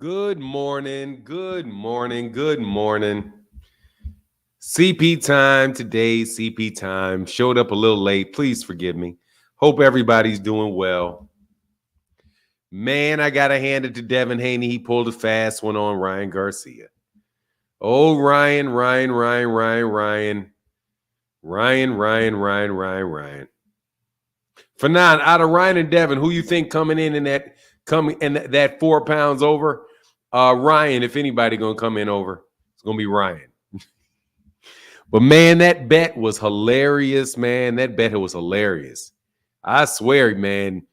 Good morning, good morning, good morning. CP time today, CP time. Showed up a little late. Please forgive me. Hope everybody's doing well. Man, I got to hand it to Devin Haney. He pulled a fast one on Ryan Garcia. Oh, Ryan. Fanon, out of Ryan and Devin, who you think coming in that 4 pounds over? Ryan, if anybody gonna come in over, it's gonna be Ryan. But man, that bet was hilarious, man. That bet was hilarious. I swear, man.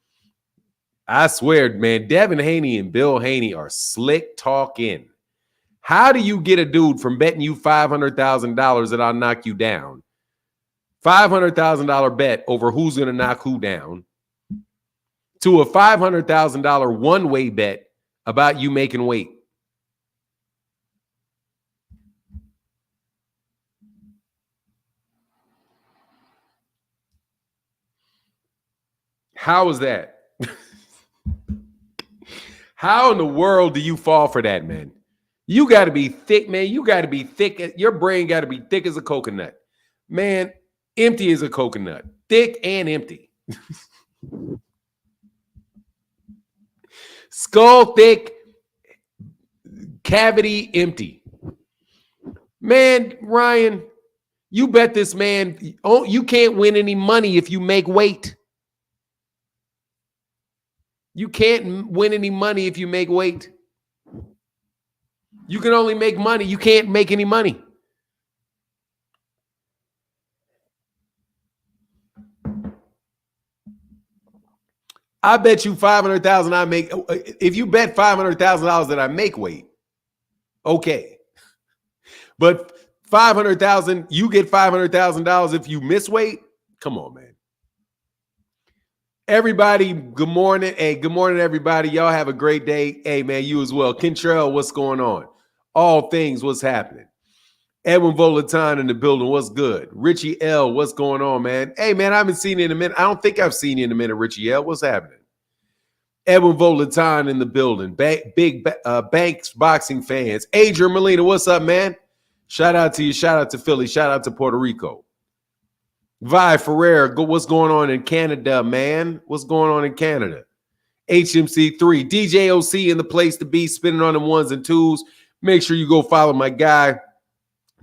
Devin Haney and Bill Haney are slick talking. How do you get a dude from betting you $500,000 that I'll knock you down? $500,000 bet over who's going to knock who down to a $500,000 one-way bet about you making weight? How is that? How in the world do you fall for that, man? You got to be thick, man. You got to be thick. Your brain got to be thick as a coconut. Man, empty as a coconut. Thick and empty. Skull thick, cavity empty. Man, Ryan, you bet this man, you can't win any money if you make weight. You can't win any money if you make weight. You can only make money. You can't make any money. I bet you $500,000 I make. If you bet $500,000 that I make weight, okay. But $500,000, you get $500,000 if you miss weight. Come on, man. Everybody, good morning. Hey, good morning, everybody. Y'all have a great day. Hey, man, you as well. Kentrell, what's going on? All things, what's happening? Edwin Volaton in the building, what's good? Richie L, what's going on, man? Hey, man, I haven't seen you in a minute. I don't think I've seen you in a minute, Richie L. What's happening? Edwin Volaton in the building. Big Banks boxing fans. Adrian Molina, what's up, man? Shout out to you. Shout out to Philly. Shout out to Puerto Rico. Vi Ferrer, what's going on in Canada, man? What's going on in Canada? HMC3, DJ OC in the place to be, spinning on the ones and twos. Make sure you go follow my guy,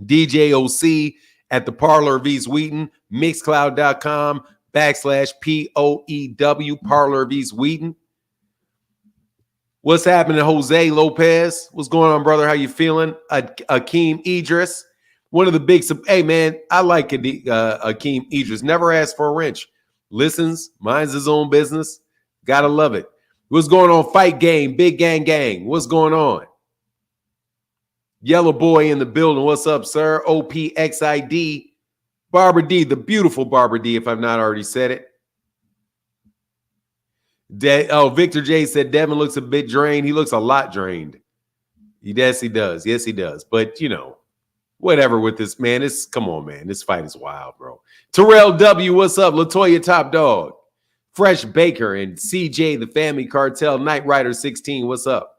DJ OC, at the Parlor of East Wheaton, mixcloud.com/POEW, Parlor of East Wheaton. What's happening, Jose Lopez? What's going on, brother? How you feeling? Akeem Idris. One of the big, hey, man, I like Akeem Idris. Never asked for a wrench. Listens, minds his own business. Gotta love it. What's going on, Fight Game, Big Gang? What's going on? Yellow Boy in the building. What's up, sir? OPXID. Barbara D, the beautiful Barbara D, if I've not already said it. Victor J said Devin looks a bit drained. He looks a lot drained. Yes, he does. Yes, he does. But, you know, whatever with this, man. Come on, man. This fight is wild, bro. Terrell W, what's up? Latoya Top Dog. Fresh Baker and CJ, the Family Cartel. Knight Rider 16, what's up?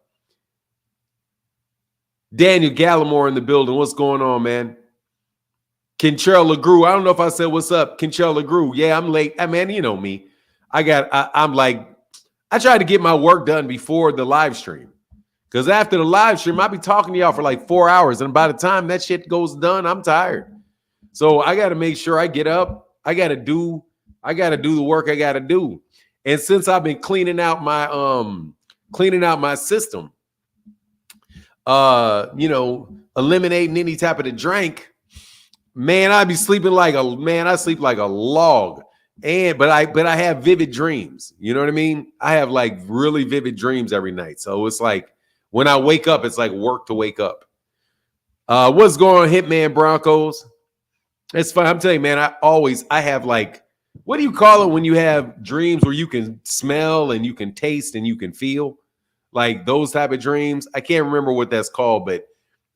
Daniel Gallimore in the building. What's going on, man? Kentrell LeGrew. I don't know if I said what's up. Kentrell LeGrew. Yeah, I'm late. Man, you know me. I try to get my work done before the live stream. Because after the live stream, I'll be talking to y'all for like 4 hours. And by the time that shit goes done, I'm tired. So I got to make sure I get up. I got to do the work I got to do. And since I've been cleaning out my system, eliminating any type of the drink, man, I sleep like a log. But I have vivid dreams. You know what I mean? I have like really vivid dreams every night. So it's like when I wake up, it's like work to wake up. What's going on, Hitman Broncos? It's fun. I'm telling you, man, I have like, what do you call it when you have dreams where you can smell and you can taste and you can feel? Like those type of dreams. I can't remember what that's called, but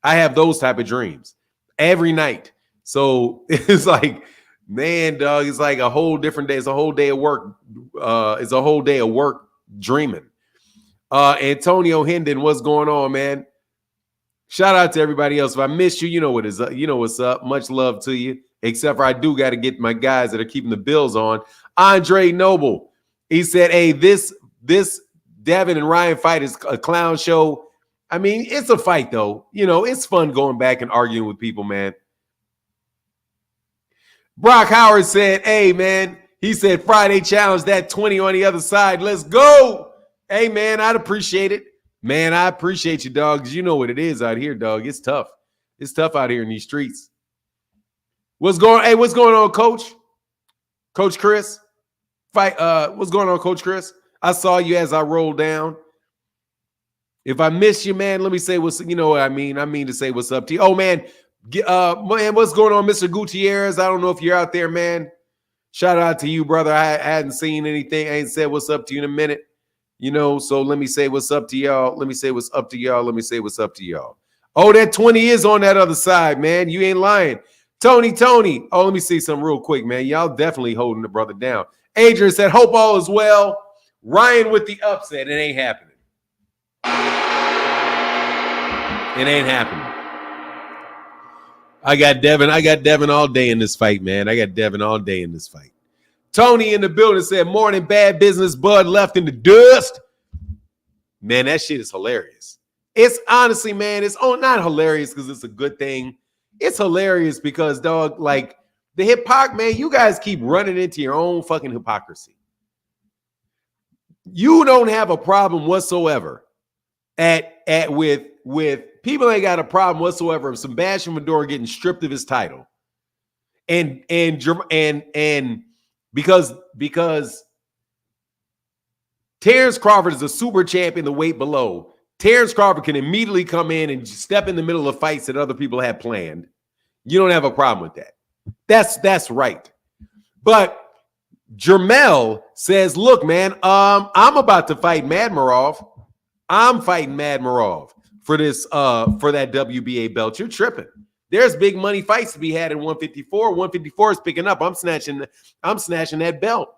I have those type of dreams every night. So it's like, man, dog, it's like a whole different day. It's a whole day of work. It's a whole day of work dreaming. Antonio Hendon, what's going on, man? Shout out to everybody else. If I missed you, you know what is up. You know what's up. Much love to you. Except for I do got to get my guys that are keeping the bills on. Andre Noble, he said, "Hey, this Devin and Ryan fight is a clown show." I mean, it's a fight though. You know, it's fun going back and arguing with people, man. Brock Howard said, "Hey, man," he said, "Friday challenge, that 20 on the other side. Let's go." Hey, man, I'd appreciate it. Man, I appreciate you, dog, because you know what it is out here, dog. It's tough. It's tough out here in these streets. What's going on, Coach? Coach Chris? What's going on, Coach Chris? I saw you as I rolled down. If I miss you, man, let me say you know what I mean. I mean to say what's up to you. Oh, man, what's going on, Mr. Gutierrez? I don't know if you're out there, man. Shout out to you, brother. I hadn't seen anything. I ain't said what's up to you in a minute. You know, so let me say what's up to y'all. Let me say what's up to y'all. Let me say what's up to y'all. Oh, that 20 is on that other side, man. You ain't lying. Tony. Oh, let me see something real quick, man. Y'all definitely holding the brother down. Adrian said, "Hope all is well." Ryan with the upset. It ain't happening. It ain't happening. I got Devin all day in this fight, man. I got Devin all day in this fight. Tony in the building said, "Morning, bad business, Bud left in the dust." Man, that shit is hilarious. It's honestly, man, it's not hilarious because it's a good thing. It's hilarious because, dog, like the hypocrisy, man, you guys keep running into your own fucking hypocrisy. You don't have a problem whatsoever with people ain't got a problem whatsoever of Sebastian Fedora getting stripped of his title. And because Terence Crawford is a super champion, the weight below. Terence Crawford can immediately come in and step in the middle of fights that other people had planned. You don't have a problem with that. That's right. But Jermel says, "Look, man, I'm about to fight Madmarov. I'm fighting Madmarov for this for that WBA belt. You're tripping. There's big money fights to be had in 154. 154 is picking up. I'm snatching that belt."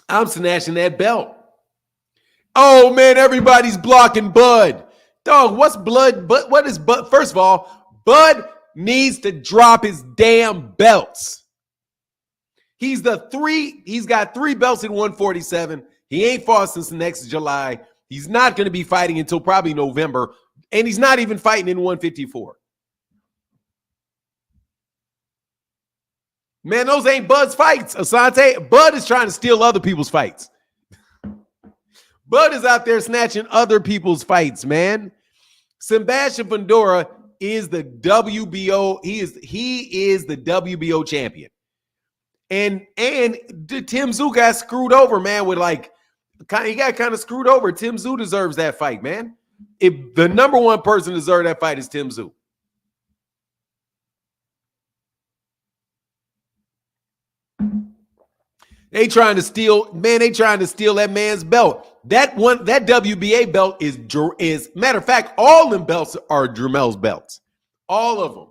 I'm snatching that belt. Oh, man, everybody's blocking Bud. Dog, what's Blood? But what is Bud? First of all, Bud needs to drop his damn belts. He's got 3 belts in 147. He ain't fought since next July. He's not going to be fighting until probably November. And he's not even fighting in 154. Man, those ain't Bud's fights, Asante. Bud is trying to steal other people's fights. Bud is out there snatching other people's fights, man. Sebastian Fedora is the WBO. He is the WBO champion. And Tim Tszyu got screwed over, man, with he got kind of screwed over. Tim Tszyu deserves that fight, man. If the number one person to deserve that fight is Tim Tszyu. They trying to steal that man's belt. That WBA belt is matter of fact, all them belts are Jermel's belts. All of them.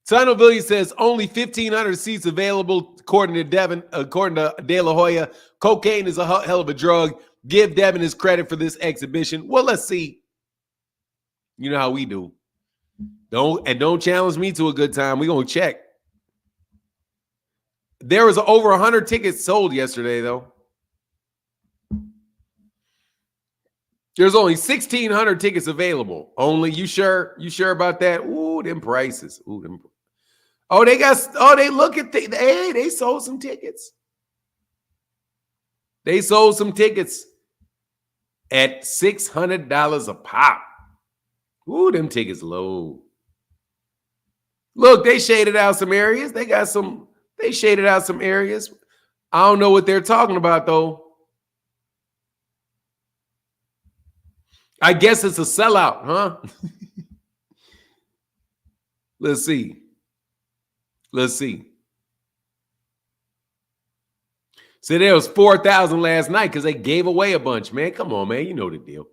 Tunnelville says only 1,500 seats available, according to Devin, according to De La Hoya. Cocaine is a hell of a drug. Give Devin his credit for this exhibition. Well, let's see. You know how we do. Don't challenge me to a good time. We're gonna check. There was over 100 tickets sold yesterday, though. There's only 1,600 tickets available. Only, you sure? You sure about that? Ooh, them prices. Ooh, them. Oh, they look at they sold some tickets. They sold some tickets at $600 a pop. Ooh, them tickets low. Look, they shaded out some areas. They shaded out some areas. I don't know what they're talking about, though. I guess it's a sellout, huh? Let's see. So there was 4,000 last night because they gave away a bunch, man. Come on, man. You know the deal.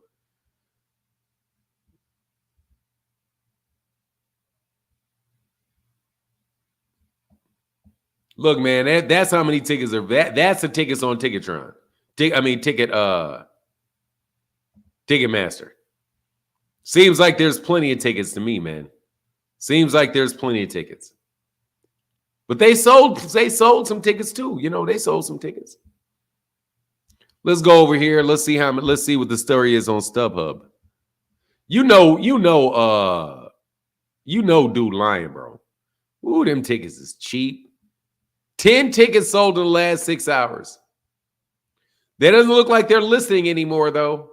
Look, man, that's how many tickets are. That's the tickets on Ticketron. Ticketmaster. Seems like there's plenty of tickets to me, man. Seems like there's plenty of tickets. But they sold some tickets too. They sold some tickets. Let's go over here. Let's see what the story is on StubHub. Dude lying, bro. Ooh, them tickets is cheap. 10 tickets sold in the last 6 hours. That doesn't look like they're listing anymore, though.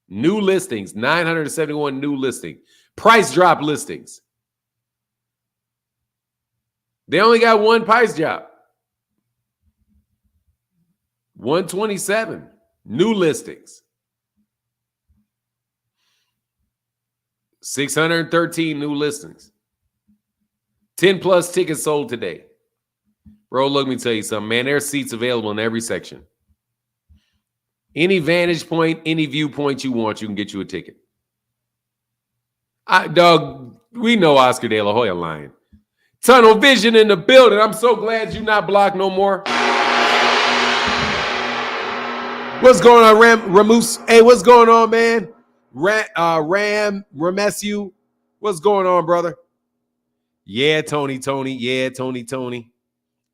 New listings, 971 new listings. Price drop listings. They only got one price drop. 127 new listings. 613 new listings. 10 plus tickets sold today. Bro, let me tell you something, man. There's seats available in every section. Any vantage point, any viewpoint you want, you can get you a ticket. Dog, we know Oscar De La Hoya lying. Tunnel vision in the building. I'm so glad you're not blocked no more. What's going on, Ramus? Hey, what's going on, man? Ramesu. What's going on, brother? Yeah, Tony. Yeah, Tony.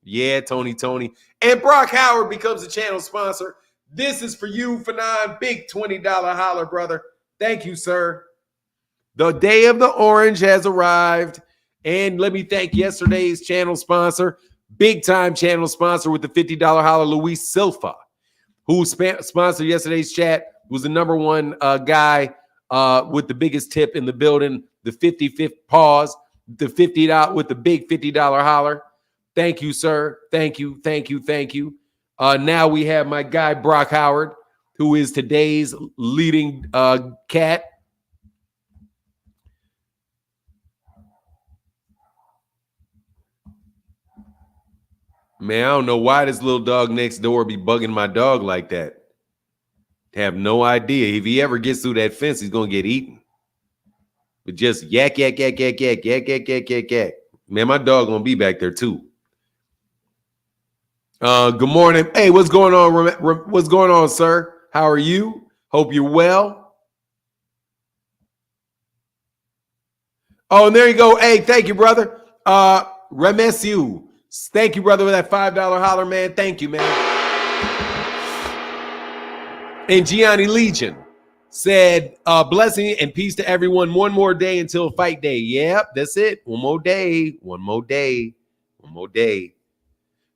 Yeah, Tony. And Brock Howard becomes a channel sponsor. This is for you, Fanon. Big $20 holler, brother. Thank you, sir. The day of the orange has arrived. And let me thank yesterday's channel sponsor, big time channel sponsor with the $50 holler, Luis Silva, who sponsored yesterday's chat, was the number one guy with the biggest tip in the building, the 55th pause, the $50 with the big $50 holler. Thank you, sir. Thank you. Now we have my guy, Brock Howard, who is today's leading cat. Man, I don't know why this little dog next door be bugging my dog like that. Have no idea. If he ever gets through that fence, he's going to get eaten. But just yak. Man, my dog going to be back there too. Good morning. Hey, what's going on? What's going on, sir? How are you? Hope you're well. Oh, and there you go. Hey, thank you, brother. Remesu. Thank you, brother, for that $5 holler, man. Thank you, man. And Gianni Legion said, blessing and peace to everyone. One more day until fight day. Yep, that's it. One more day.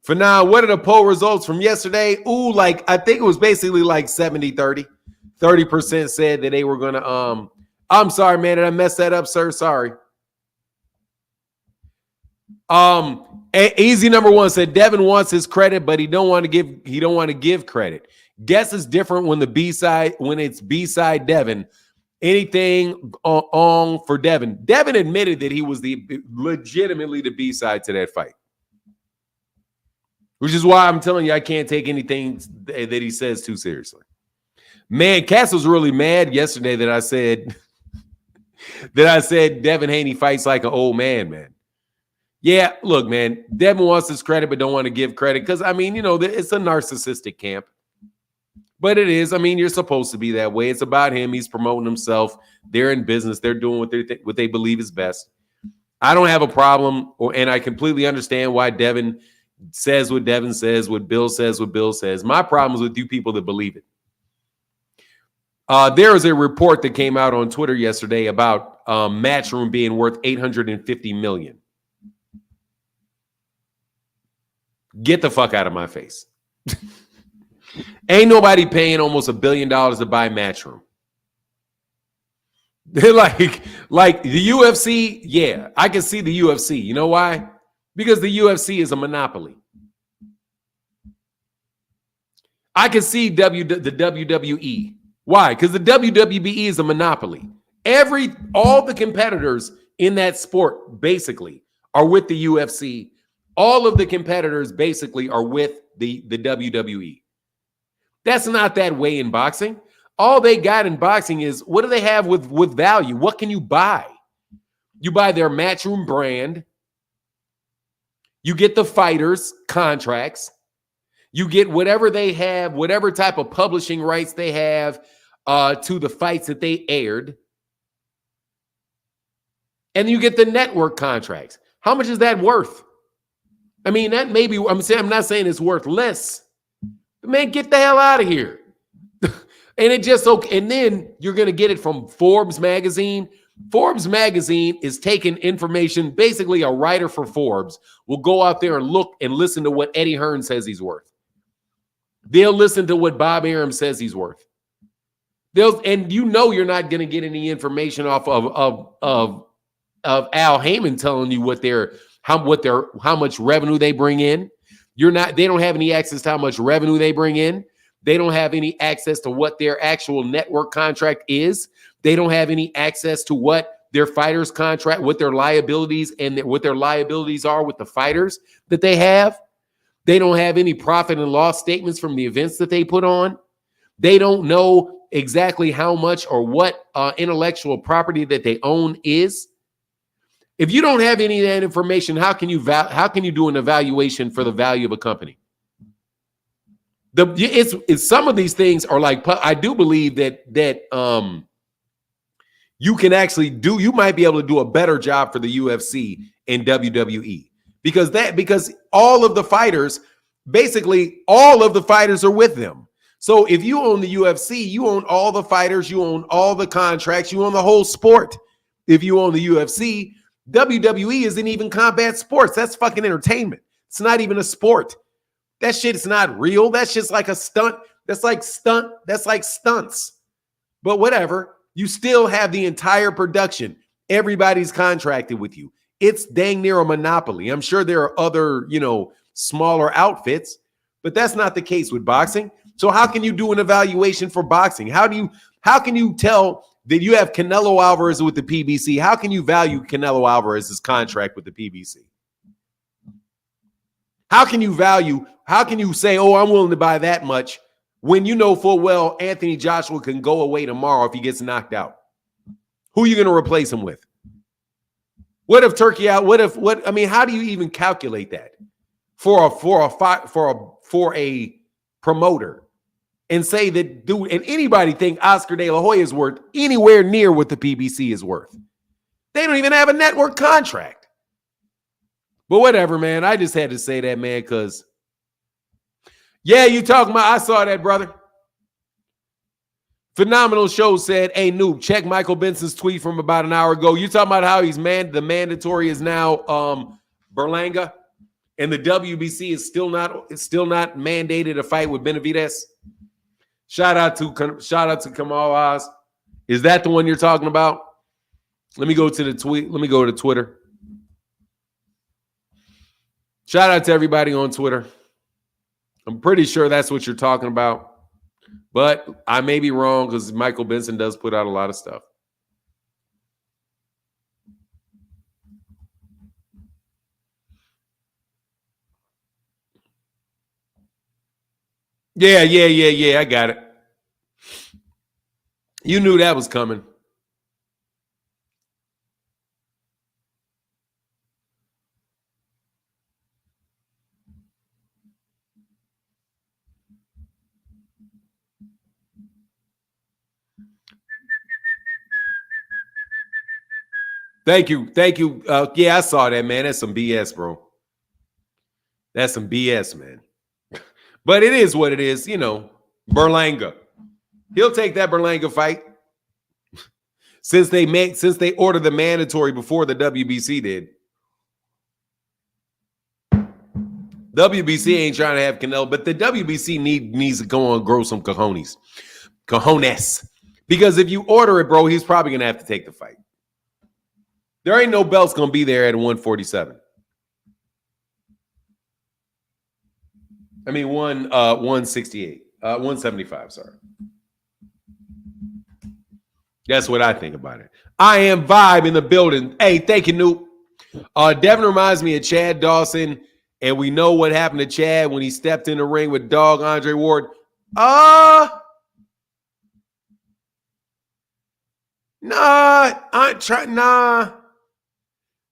For now, what are the poll results from yesterday? Ooh, I think it was basically like 70-30. 30% said that they were going to, I'm sorry, man. Did I mess that up, sir? Sorry. Easy number one said Devin wants his credit, but he don't want to give credit. Guess it's different when it's B-side Devin. Anything on for Devin. Devin admitted that he was legitimately the B-side to that fight. Which is why I'm telling you I can't take anything that he says too seriously. Man, Cass was really mad yesterday that I said Devin Haney fights like an old man. Yeah, look, man, Devin wants his credit but don't want to give credit because, it's a narcissistic camp. But it is. You're supposed to be that way. It's about him. He's promoting himself. They're in business. They're doing what they believe is best. I don't have a problem, and I completely understand why Devin says what Devin says, what Bill says. My problem is with you people that believe it. There is a report that came out on Twitter yesterday about Matchroom being worth $850 million. Get the fuck out of my face. Ain't nobody paying almost $1 billion to buy Matchroom. They're like the UFC. Yeah, I can see the UFC. You know why? Because the UFC is a monopoly. I can see the WWE. Why? Because the WWE is a monopoly. All the competitors in that sport basically are with the UFC. All of the competitors basically are with the WWE. That's not that way in boxing. All they got in boxing is, what do they have with value? What can you buy? You buy their Matchroom brand. You get the fighters' contracts. You get whatever they have, whatever type of publishing rights they have to the fights that they aired. And you get the network contracts. How much is that worth? I mean, that maybe, I'm not saying it's worth less. But man, get the hell out of here. And it just, okay. And then you're going to get it from Forbes magazine. Forbes magazine is taking information. Basically, a writer for Forbes will go out there and look and listen to what Eddie Hearn says he's worth. They'll listen to what Bob Arum says he's worth. And you know you're not going to get any information off of Al Heyman telling you how much revenue they bring in. They don't have any access to how much revenue they bring in. They don't have any access to what their actual network contract is. They don't have any access to what their fighters contract, what their liabilities and what their liabilities are with the fighters that they have. They don't have any profit and loss statements from the events that they put on. They don't know exactly how much or what intellectual property that they own is. If you don't have any of that information, how can you do an evaluation for the value of a company? It's some of these things are like, I do believe that you can actually you might be able to do a better job for the UFC and WWE because all of the fighters, basically all of the fighters are with them. So if you own the UFC, you own all the fighters, you own all the contracts, you own the whole sport. If you own the UFC, WWE isn't even combat sports. That's fucking entertainment. It's not even a sport. That shit is not real. That's just like a stunt. That's like stunts. But whatever. You still have the entire production. Everybody's contracted with you. It's dang near a monopoly. I'm sure there are other, smaller outfits, but that's not the case with boxing. So how can you do an evaluation for boxing? How can you tell that you have Canelo Alvarez with the PBC? How can you value Canelo Alvarez's contract with the PBC? How can you say, oh, I'm willing to buy that much when you know full well Anthony Joshua can go away tomorrow if he gets knocked out? Who are you going to replace him with? What if Turkey out? How do you even calculate that for a promoter and say that, dude, and anybody think Oscar De La Hoya is worth anywhere near what the PBC is worth? They don't even have a network contract. But whatever, man. I just had to say that, man, because, yeah, you talking about, I saw that, brother. Phenomenal Show said, hey, noob, check Michael Benson's tweet from about an hour ago. You talking about how the mandatory is now Berlanga, and the WBC is still not mandated to fight with Benavidez? Shout out to Kamal Oz. Is that the one you're talking about? Let me go to the tweet. Let me go to Twitter. Shout out to everybody on Twitter. I'm pretty sure that's what you're talking about, but I may be wrong because Michael Benson does put out a lot of stuff. Yeah. I got it. You knew that was coming. Thank you. Yeah, I saw that, man. That's some BS, bro. That's some BS, man. But it is what it is, Berlanga. He'll take that Berlanga fight. Since they ordered the mandatory before the WBC did. WBC ain't trying to have Canelo, but the WBC needs to go on and grow some cojones. Because if you order it, bro, he's probably going to have to take the fight. There ain't no belts going to be there at 147. 168. 175, sorry. That's what I think about it. I am Vibe in the building. Hey, thank you, Noop. Devin reminds me of Chad Dawson, and we know what happened to Chad when he stepped in the ring with dog Andre Ward. Nah.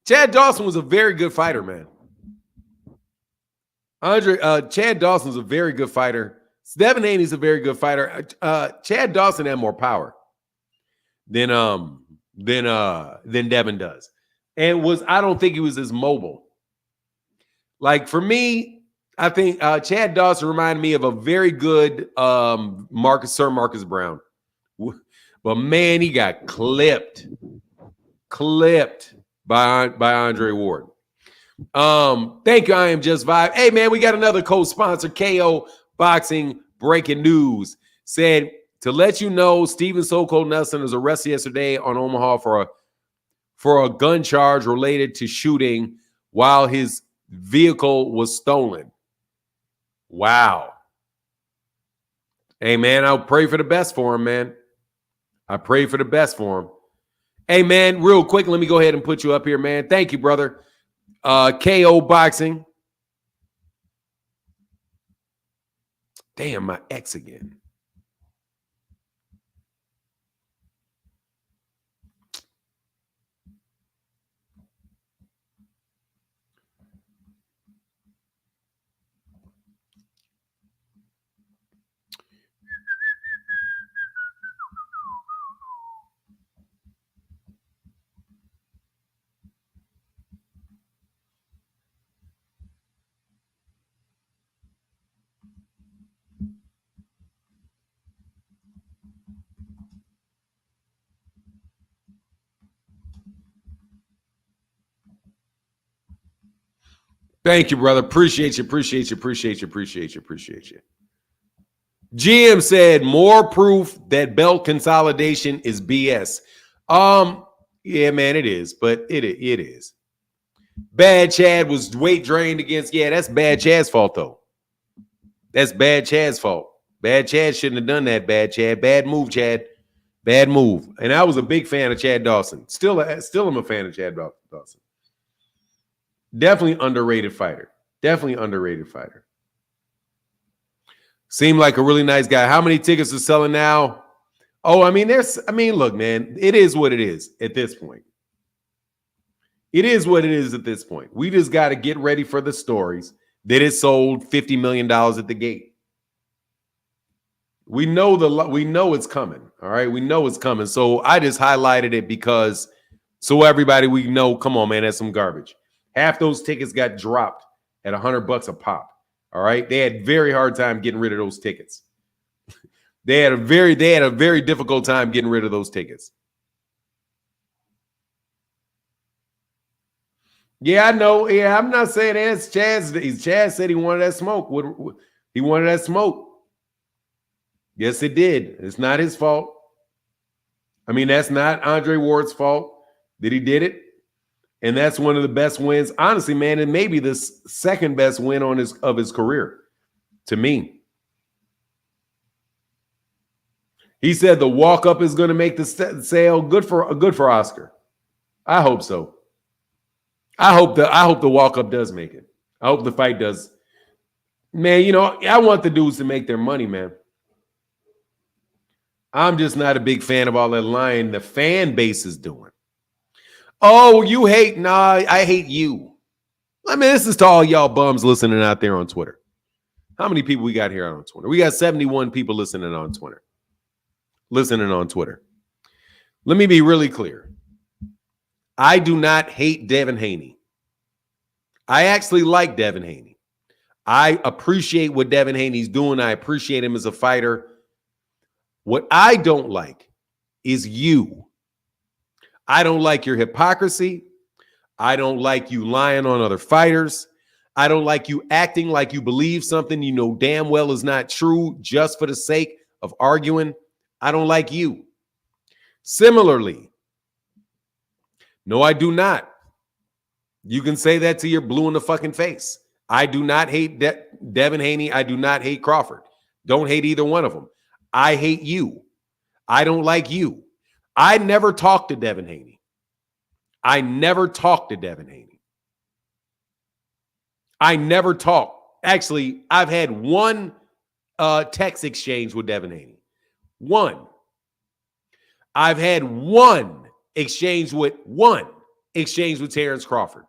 Chad Dawson was a very good fighter, man. Chad Dawson's a very good fighter. Devin Haney's a very good fighter. Chad Dawson had more power than Devin does. And I don't think he was as mobile. Like for me, I think Chad Dawson reminded me of a very good Sir Marcus Brown. But man, he got clipped by Andre Ward. Thank you, I Am Just Vibe. Hey man, we got another co-sponsor, KO Boxing. Breaking news said to let you know, Stephen So Cold Nelson was arrested yesterday on Omaha for a gun charge related to shooting while his vehicle was stolen. Wow. Hey man, I'll pray for the best for him, man. I pray for the best for him. Hey man, real quick, let me go ahead and put you up here, man. Thank you, brother. KO Boxing. Damn, my ex again. Thank you, brother. Appreciate you. GM said more proof that belt consolidation is BS. Yeah, man, it is, but it is. Bad Chad was weight drained against. Yeah, that's Bad Chad's fault, though. That's Bad Chad's fault. Bad Chad shouldn't have done that, Bad Chad. Bad move, Chad. Bad move. And I was a big fan of Chad Dawson. Still am a fan of Chad Dawson. Definitely underrated fighter. Seemed like a really nice guy. How many tickets are selling now? Oh, look, man, it is what it is at this point. We just got to get ready for the stories that it sold $50 million at the gate. We know it's coming. All right. We know it's coming. So I just highlighted it because so everybody we know, come on, man, that's some garbage. Half those tickets got dropped at $100 a pop. All right. They had very hard time getting rid of those tickets. They had a very difficult time getting rid of those tickets. Yeah, I know. Yeah, I'm not saying that's Chaz. Chaz said he wanted that smoke. He wanted that smoke. Yes, it did. It's not his fault. I mean, that's not Andre Ward's fault that he did it. And that's one of the best wins. Honestly, man, it may be the second best win of his career to me. He said the walk-up is going to make the sale. Good for Oscar. I hope so. I hope the walk-up does make it. I hope the fight does. Man, you know, I want the dudes to make their money, man. I'm just not a big fan of all that lying the fan base is doing. Oh, you hate? Nah, I hate you. I mean, this is to all y'all bums listening out there on Twitter. How many people we got here on Twitter? We got 71 people listening on Twitter. Let me be really clear. I do not hate Devin Haney. I actually like Devin Haney. I appreciate what Devin Haney's doing. I appreciate him as a fighter. What I don't like is you. I don't like your hypocrisy. I don't like you lying on other fighters. I don't like you acting like you believe something you know damn well is not true just for the sake of arguing. I don't like you. Similarly, no, I do not. You can say that till you're blue in the fucking face. I do not hate Devin Haney. I do not hate Crawford. Don't hate either one of them. I hate you. I don't like you. I never talked to Devin Haney. I never talked. Actually, I've had one text exchange with Devin Haney. One. I've had one exchange with Terence Crawford.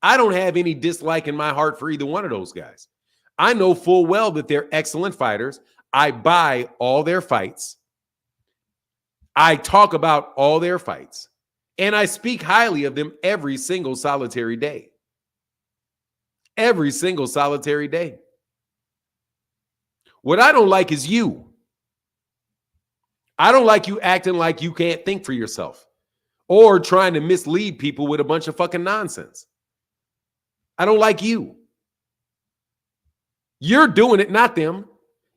I don't have any dislike in my heart for either one of those guys. I know full well that they're excellent fighters. I buy all their fights. I talk about all their fights. And I speak highly of them every single solitary day. Every single solitary day. What I don't like is you. I don't like you acting like you can't think for yourself or trying to mislead people with a bunch of fucking nonsense. I don't like you. You're doing it, not them.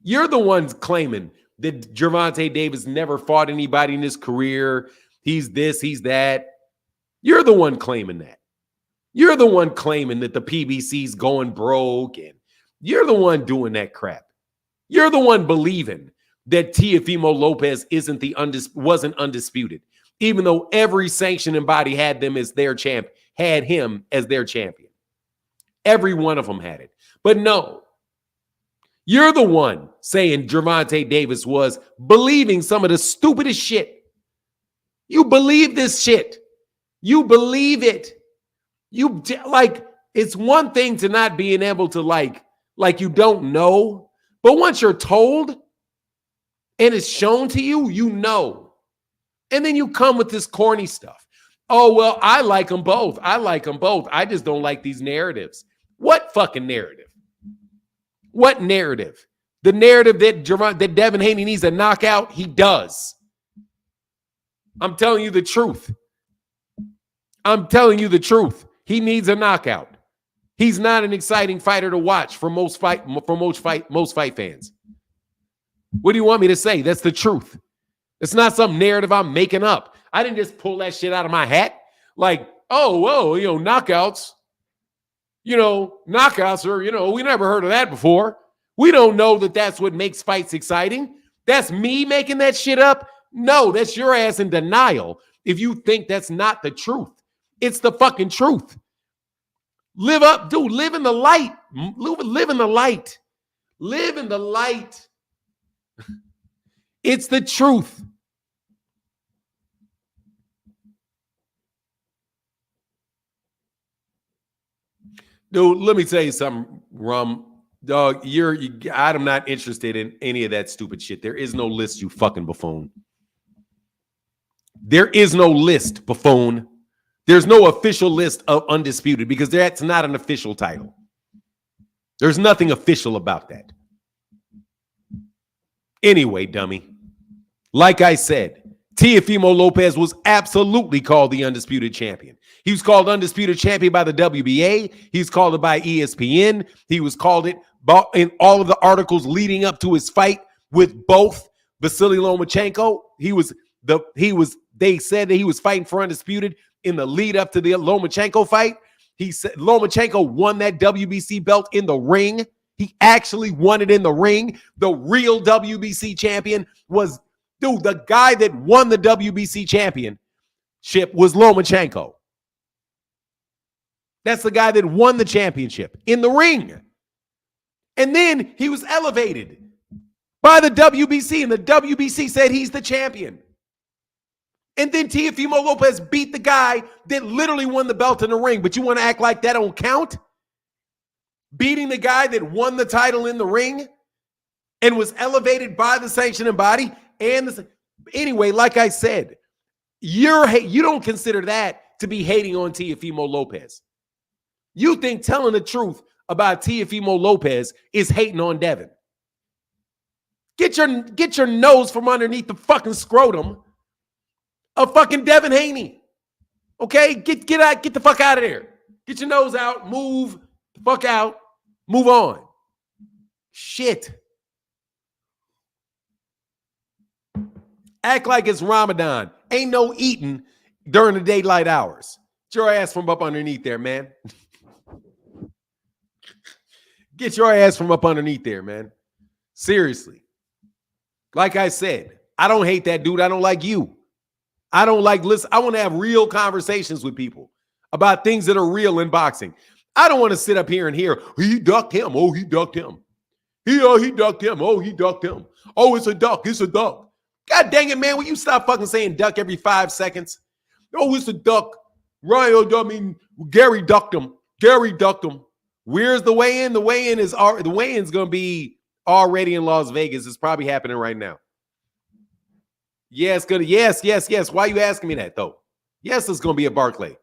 You're the ones claiming that Gervonta Davis never fought anybody in his career. He's this, he's that. You're the one claiming that. You're the one claiming that the PBC's going broke, and you're the one doing that crap. You're the one believing that Teofimo Lopez wasn't undisputed, even though every sanctioning body had them as their champ, had him as their champion. Every one of them had it. But no, you're the one saying Gervonta Davis was believing some of the stupidest shit. You believe this shit. You believe it. You like, it's one thing to not being able to like you don't know, but once you're told and it's shown to you, you know. And then you come with this corny stuff. Oh, well, I like them both. I like them both. I just don't like these narratives. What fucking narrative? What narrative? The narrative that Devin Haney needs a knockout? He does. I'm telling you the truth. I'm telling you the truth. He needs a knockout. He's not an exciting fighter to watch for most fight fans. What do you want me to say? That's the truth. It's not some narrative I'm making up. I didn't just pull that shit out of my hat. Like, oh, whoa, knockouts. Knockouts are, we never heard of that before. We don't know that that's what makes fights exciting. That's me making that shit up. No, that's your ass in denial if you think that's not the truth. It's the fucking truth. Live up, dude. Live in the light. Live in the light. Live in the light. It's the truth. Dude, let me tell you something, Rum. Dog, I'm not interested in any of that stupid shit. There is no list, you fucking buffoon. There is no list, buffoon. There's no official list of undisputed because that's not an official title. There's nothing official about that. Anyway, dummy, like I said, Teofimo Lopez was absolutely called the undisputed champion. He was called undisputed champion by the WBA. He's called it by ESPN. He was called it in all of the articles leading up to his fight with both Vasily Lomachenko. They said that he was fighting for undisputed in the lead up to the Lomachenko fight. He said Lomachenko won that WBC belt in the ring. He actually won it in the ring. The real WBC champion was, dude, the guy that won the WBC championship was Lomachenko. That's the guy that won the championship in the ring. And then he was elevated by the WBC, and the WBC said he's the champion. And then Teofimo Lopez beat the guy that literally won the belt in the ring. But you want to act like that don't count? Beating the guy that won the title in the ring and was elevated by the sanctioning body. Anyway, like I said, you don't consider that to be hating on Teofimo Lopez. You think telling the truth about Teofimo Lopez is hating on Devin. Get your nose from underneath the fucking scrotum of fucking Devin Haney. Okay? Get the fuck out of there. Get your nose out. Move the fuck out. Move on. Shit. Act like it's Ramadan. Ain't no eating during the daylight hours. Get your ass from up underneath there, man. Get your ass from up underneath there, man. Seriously. Like I said, I don't hate that dude. I don't like you. I don't like, listen, I want to have real conversations with people about things that are real in boxing. I don't want to sit up here and hear, he ducked him. Oh, he ducked him. He ducked him. Oh, he ducked him. Oh, it's a duck. It's a duck. God dang it, man. Will you stop fucking saying duck every 5 seconds? Oh, it's a duck. Ryan, I mean, Gary ducked him. Gary ducked him. Where's the weigh-in? The weigh-in's going to be already in Las Vegas. It's probably happening right now. Yeah, it's going to. Yes. Why are you asking me that, though? Yes, it's going to be at Barclay.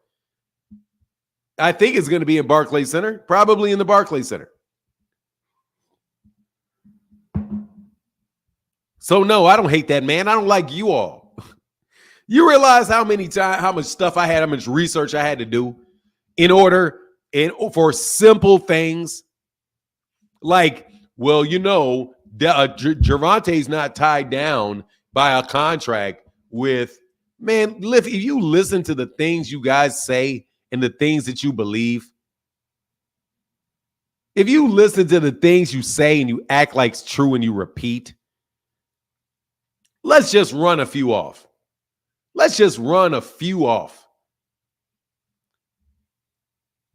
I think it's going to be in Barclays Center. Probably in the Barclays Center. So, no, I don't hate that, man. I don't like you all. You realize how much stuff I had, how much research I had to do for simple things like, well, Gervonta's not tied down by a contract with, man, if you listen to the things you guys say and the things that you believe, if you listen to the things you say and you act like it's true and you repeat, let's just run a few off.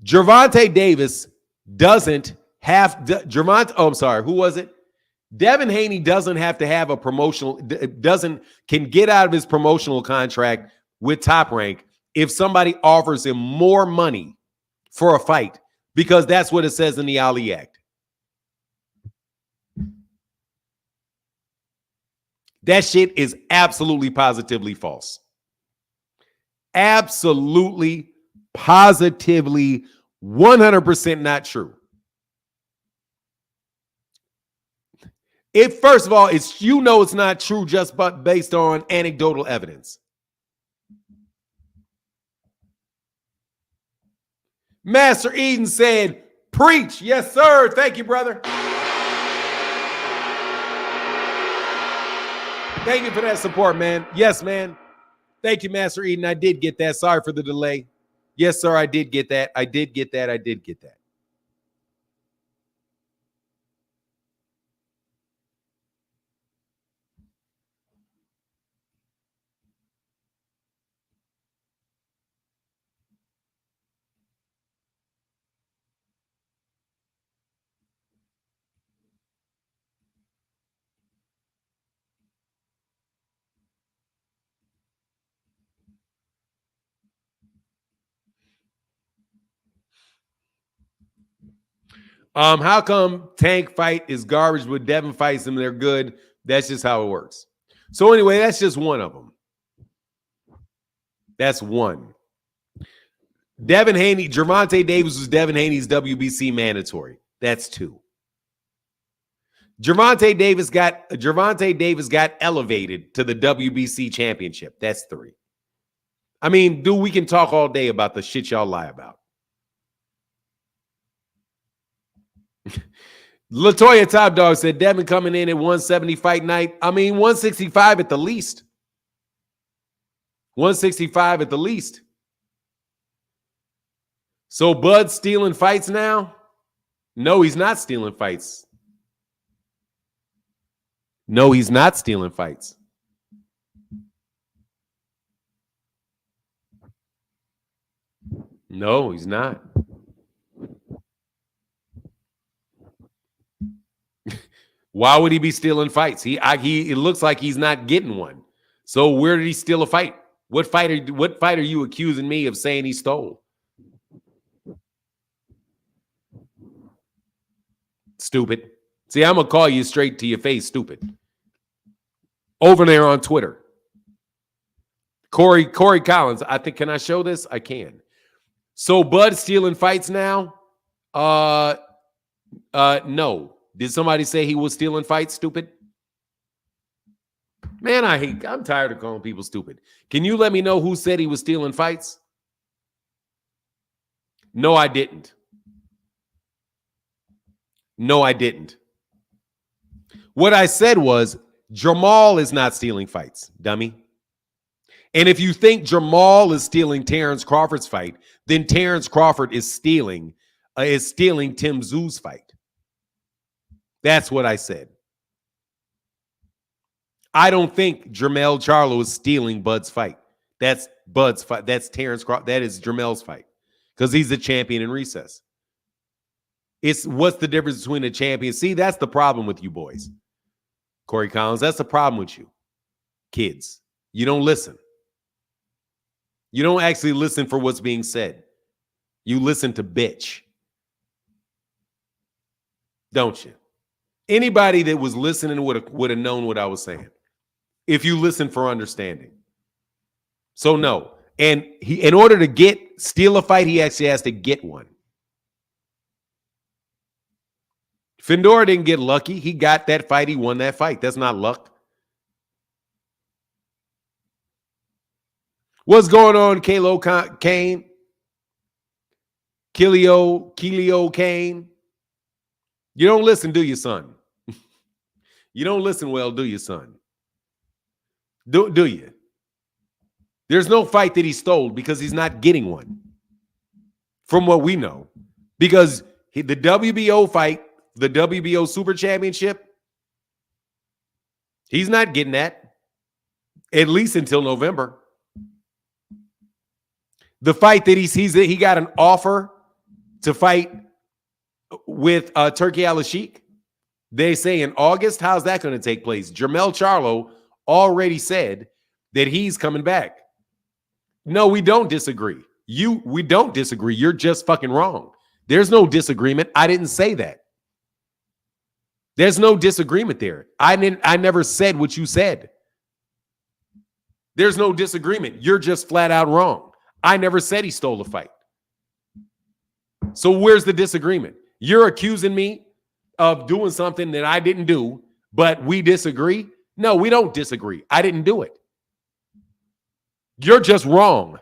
Gervonta Davis doesn't have Gervonta. Oh, I'm sorry. Who was it? Devin Haney doesn't have to have can get out of his promotional contract with Top Rank if somebody offers him more money for a fight, because that's what it says in the Ali Act. That shit is absolutely positively false. Absolutely, positively, 100% not true. First of all, it's not true just based on anecdotal evidence. Master Eden said, preach. Yes, sir. Thank you, brother. Thank you for that support, man. Yes, man. Thank you, Master Eden. I did get that. Sorry for the delay. Yes, sir. I did get that. How come Tank fight is garbage, but Devin fights them? They're good. That's just how it works. So anyway, that's just one of them. That's one. Devin Haney, Gervonta Davis was Devin Haney's WBC mandatory. That's two. Gervonta Davis got elevated to the WBC championship. That's three. I mean, dude, we can talk all day about the shit y'all lie about. Latoya Top Dog said Devin coming in at 170 fight night. I mean, 165 at the least. 165 at the least. So Bud's stealing fights now? No, he's not stealing fights. No, he's not stealing fights. No, he's not. Why would he be stealing fights? It looks like he's not getting one. So where did he steal a fight? What fight are you accusing me of saying he stole? Stupid. See, I'm gonna call you straight to your face, stupid. Over there on Twitter. Corey Collins. I think, can I show this? I can. So Bud stealing fights now? No. Did somebody say he was stealing fights, stupid? Man, I'm tired of calling people stupid. Can you let me know who said he was stealing fights? No, I didn't. No, I didn't. What I said was Jamal is not stealing fights, dummy. And if you think Jamal is stealing Terence Crawford's fight, then Terence Crawford is stealing Tim Tszયુ's fight. That's what I said. I don't think Jermell Charlo is stealing Bud's fight. That's Bud's fight. That's Terence Crawford. That is Jermell's fight because he's the champion in recess. What's the difference between a champion? See, that's the problem with you boys. Corey Collins, that's the problem with you. Kids, you don't listen. You don't actually listen for what's being said. You listen to bitch. Don't you? Anybody that was listening would have known what I was saying. If you listen for understanding. So no. And he, in order to steal a fight, he actually has to get one. Findora didn't get lucky. He got that fight. He won that fight. That's not luck. What's going on, Kalo Kane? Kilio Kane? You don't listen, do you, son? You don't listen well, do you, son? Do you? There's no fight that he stole because he's not getting one. From what we know. Because the WBO fight, the WBO Super Championship, he's not getting that. At least until November. The fight that he got an offer to fight with Turki Al-Sheikh. They say in August. How's that going to take place? Jermell Charlo already said that he's coming back. No, we don't disagree. We don't disagree. You're just fucking wrong. There's no disagreement. I didn't say that. There's no disagreement there. I never said what you said. There's no disagreement. You're just flat out wrong. I never said he stole a fight. So where's the disagreement? You're accusing me of doing something that I didn't do, but we disagree? No, we don't disagree. I didn't do it. You're just wrong.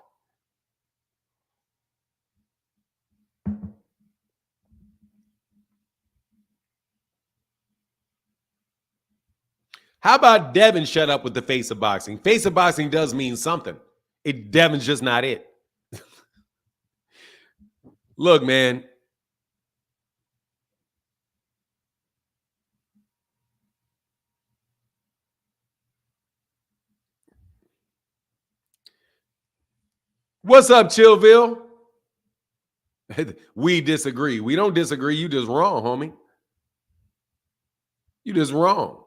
How about Devin shut up with the face of boxing? Face of boxing does mean something. Devin's just not it. Look, man. What's up, Chillville? We disagree. We don't disagree. You just wrong, homie. You just wrong.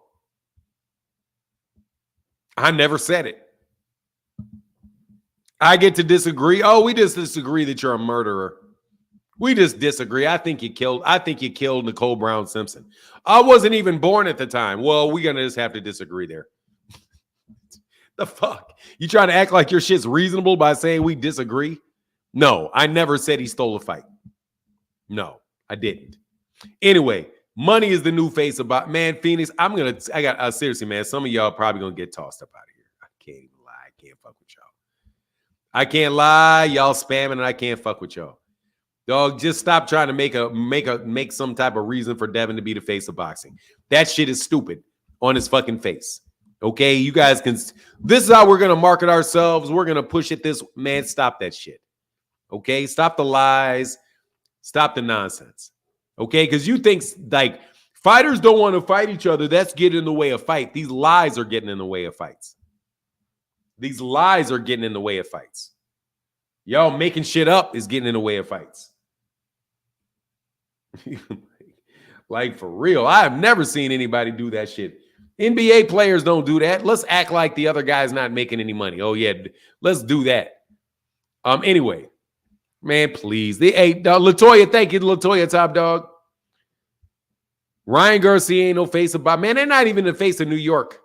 I never said it. I get to disagree. Oh, we just disagree that you're a murderer. We just disagree. I think you killed Nicole Brown Simpson. I wasn't even born at the time. Well, we're gonna just have to disagree there. The fuck? You trying to act like your shit's reasonable by saying we disagree? No, I never said he stole a fight. No, I didn't. Anyway, money is the new face of man, Phoenix. Seriously, man. Some of y'all probably gonna get tossed up out of here. I can't even lie. I can't fuck with y'all. I can't lie. Y'all spamming and I can't fuck with y'all. Dog, just stop trying to make some type of reason for Devin to be the face of boxing. That shit is stupid on his fucking face. Okay, you guys can. This is how we're gonna market ourselves. We're gonna push it this man. Stop that shit. Okay, stop the lies. Stop the nonsense. Okay, because you think like fighters don't want to fight each other. That's getting in the way of fight. These lies are getting in the way of fights. These lies are getting in the way of fights. Y'all making shit up is getting in the way of fights. Like for real. I have never seen anybody do that shit. NBA players don't do that. Let's act like the other guy's not making any money. Oh yeah, let's do that. Anyway, man, please. Latoya, thank you, Latoya, top dog. Ryan Garcia ain't no face of man. They're not even the face of New York.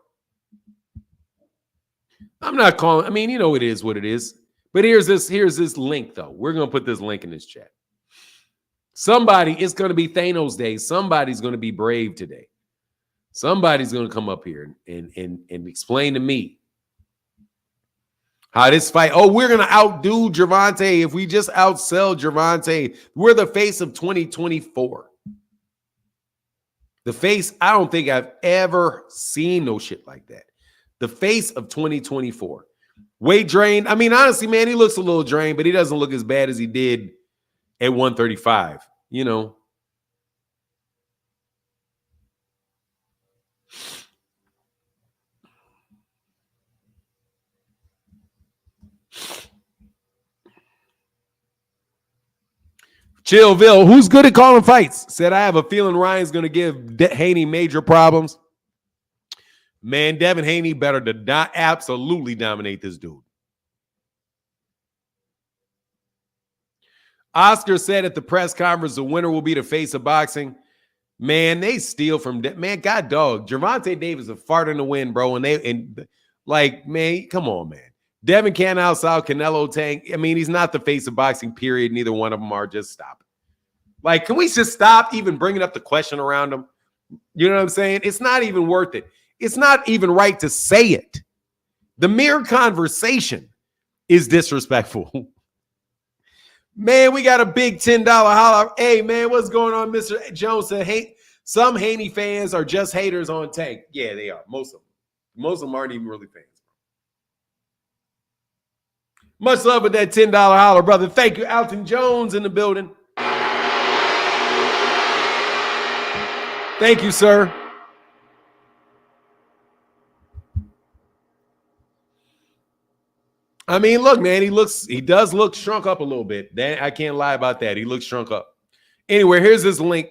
I'm not calling. I mean, you know, it is what it is. But here's this link though. We're gonna put this link in this chat. It's going to be Thanos Day. Somebody's going to be brave today. Somebody's going to come up here and explain to me how this fight. Oh, we're going to outdo Gervonta. If we just outsell Gervonta, we're the face of 2024. The face, I don't think I've ever seen no shit like that. The face of 2024. Weight drained. I mean, honestly, man, he looks a little drained, but he doesn't look as bad as he did at 135, you know. Chillville, who's good at calling fights? Said, I have a feeling Ryan's going to give Haney major problems. Man, Devin Haney better to absolutely dominate this dude. Oscar said at the press conference, the winner will be the face of boxing. Man, they steal from man. God dog, Gervonta Davis a fart in the wind, bro. And like, man, come on, man. Devin can't outside Canelo Tank. I mean, he's not the face of boxing. Period. Neither one of them are. Just stop it. Like, can we just stop even bringing up the question around them? You know what I'm saying? It's not even worth it. It's not even right to say it. The mere conversation is disrespectful. Man, we got a big $10 holler. Hey, man, what's going on, Mr. Jones? Hey, some Haney fans are just haters on Tank. Yeah, they are. Most of them. Most of them aren't even really fans. Much love with that $10 holler, brother. Thank you. Alton Jones in the building. Thank you, sir. I mean, look, man, he does look shrunk up a little bit. I can't lie about that. He looks shrunk up. Anyway, here's this link.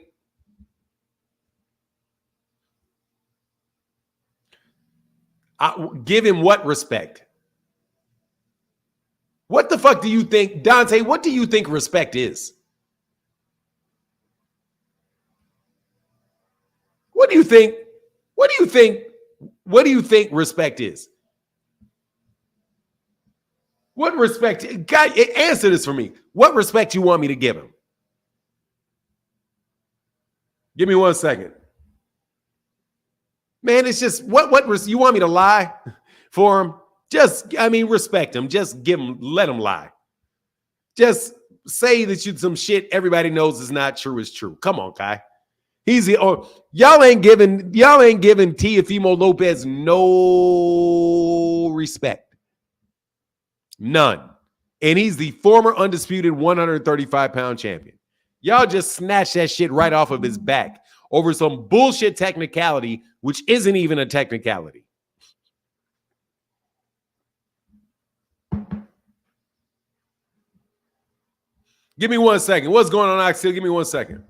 Give him what respect? What the fuck do you think, Dante? What do you think respect is? What do you think? What do you think? What do you think respect is? What respect? God, answer this for me. What respect you want me to give him? Give me 1 second. Man, it's just what you want me to lie for him? Just, I mean, respect him. Just give him, let him lie. Just say that some shit everybody knows is not true is true. Come on, Kai. Y'all ain't giving Teofimo Lopez no respect. None. And he's the former undisputed 135-pound champion. Y'all just snatched that shit right off of his back over some bullshit technicality, which isn't even a technicality. Give me 1 second. What's going on, Oxtail? Give me 1 second.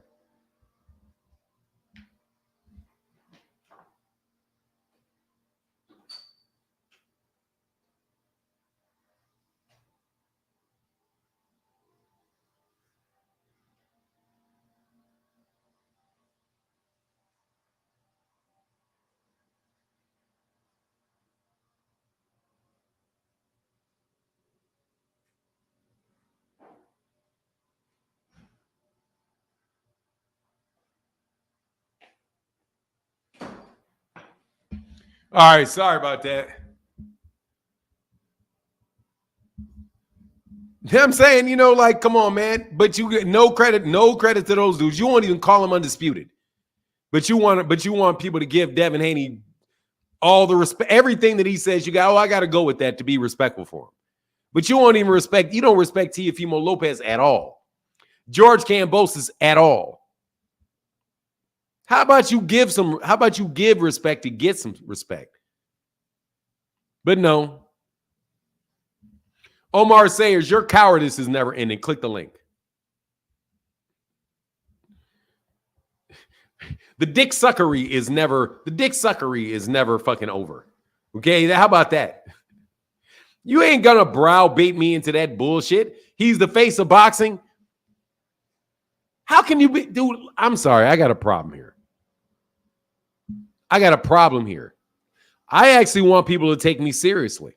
All right, sorry about that. I'm saying, you know, like, come on, man. But you get no credit to those dudes. You won't even call them undisputed. But you want people to give Devin Haney all the respect, everything that he says. You go, I got to go with that to be respectful for him. But you won't even respect. You don't respect Teofimo Lopez at all. George Kambosos at all. How about you give respect to get some respect? But no. Omar Sayers, your cowardice is never ending. Click the link. The dick suckery is never fucking over. Okay, how about that? You ain't gonna browbeat me into that bullshit. He's the face of boxing. How can you be, dude? I'm sorry, I got a problem here. I actually want people to take me seriously.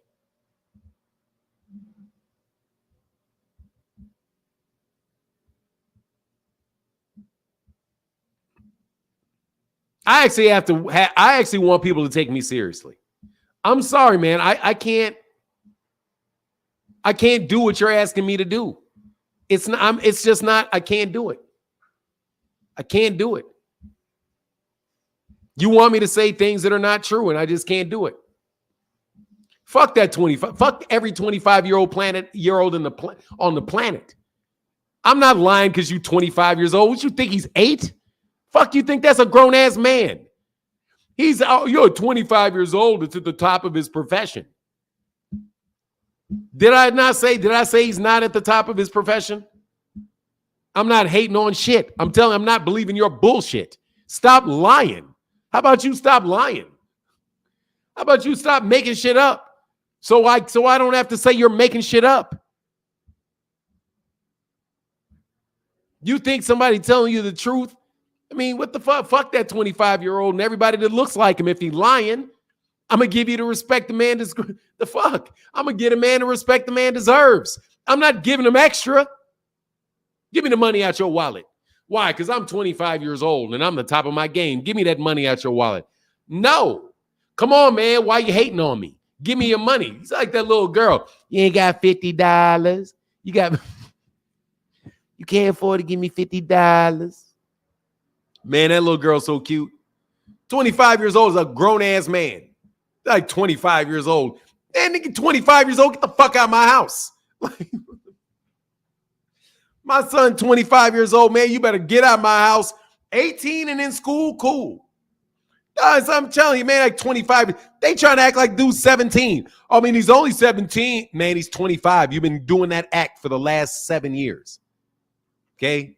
I actually want people to take me seriously. I'm sorry, man. I can't do what you're asking me to do. It's just not, I can't do it. I can't do it. You want me to say things that are not true, and I just can't do it. Fuck that 25. Fuck every 25-year-old on the planet. I'm not lying because you're 25 years old. What you think he's 8? Fuck, you think that's a grown-ass man? You're 25 years old. It's at the top of his profession. Did I say he's not at the top of his profession? I'm not hating on shit. I'm not believing your bullshit. Stop lying. How about you stop lying? How about you stop making shit up? So I don't have to say you're making shit up. You think somebody telling you the truth? I mean, what the fuck? Fuck that 25-year-old and everybody that looks like him. If he's lying, I'm going to give you the respect the man deserves. The fuck? I'm going to get a man the respect the man deserves. I'm not giving him extra. Give me the money out your wallet. Why? Because I'm 25 years old and I'm the top of my game. Give me that money out your wallet. No. Come on, man. Why you hating on me? Give me your money. It's like that little girl. You ain't got $50. You can't afford to give me $50. Man, that little girl's so cute. 25 years old is a grown-ass man. Like 25 years old. Man, nigga, 25 years old, get the fuck out of my house. My son, 25 years old, man, you better get out of my house. 18 and in school, cool. Guys, I'm telling you, man, like 25. They trying to act like dude's 17. I mean, he's only 17. Man, he's 25. You've been doing that act for the last 7 years. Okay?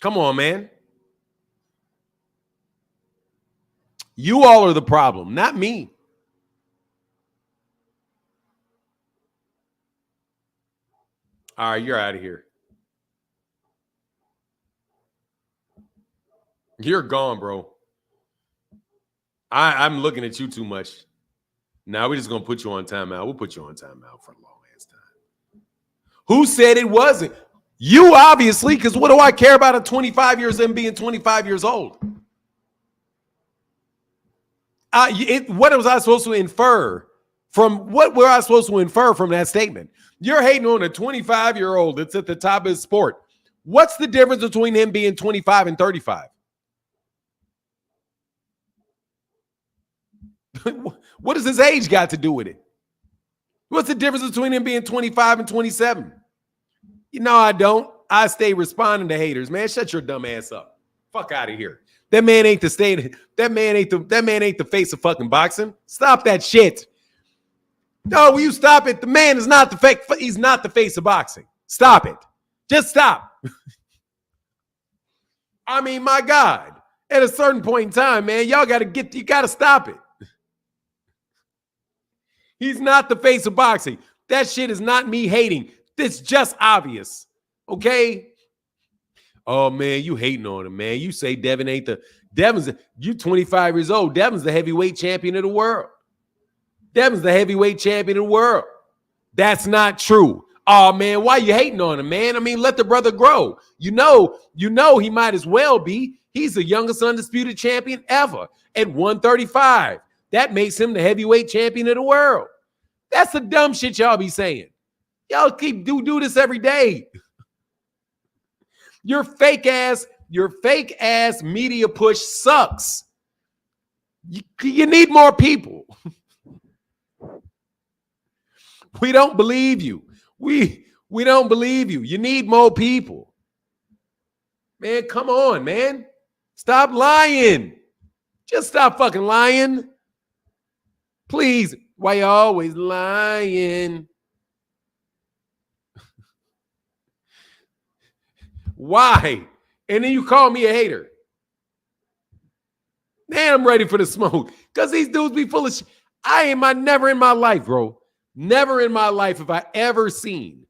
Come on, man. You all are the problem, not me. All right, you're out of here. You're gone, bro. I'm looking at you too much. Now we're just going to put you on timeout. We'll put you on timeout for a long ass time. Who said it wasn't? You, obviously, because what do I care about a 25 years in being 25 years old? What was I supposed to infer from what were I supposed to infer from that statement? You're hating on a 25-year-old that's at the top of his sport. What's the difference between him being 25 and 35? What does his age got to do with it? What's the difference between him being 25 and 27? You know, I don't. I stay responding to haters, man. Shut your dumb ass up. Fuck out of here. That man ain't the state. That man ain't the face of fucking boxing. Stop that shit. No, will you stop it? The man is not the fake. He's not the face of boxing. Stop it. Just stop. I mean, my God. At a certain point in time, man, you got to stop it. He's not the face of boxing. That shit is not me hating. It's just obvious. Okay? Oh, man, you hating on him, man. You say Devin ain't you 25 years old. Devin's the heavyweight champion of the world. Devin's the heavyweight champion of the world. That's not true. Oh, man, why you hating on him, man? I mean, let the brother grow. You know he might as well be. He's the youngest undisputed champion ever at 135. That makes him the heavyweight champion of the world. That's the dumb shit y'all be saying. Y'all keep do this every day. Your fake ass media push sucks. You need more people. We don't believe you. We don't believe you. You need more people. Man, come on, man. Stop lying. Just stop fucking lying. Please. Why you always lying? Why? And then you call me a hater. Man, I'm ready for the smoke. Because these dudes be full of shit. Never in my life, bro. Never in my life have I ever seen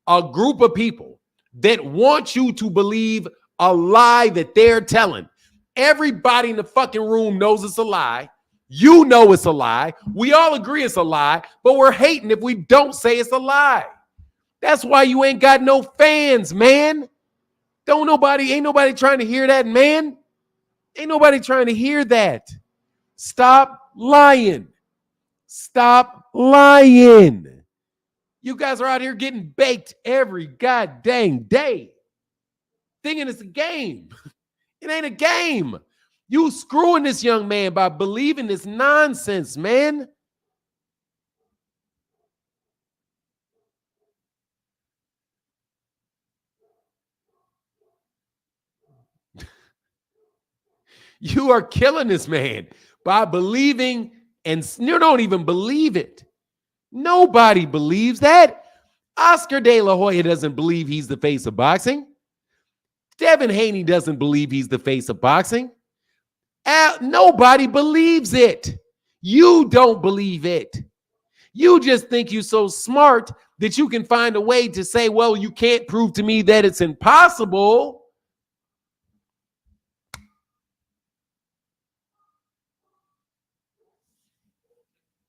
a group of people that want you to believe a lie that they're telling. Everybody in the fucking room knows it's a lie. You know it's a lie. We all agree it's a lie, but we're hating if we don't say it's a lie. That's why you ain't got no fans, man. Ain't nobody trying to hear that, man. Ain't nobody trying to hear that. Stop lying. Stop lying. You guys are out here getting baked every goddamn day. Thinking it's a game. It ain't a game. You screwing this young man by believing this nonsense, man. You are killing this man by believing, and you don't even believe it. Nobody believes that. Oscar De La Hoya doesn't believe he's the face of boxing. Devin Haney doesn't believe he's the face of boxing. Nobody believes it. You don't believe it. You just think you're so smart that you can find a way to say, well, you can't prove to me that it's impossible.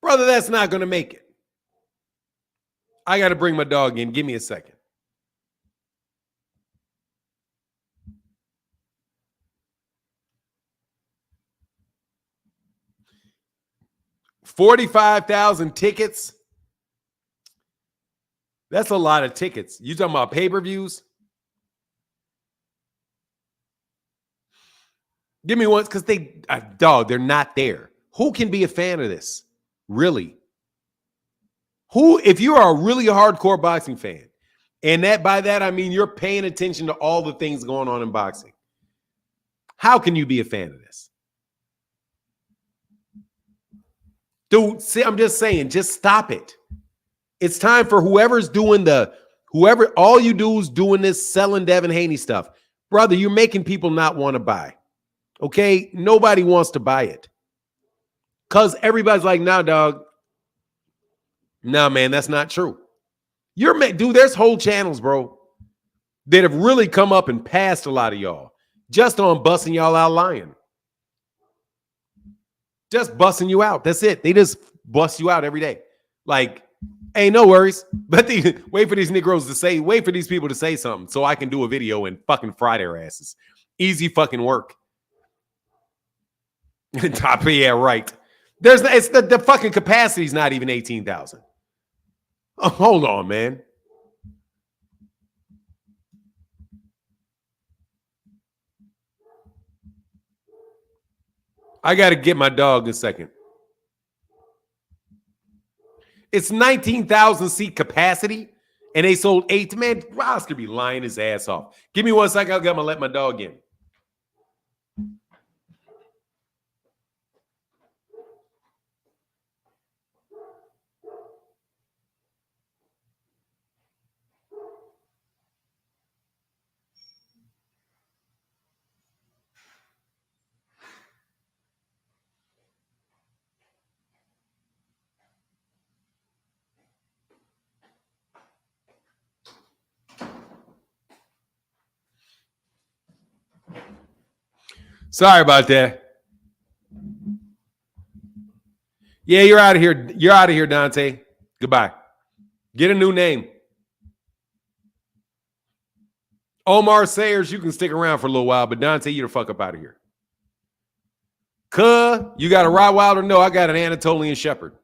Brother, that's not going to make it. I got to bring my dog in. Give me a second. $45,000 tickets. That's a lot of tickets. You talking about pay-per-views? Give me one, because they're not there. Who can be a fan of this? Really? Who, if you are a really hardcore boxing fan, and by that I mean you're paying attention to all the things going on in boxing, how can you be a fan of this? Dude, see, I'm just saying, just stop it. It's time for whoever's doing all you do is doing this selling Devin Haney stuff. Brother, you're making people not want to buy. Okay? Nobody wants to buy it. Because everybody's like, nah, dog. Nah, man, that's not true. Dude, there's whole channels, bro, that have really come up and passed a lot of y'all just on busting y'all out lying. Just busting you out. That's it. They just bust you out every day. Like, hey, no worries. But wait for these people to say something so I can do a video and fucking fry their asses. Easy fucking work. Yeah, right. The fucking capacity is not even 18,000. Oh, hold on, man. I got to get my dog in a second. It's 19,000 seat capacity, and they sold 8. Man, Ross could be lying his ass off. Give me 1 second. I'm going to let my dog in. Sorry about that. Yeah, you're out of here. You're out of here, Dante. Goodbye. Get a new name. Omar Sayers, you can stick around for a little while, but Dante, you the fuck up out of here. You got a Rottweiler? No, I got an Anatolian Shepherd.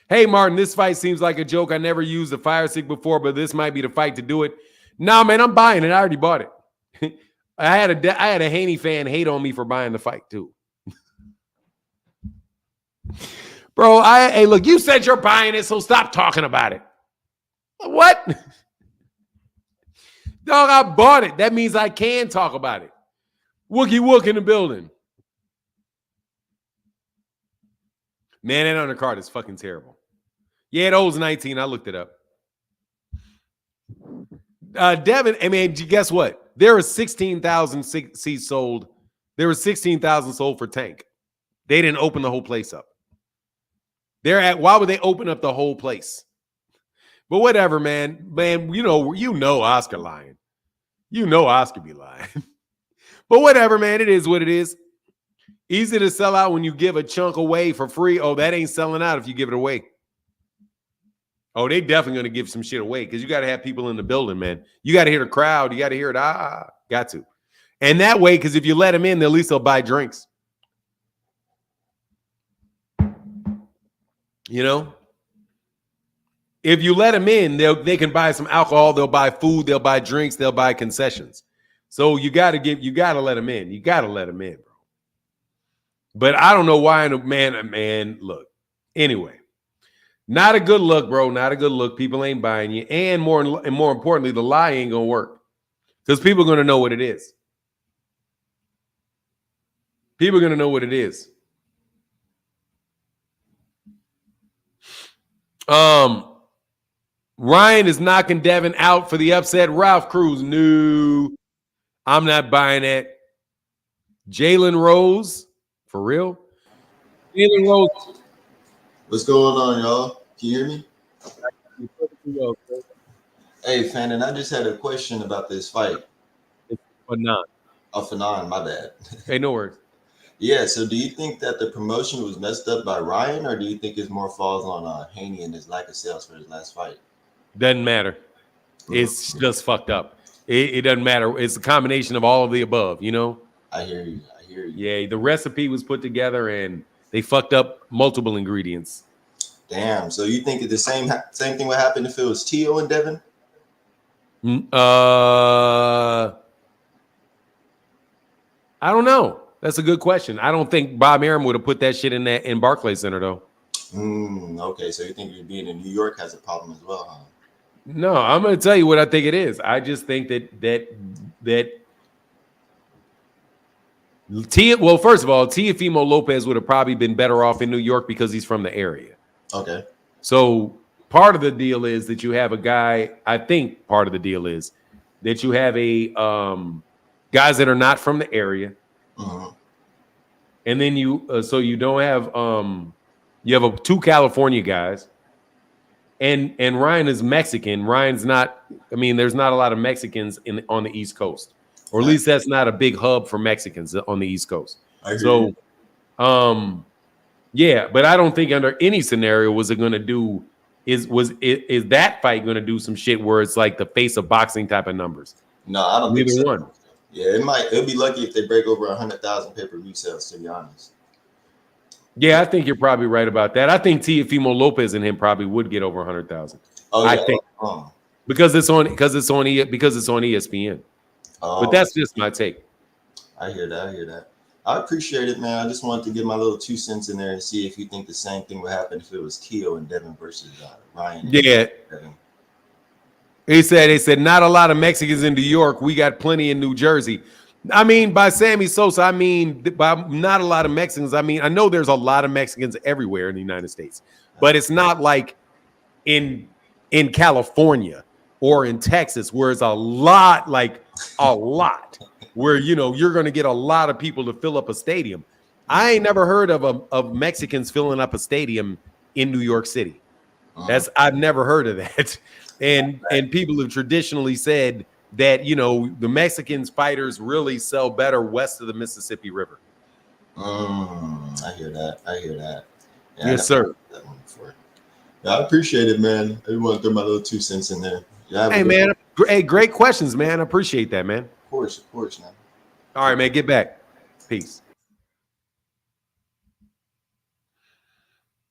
Hey, Martin, this fight seems like a joke. I never used a fire stick before, but this might be the fight to do it. Nah, man, I'm buying it. I already bought it. I had a Haney fan hate on me for buying the fight too. Bro, hey, look, you said you're buying it, so stop talking about it. What? Dog, I bought it. That means I can talk about it. Wookie Wook in the building. Man, that undercard is fucking terrible. Yeah, it owes 19. I looked it up. Devin, I mean, guess what? There are 16,000 seats sold. There were 16,000 sold for Tank. They didn't open the whole place up. Why would they open up the whole place? But whatever, man. Man, you know Oscar lying. You know Oscar be lying. But whatever, man. It is what it is. Easy to sell out when you give a chunk away for free. Oh, that ain't selling out if you give it away. Oh, they definitely going to give some shit away because you got to have people in the building, man. You got to hear the crowd. You got to hear it. Got to. And that way, because if you let them in, at least they'll buy drinks. You know? If you let them in, they can buy some alcohol. They'll buy food. They'll buy drinks. They'll buy concessions. So you got to let them in. You got to let them in, bro. But I don't know why, man, look. Anyway. Not a good look, bro. Not a good look. People ain't buying you. And more importantly, the lie ain't going to work. Because people are going to know what it is. People are going to know what it is. Ryan is knocking Devin out for the upset. Ralph Cruz, no. I'm not buying it. Jalen Rose, for real? Jalen Rose. What's going on, y'all? Can you hear me? Hey, Fannin, I just had a question about this fight. Or not. Oh, Fanon, my bad. Hey, no worries. Yeah, so do you think that the promotion was messed up by Ryan, or do you think it's more falls on Haney and his lack of sales for his last fight? Doesn't matter. It's just fucked up. It doesn't matter. It's a combination of all of the above, you know? I hear you. I hear you. Yeah, the recipe was put together and they fucked up multiple ingredients. Damn. So you think the same thing would happen if it was Tio and Devin? I don't know. That's a good question. I don't think Bob Arum would have put that shit in Barclays Center though. Okay, so you think being in New York has a problem as well, huh? No, I'm going to tell you what I think it is. I just think that well, first of all, Teofimo Lopez would have probably been better off in New York because he's from the area. Okay. So part of the deal is that you have a guy. I think part of the deal is that you have a guys that are not from the area, and then you so you don't have you have two California guys. And Ryan is Mexican. Ryan's not. I mean, there's not a lot of Mexicans on the East Coast, or at least that's not a big hub for Mexicans on the East Coast. So, yeah, but I don't think under any scenario was it going to do is that fight going to do some shit where it's like the face of boxing type of numbers. No, I don't think so. One. Yeah, it'll be lucky if they break over 100,000 pay-per-view sales. To be honest. Yeah, I think you're probably right about that. I think Teofimo Lopez and him probably would get over 100,000. Oh, yeah. I think because it's on ESPN. But that's just my take. I hear that. I appreciate it, man. I just wanted to get my little 2 cents in there and see if you think the same thing would happen if it was Tio and Devin versus Ryan. Yeah. They said not a lot of Mexicans in New York. We got plenty in New Jersey. I mean, by Sammy Sosa, I mean by not a lot of Mexicans. I mean, I know there's a lot of Mexicans everywhere in the United States, but it's not like in California or in Texas where it's a lot, where you're going to get a lot of people to fill up a stadium. I ain't never heard of Mexicans filling up a stadium in New York City. I've never heard of that, and people have traditionally said that the Mexicans fighters really sell better west of the Mississippi River. I hear that. Yeah, yes, sir. That one before. Yeah, I appreciate it, man. I want to throw my little 2 cents in there. Hey, man. Hey, great questions, man. I appreciate that, man. Of course, man. All right, man. Get back. Peace.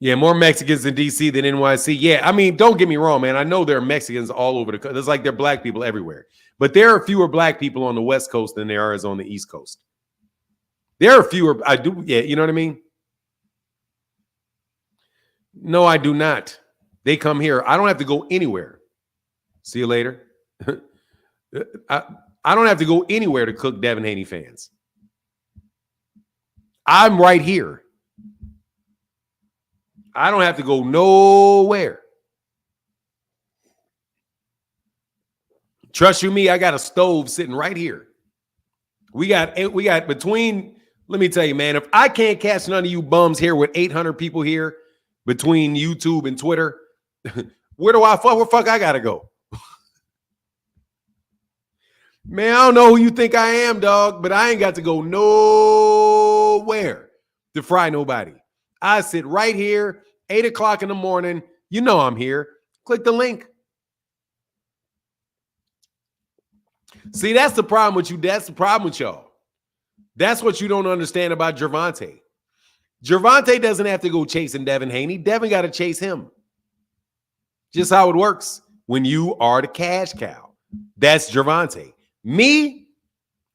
Yeah, more Mexicans in D.C. than NYC. Yeah, I mean, don't get me wrong, man. I know there are Mexicans all over the country. It's like there are black people everywhere. But there are fewer black people on the West Coast than there are on the East Coast. There are fewer. I do. Yeah, you know what I mean? No, I do not. They come here. I don't have to go anywhere. See you later. I don't have to go anywhere to cook Devin Haney fans. I'm right here. I don't have to go nowhere. Trust you me, I got a stove sitting right here. We got between, let me tell you, man, if I can't catch none of you bums here with 800 people here between YouTube and Twitter, where fuck I gotta go? Man, I don't know who you think I am, dog, but I ain't got to go nowhere to fry nobody. I sit right here, 8 o'clock in the morning. You know I'm here. Click the link. See, that's the problem with you. That's the problem with y'all. That's what you don't understand about Gervonta. Gervonta doesn't have to go chasing Devin Haney. Devin got to chase him. Just how it works when you are the cash cow. That's Gervonta. Me,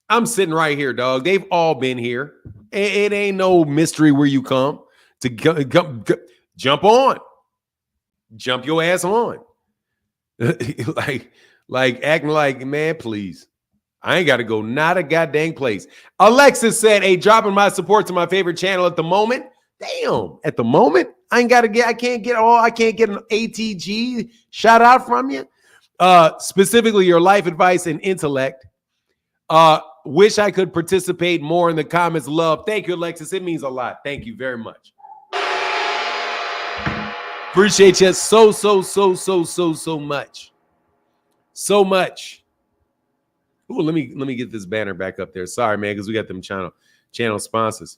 I'm sitting right here, dog. They've all been here. It ain't no mystery where you come to jump on. Jump your ass on. like acting like, man, please. I ain't got to go not a goddamn place. Alexis said, hey, dropping my support to my favorite channel at the moment. Damn, at the moment, I can't get an ATG shout out from you. Specifically your life advice and intellect. Wish I could participate more in the comments. Love. Thank you, Alexis. It means a lot. Thank you very much. Appreciate you so much. So much. Ooh, let me get this banner back up there. Sorry, man, because we got them channel sponsors.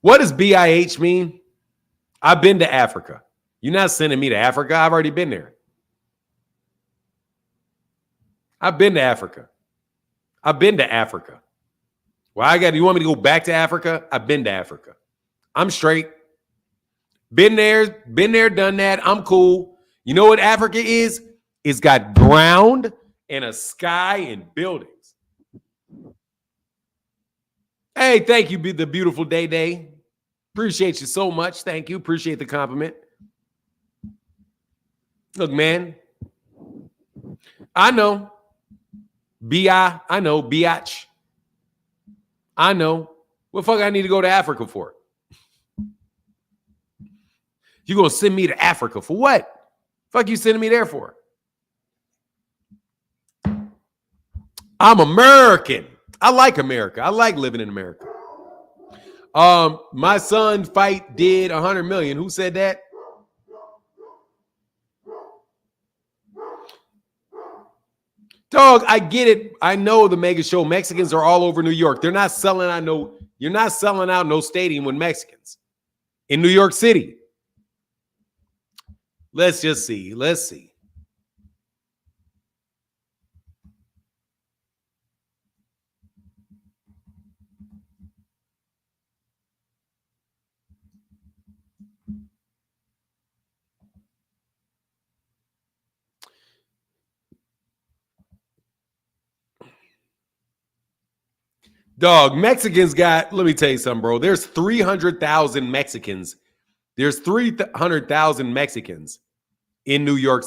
What does BIH mean? I've been to Africa. You're not sending me to Africa. I've already been there. I've been to Africa. Well, you want me to go back to Africa? I've been to Africa. I'm straight. Been there, done that. I'm cool. You know what Africa is? It's got ground and a sky and buildings. Hey, thank you, the beautiful Day. Appreciate you so much. Thank you. Appreciate the compliment. Look, man. I know. I know. Biatch. I know. What the fuck I need to go to Africa for? You gonna send me to Africa for what? Fuck you sending me there for? I'm American. I like America. I like living in America. My son fight did 100 million. Who said that? Dog, I get it. I know the mega show. Mexicans are all over New York. They're not selling out you're not selling out no stadium with Mexicans in New York City. Let's just see. Let's see. Dog, Mexicans got, let me tell you something, bro. There's 300,000 Mexicans. There's 300,000 Mexicans in New York.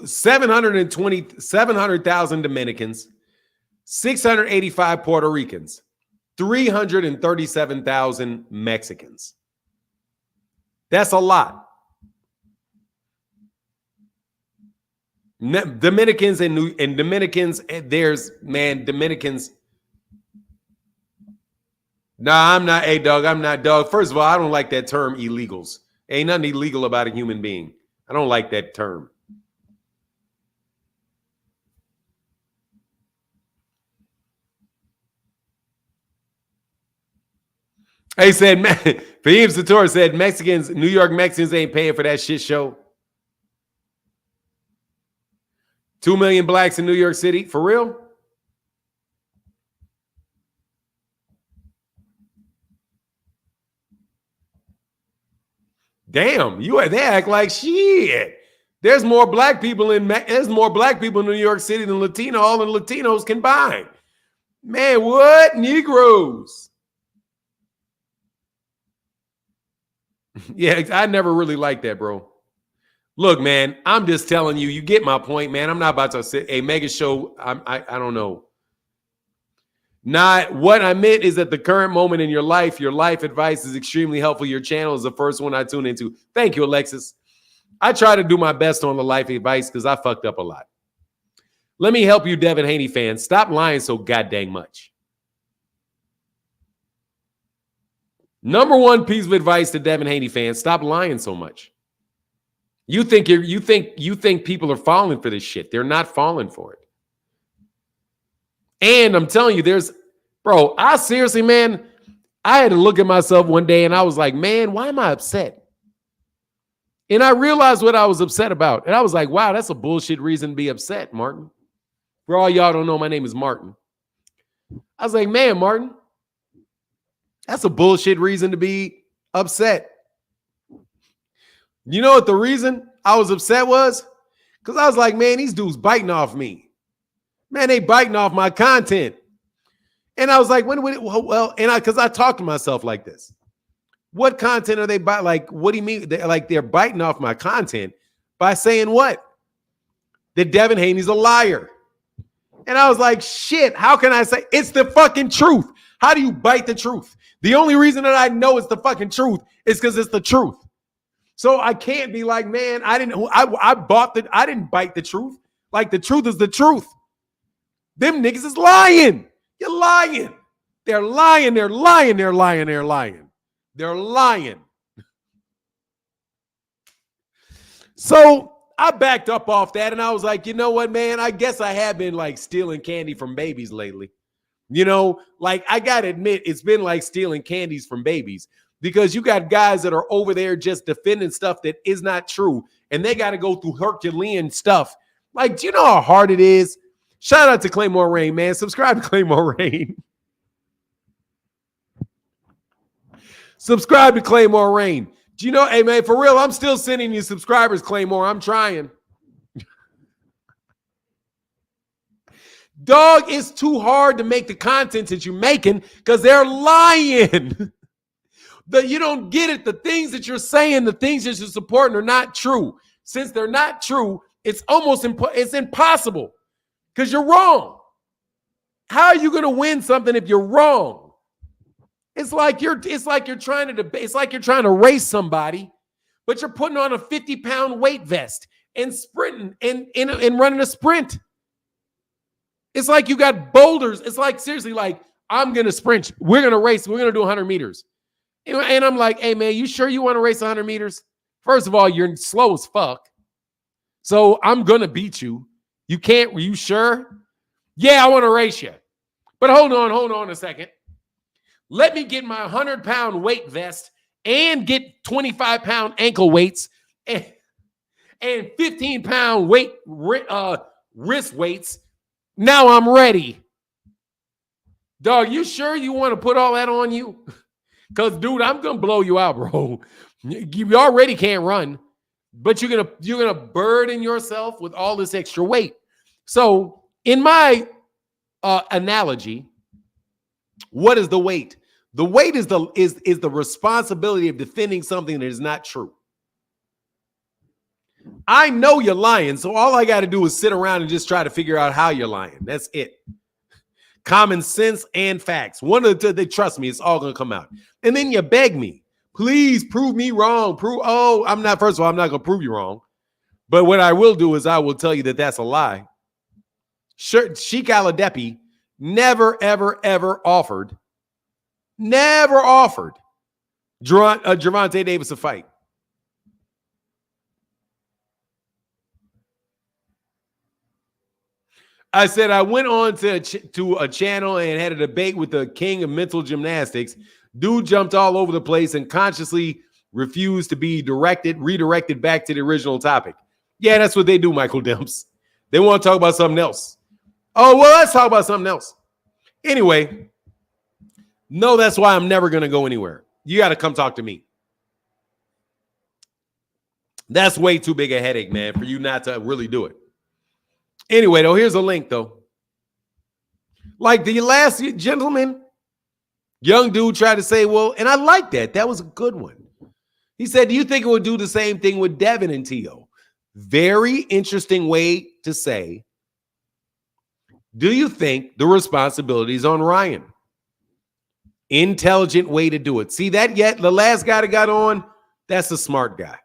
700,000 Dominicans, 685 Puerto Ricans, 337,000 Mexicans. That's a lot. Dominicans and Dominicans, Dominicans. Nah, I'm not. Hey, dog, I'm not, dog. First of all, I don't like that term illegals. Ain't nothing illegal about a human being. I don't like that term. He said, Fahim Sator said, New York Mexicans ain't paying for that shit show. 2 million blacks in New York City. For real? Damn, they act like shit. There's more black people in New York City than all the Latinos combined. Man, what? Negroes. Yeah, I never really liked that, bro. Look, man, I'm just telling you, you get my point, man. I'm not about to say a mega show. I don't know. Not what I meant is at the current moment in your life advice is extremely helpful. Your channel is the first one I tune into. Thank you, Alexis. I try to do my best on the life advice because I fucked up a lot. Let me help you, Devin Haney fans. Stop lying so goddamn much. Number one piece of advice to Devin Haney fans: stop lying so much. You think people are falling for this shit. They're not falling for it. And I'm telling you, I seriously, man, I had to look at myself one day and I was like, man, why am I upset? And I realized what I was upset about. And I was like, wow, that's a bullshit reason to be upset, Martin. For all y'all don't know, my name is Martin. I was like, man, Martin, that's a bullshit reason to be upset. You know what the reason I was upset was? Because I was like, man, these dudes biting off me. Man, they biting off my content. And I was like, because I talk to myself like this. What content are they biting? Like, what do you mean? They're biting off my content by saying what? That Devin Haney's a liar. And I was like, shit, how can I say it's the fucking truth? How do you bite the truth? The only reason that I know it's the fucking truth is because it's the truth. So I can't be like, man, I didn't bite the truth. Like, the truth is the truth. Them niggas is lying. You're lying. They're lying. They're lying. They're lying. They're lying. They're lying. So I backed up off that and I was like, you know what, man? I guess I have been like stealing candy from babies lately. You know, like I got to admit, it's been like stealing candies from babies because you got guys that are over there just defending stuff that is not true. And they got to go through Herculean stuff. Like, do you know how hard it is? Shout out to Claymore Rain, man. Subscribe to Claymore Rain. Subscribe to Claymore Rain. Do you know, hey, man, for real, I'm still sending you subscribers, Claymore. I'm trying. Dog, it's too hard to make the content that you're making because they're lying. You don't get it. The things that you're saying, the things that you're supporting are not true. Since they're not true, it's almost it's impossible because you're wrong. How are you going to win something if you're wrong? It's like you're trying to debate. It's like you're trying to race somebody, but you're putting on a 50-pound weight vest and sprinting and running a sprint. It's like you got boulders. It's like, seriously, like, I'm going to sprint. We're going to race. We're going to do 100 meters. And I'm like, hey, man, you sure you want to race 100 meters? First of all, you're slow as fuck. So I'm going to beat you. You can't. Were you sure? Yeah, I want to race you. But hold on a second. Let me get my 100-pound weight vest and get 25-pound ankle weights and 15-pound wrist weights. Now I'm ready. Dog, you sure you want to put all that on you? Because, dude, I'm going to blow you out, bro. You already can't run, but you're gonna burden yourself with all this extra weight. So in my analogy, what is the weight? The weight is the responsibility of defending something that is not true. I know you're lying, so all I got to do is sit around and just try to figure out how you're lying. That's it. Common sense and facts. One of the, trust me, it's all going to come out. And then you beg me, please prove me wrong. First of all, I'm not going to prove you wrong. But what I will do is I will tell you that that's a lie. Sheik Aladepi never, ever, ever offered Gervonta Davis a fight. I said I went on to a channel and had a debate with the king of mental gymnastics. Dude jumped all over the place and consciously refused to be redirected back to the original topic. Yeah, that's what they do, Michael Demps. They want to talk about something else. Oh, well, let's talk about something else. Anyway, no, that's why I'm never going to go anywhere. You got to come talk to me. That's way too big a headache, man, for you not to really do it. Anyway, though, here's a link, though. Like the last gentleman, young dude tried to say, well, and I like that. That was a good one. He said, do you think it would do the same thing with Devin and T.O.? Very interesting way to say, do you think the responsibility is on Ryan? Intelligent way to do it. See that yet? The last guy that got on, that's a smart guy.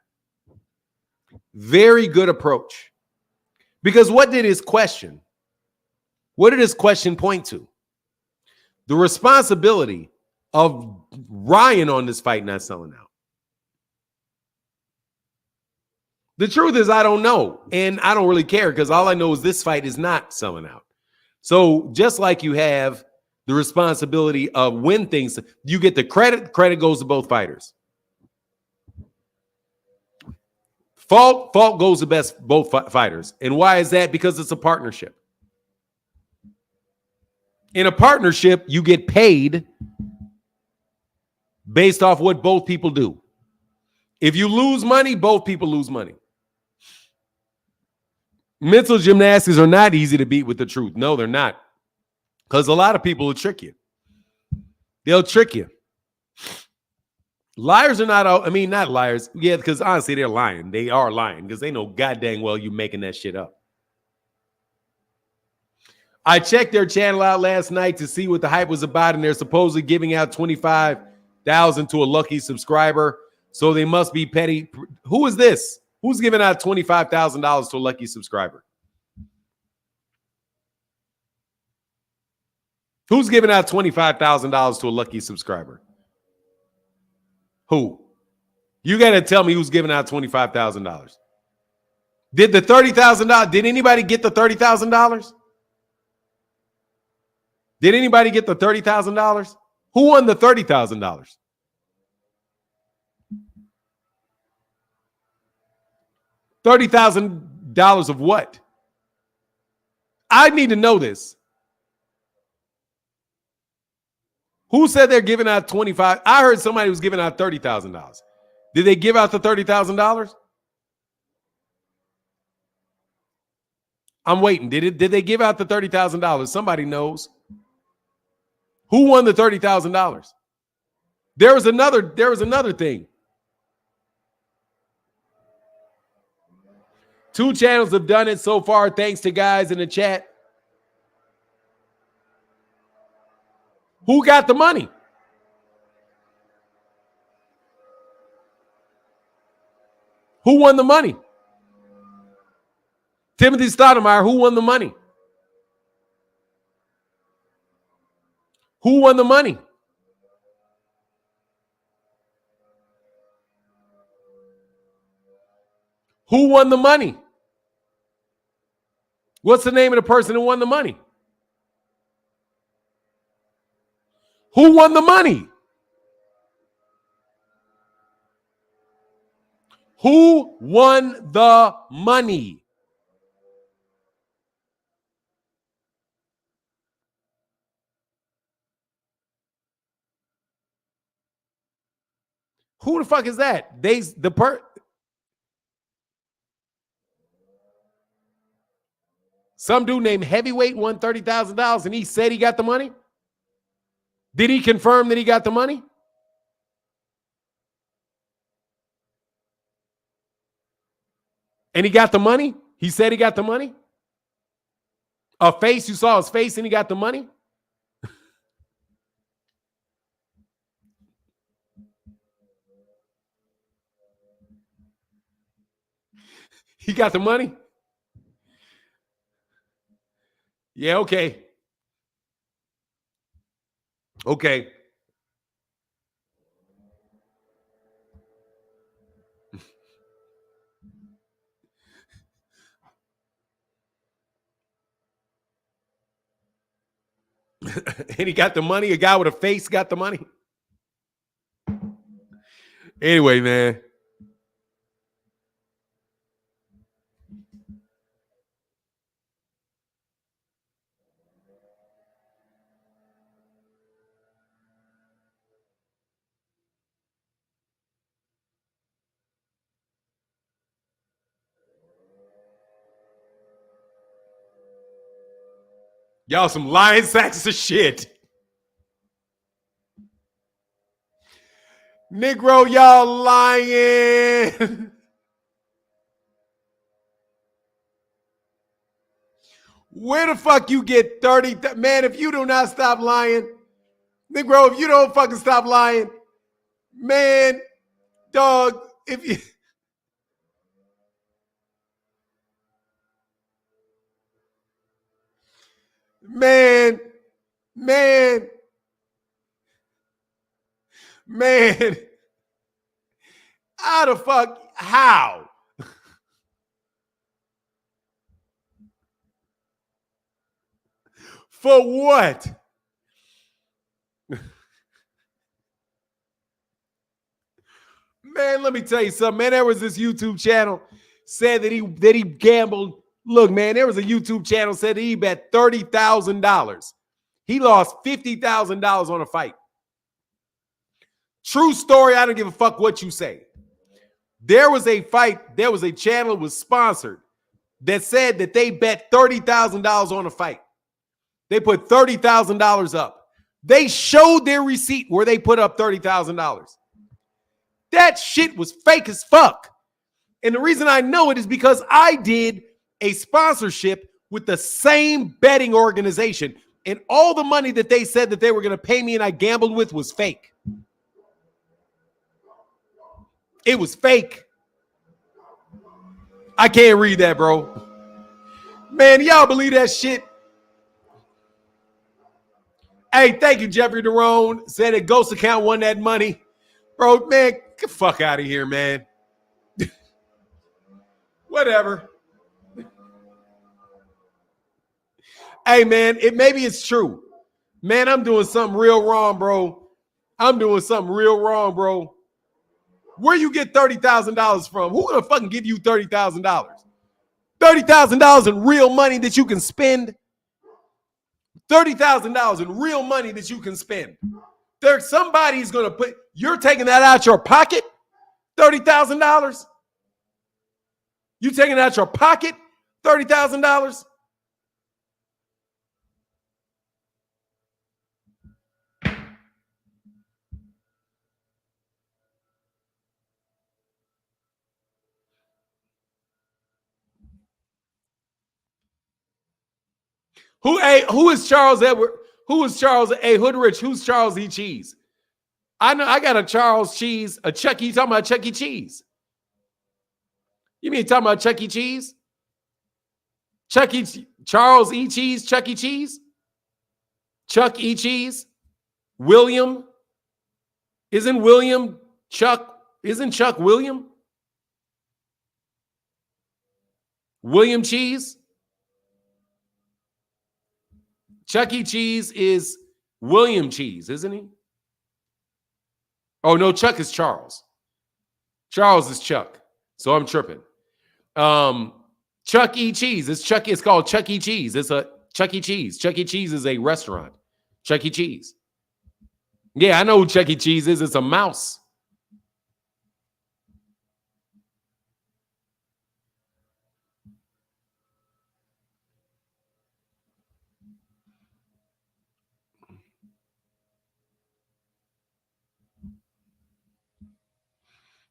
Very good approach. Because what did his question point to? The responsibility of Ryan on this fight not selling out. The truth is I don't know, and I don't really care because all I know is this fight is not selling out. So just like you have the responsibility of when things, you get the credit goes to both fighters. Fault goes to both fighters. And why is that? Because it's a partnership. In a partnership, you get paid based off what both people do. If you lose money, both people lose money. Mental gymnastics are not easy to beat with the truth. No, they're not. Because a lot of people will trick you. They'll trick you. Liars are not liars. Yeah, because honestly, they're lying. They are lying because they know god dang well you making that shit up. I checked their channel out last night to see what the hype was about, and they're supposedly giving out $25,000 to a lucky subscriber. So they must be petty. Who is this? Who's giving out $25,000 to a lucky subscriber? Who's giving out $25,000 to a lucky subscriber? Who? You got to tell me who's giving out $25,000. Did the $30,000? Did anybody get the $30,000? Did anybody get the $30,000? Who won the $30,000? $30,000 of what? I need to know this. Who said they're giving out 25? I heard somebody was giving out $30,000. Did they give out the $30,000? I'm waiting. Did they give out the $30,000? Somebody knows. Who won the $30,000? There was another thing. 2 channels have done it so far, thanks to guys in the chat. Who got the money? Who won the money? Timothy Stoudemire, who won the money? Who won the money? Who won the money? What's the name of the person who won the money? Who won the money? Who won the money? Who the fuck is that? Some dude named Heavyweight won $30,000 and he said he got the money? Did he confirm that he got the money? And he got the money? He said he got the money? A face, you saw his face and he got the money? He got the money? Yeah, okay. Okay. And he got the money? A guy with a face got the money? Anyway, man. Y'all some lying sacks of shit. Negro, y'all lying. Where the fuck you get 30? Man, if you do not stop lying, Negro, if you don't fucking stop lying, man, dog, if you... Man, how the fuck, how? For what? Man, let me tell you something, man. There was this YouTube channel said that he gambled. Look, man, there was a YouTube channel said that he bet $30,000. He lost $50,000 on a fight. True story. I don't give a fuck what you say. There was a fight. There was a channel that was sponsored that said that they bet $30,000 on a fight. They put $30,000 up. They showed their receipt where they put up $30,000. That shit was fake as fuck. And the reason I know it is because I did a sponsorship with the same betting organization. And all the money that they said that they were going to pay me and I gambled with was fake. It was fake. I can't read that, bro. Man, y'all believe that shit? Hey, thank you, Jeffrey Derone. Said that Ghost account won that money. Bro, man, get the fuck out of here, man. Whatever. Hey, man, maybe it's true. Man, I'm doing something real wrong, bro. I'm doing something real wrong, bro. Where you get $30,000 from? Who gonna fucking give you $30,000? $30,000 in real money that you can spend? $30,000 in real money that you can spend. There's somebody's gonna put, you're taking that out your pocket? $30,000? You taking it out your pocket? $30,000? Who is Charles Edward? Who is Charles A. Hoodrich? Who's Charles E. Cheese? I know I got a Charles Cheese, a Chuck E. You talking about Chuck E. Cheese? You mean talking about Chuck E. Cheese? Charles E. Cheese, Chuck E. Cheese? Chuck E. Cheese? William? Isn't William Chuck? Isn't Chuck William? William Cheese? Chuck E. Cheese is William Cheese, isn't he? Oh, no, Chuck is Charles. Charles is Chuck. So I'm tripping. Chuck E. Cheese. It's called Chuck E. Cheese. It's a Chuck E. Cheese. Chuck E. Cheese is a restaurant. Chuck E. Cheese. Yeah, I know who Chuck E. Cheese is. It's a mouse.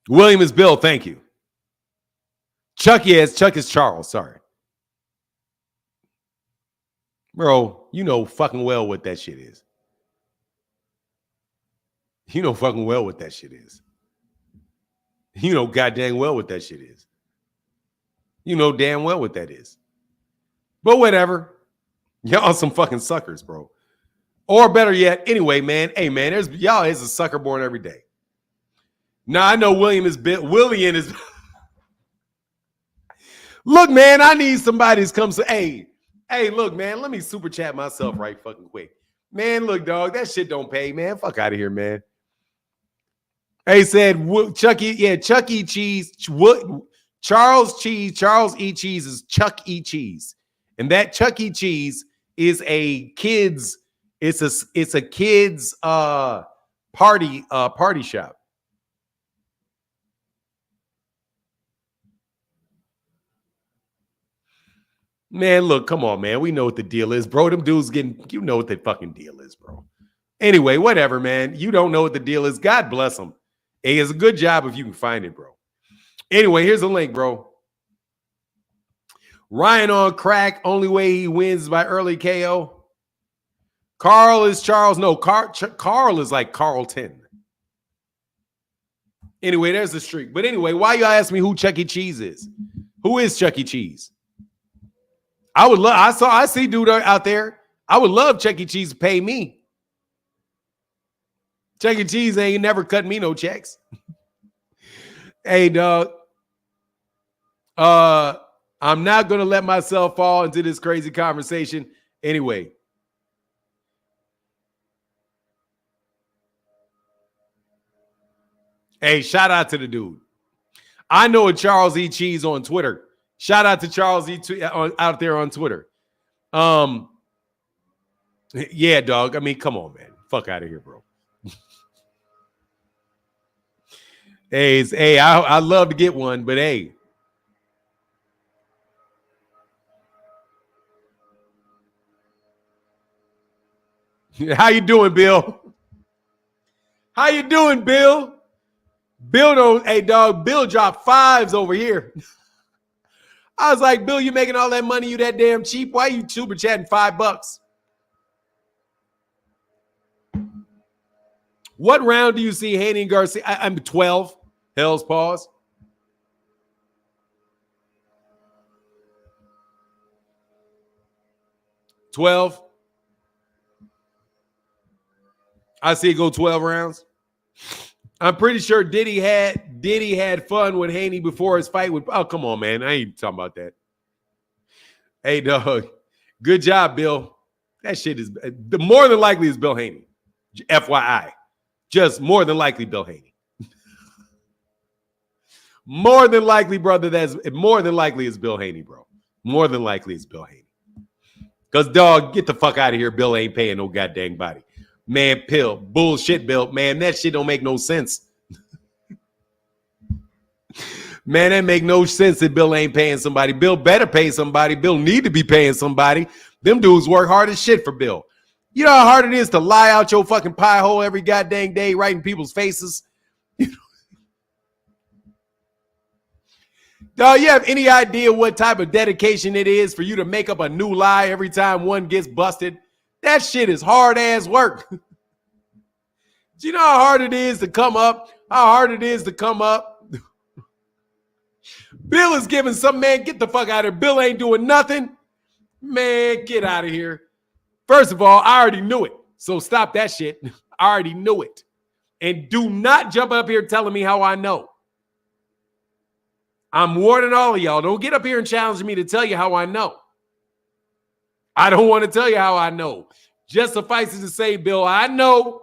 William is Bill. Thank you. Chuck is Charles. Sorry. Bro, you know fucking well what that shit is. You know fucking well what that shit is. You know goddamn well what that shit is. You know damn well what that is. But whatever. Y'all some fucking suckers, bro. Or better yet, anyway, man. Hey, man, y'all is a sucker born every day. Now I know William is. Look, man, I need somebody to come say, hey, look, man, let me super chat myself right fucking quick. Man, look, dog, that shit don't pay, man. Fuck out of here, man. Hey, said Chuck E. Cheese. Charles E. Cheese is Chuck E. Cheese. And that Chuck E. Cheese is a kid's, it's a kid's party shop. Man, look, come on, man. We know what the deal is, bro. Them dudes you know what the fucking deal is, bro. Anyway, whatever, man. You don't know what the deal is. God bless them. Hey, it's a good job if you can find it, bro. Anyway, here's a link, bro. Ryan on crack. Only way he wins is by early KO. Carl is Charles. No, Carl is like Carlton. Anyway, there's the streak. But anyway, why y'all ask me who Chuck E. Cheese is? Who is Chuck E. Cheese? I see dude out there. I would love Chuck E. Cheese to pay me. Chuck E. Cheese ain't never cut me no checks. Hey, dog. I'm not gonna let myself fall into this crazy conversation. Anyway. Hey, shout out to the dude. I know a Charles E. Cheese on Twitter. Shout out to Charles E. out there on Twitter. Yeah, dog. I mean, come on, man. Fuck out of here, bro. Hey, I love to get one, but hey. How you doing, Bill? How you doing, Bill? Hey, dog, Bill dropped fives over here. I was like, Bill, you making all that money? You that damn cheap? Why you super chatting $5? What round do you see Haney and Garcia? I'm 12. Hell's pause. $12. I see it go 12 rounds. I'm pretty sure Diddy had fun with Haney before his fight with. Oh, come on, man. I ain't talking about that. Hey, dog. Good job, Bill. That shit is more than likely is Bill Haney. FYI. Just more than likely Bill Haney. More than likely, brother. That's more than likely is Bill Haney, bro. More than likely is Bill Haney. Because, dog, get the fuck out of here. Bill ain't paying no goddamn body. Man, pill. Bullshit, Bill. Man, that shit don't make no sense. Man, that make no sense that Bill ain't paying somebody. Bill better pay somebody. Bill need to be paying somebody. Them dudes work hard as shit for Bill. You know how hard it is to lie out your fucking pie hole every goddamn day right in people's faces? Dog, you have any idea what type of dedication it is for you to make up a new lie every time one gets busted? That shit is hard ass work. Do you know how hard it is to come up? How hard it is to come up? Bill is giving some man, get the fuck out of here. Bill ain't doing nothing. Man, get out of here. First of all, I already knew it. So stop that shit. I already knew it. And do not jump up here telling me how I know. I'm warning all of y'all. Don't get up here and challenge me to tell you how I know. I don't want to tell you how I know. Just suffices to say, Bill, I know.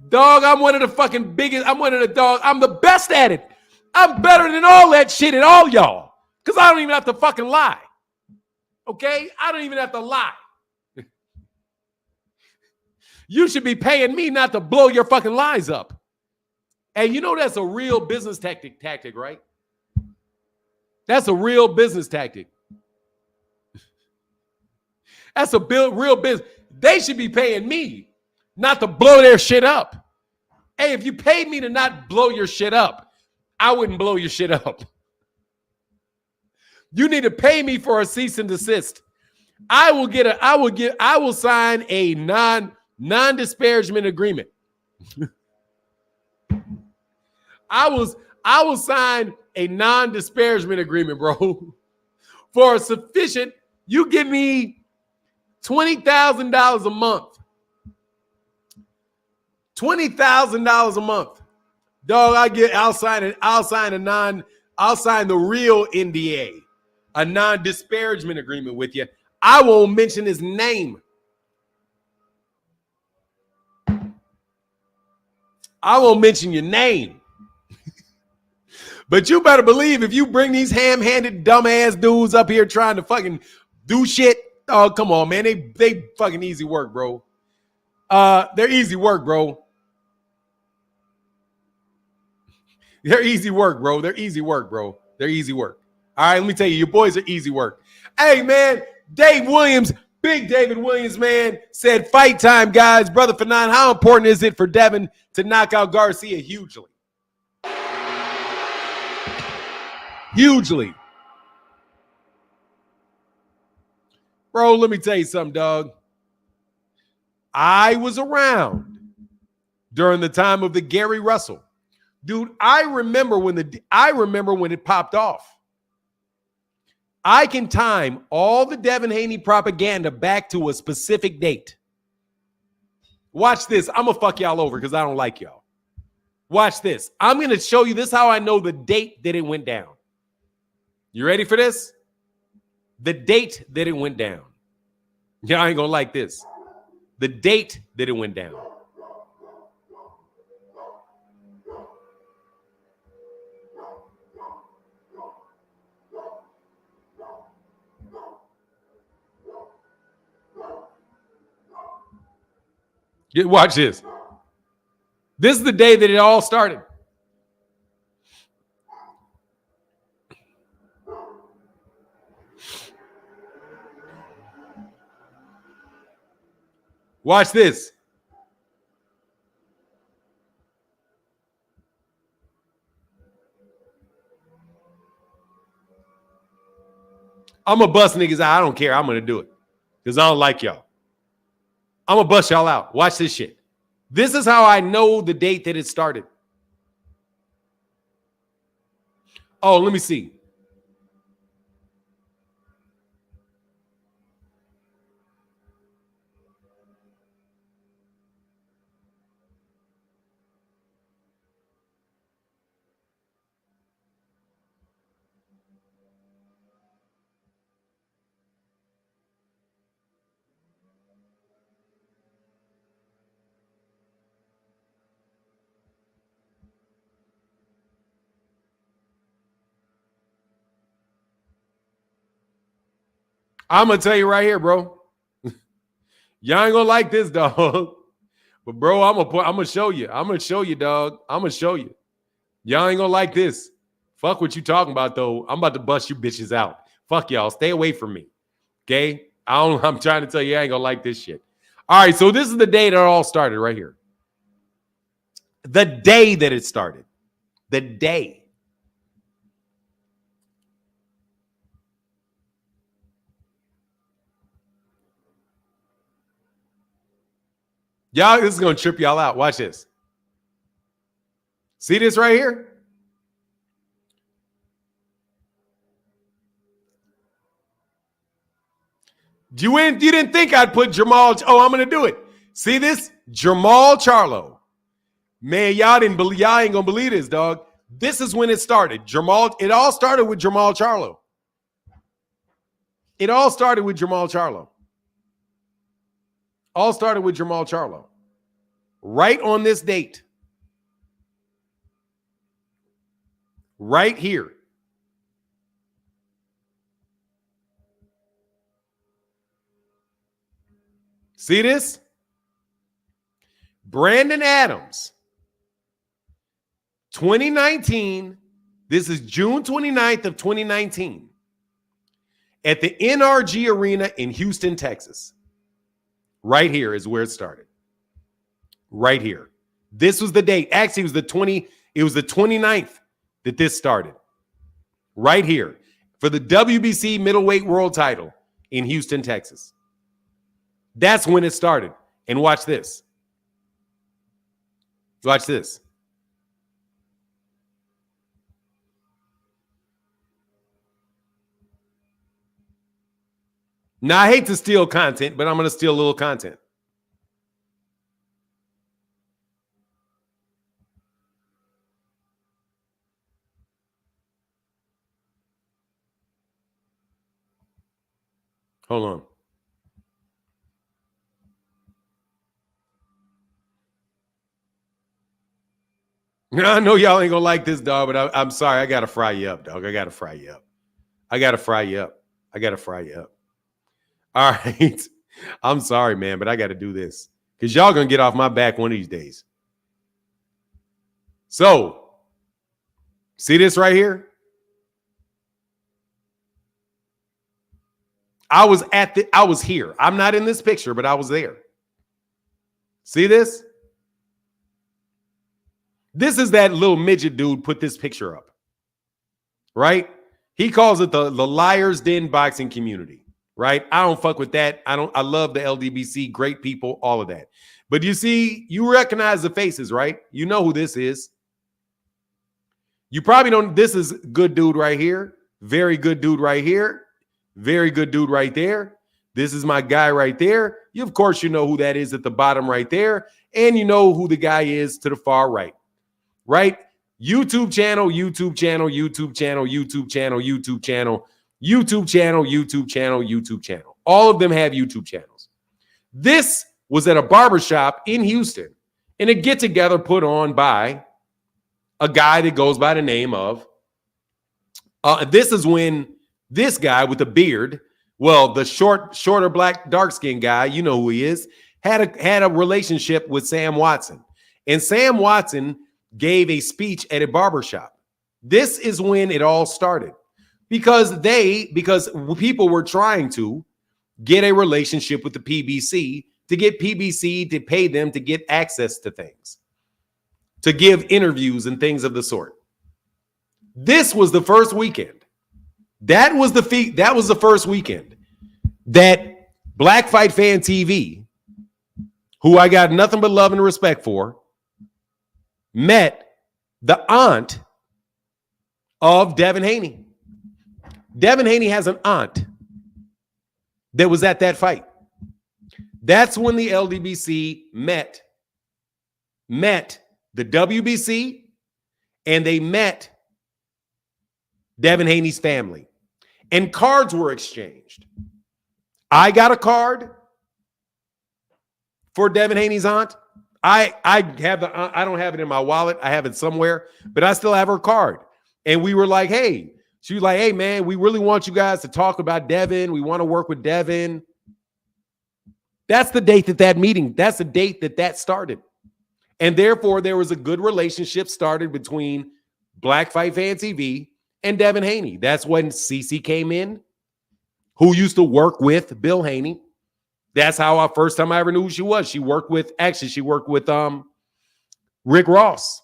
Dog, I'm one of the fucking biggest. I'm one of the dog. I'm the best at it. I'm better than all that shit and all y'all. Because I don't even have to fucking lie. Okay? I don't even have to lie. You should be paying me not to blow your fucking lies up. And you know that's a real business tactic, right? That's a real business tactic. That's a real business. They should be paying me not to blow their shit up. Hey, if you paid me to not blow your shit up, I wouldn't blow your shit up. You need to pay me for a cease and desist. I will sign a non-disparagement agreement. I will sign a non-disparagement agreement, bro. For a sufficient, you give me $20,000 a month. $20,000 a month. Dog, I'll sign the real NDA, a non-disparagement agreement with you. I won't mention his name. I won't mention your name. But you better believe if you bring these ham-handed dumbass dudes up here trying to fucking do shit, oh, come on, man. They fucking easy work, bro. They're easy work, bro. They're easy work, bro. They're easy work, bro. They're easy work. All right, let me tell you, your boys are easy work. Hey, man, Dave Williams, big David Williams, man, said fight time, guys. Brother Fanon, how important is it for Devin to knock out Garcia? Hugely. Hugely. Bro, let me tell you something, dog. I was around during the time of the Gary Russell. Dude, I remember when it popped off. I can time all the Devin Haney propaganda back to a specific date. Watch this. I'm going to fuck y'all over because I don't like y'all. Watch this. I'm going to show you this how I know the date that it went down. You ready for this? The date that it went down. Yeah, I ain't going to like this. The date that it went down. Watch this. This is the day that it all started. Watch this. I'm going to bust niggas out. I don't care. I'm going to do it because I don't like y'all. I'm going to bust y'all out. Watch this shit. This is how I know the date that it started. Oh, let me see. I'm going to tell you right here, bro. Y'all ain't going to like this, dog. But, bro, I'm going to show you. I'm going to show you, dog. I'm going to show you. Y'all ain't going to like this. Fuck what you talking about, though. I'm about to bust you bitches out. Fuck y'all. Stay away from me. Okay? I'm trying to tell you, I ain't going to like this shit. All right, so this is the day that it all started right here. The day that it started. The day. Y'all, this is going to trip y'all out. Watch this. See this right here? You didn't think I'd put Jamal. Oh, I'm going to do it. See this? Jamal Charlo. Man, y'all ain't going to believe this, dog. This is when it started. It all started with Jamal Charlo. It all started with Jamal Charlo. All started with Jamal Charlo. Right on this date. Right here. See this? Brandon Adams. 2019. This is June 29th of 2019. At the NRG Arena in Houston, Texas. Right here is where it started. Right here. This was the date. Actually, it was the 29th that this started. Right here. For the WBC middleweight world title in Houston, Texas. That's when it started. And watch this. Watch this. Now, I hate to steal content, but I'm going to steal a little content. Hold on. I know y'all ain't going to like this, dog, but I'm sorry. I got to fry you up, dog. I got to fry you up. I got to fry you up. I got to fry you up. All right. I'm sorry, man, but I got to do this because y'all going to get off my back one of these days. So, see this right here? I was here. I'm not in this picture, but I was there. See this? This is that little midget dude put this picture up. Right? He calls it the Liars Den boxing community. Right? I don't fuck with that. I love the LDBC, great people, all of that. But you see, you recognize the faces, right? You know who this is. You probably don't. This is good dude right here. Very good dude right here. Very good dude right there. This is my guy right there. Of course, you know who that is at the bottom right there. And you know who the guy is to the far right. Right? YouTube channel, YouTube channel, YouTube channel, YouTube channel, YouTube channel, YouTube channel, YouTube channel, YouTube channel. All of them have YouTube channels. This was at a barbershop in Houston in a get-together put on by a guy that goes by the name of, this is when this guy with the beard, well, the shorter black, dark-skinned guy, you know who he is, had a relationship with Sam Watson. And Sam Watson gave a speech at a barbershop. This is when it all started. Because people were trying to get a relationship with the PBC to get PBC to pay them to get access to things, to give interviews and things of the sort. This was the first weekend. That was the first weekend that Black Fight Fan TV, who I got nothing but love and respect for, met the aunt of Devin Haney. Devin Haney has an aunt that was at that fight. That's when the LDBC met the WBC, and they met Devin Haney's family. And cards were exchanged. I got a card for Devin Haney's aunt. I don't have it in my wallet. I have it somewhere, but I still have her card. And we were like, hey, She was like, hey, man, we really want you guys to talk about Devin. We want to work with Devin. That's the date that meeting, that's the date that started. And therefore, there was a good relationship started between Black Fight Fan TV and Devin Haney. That's when Cece came in, who used to work with Bill Haney. That's how first time I ever knew who she was. She worked with Rick Ross.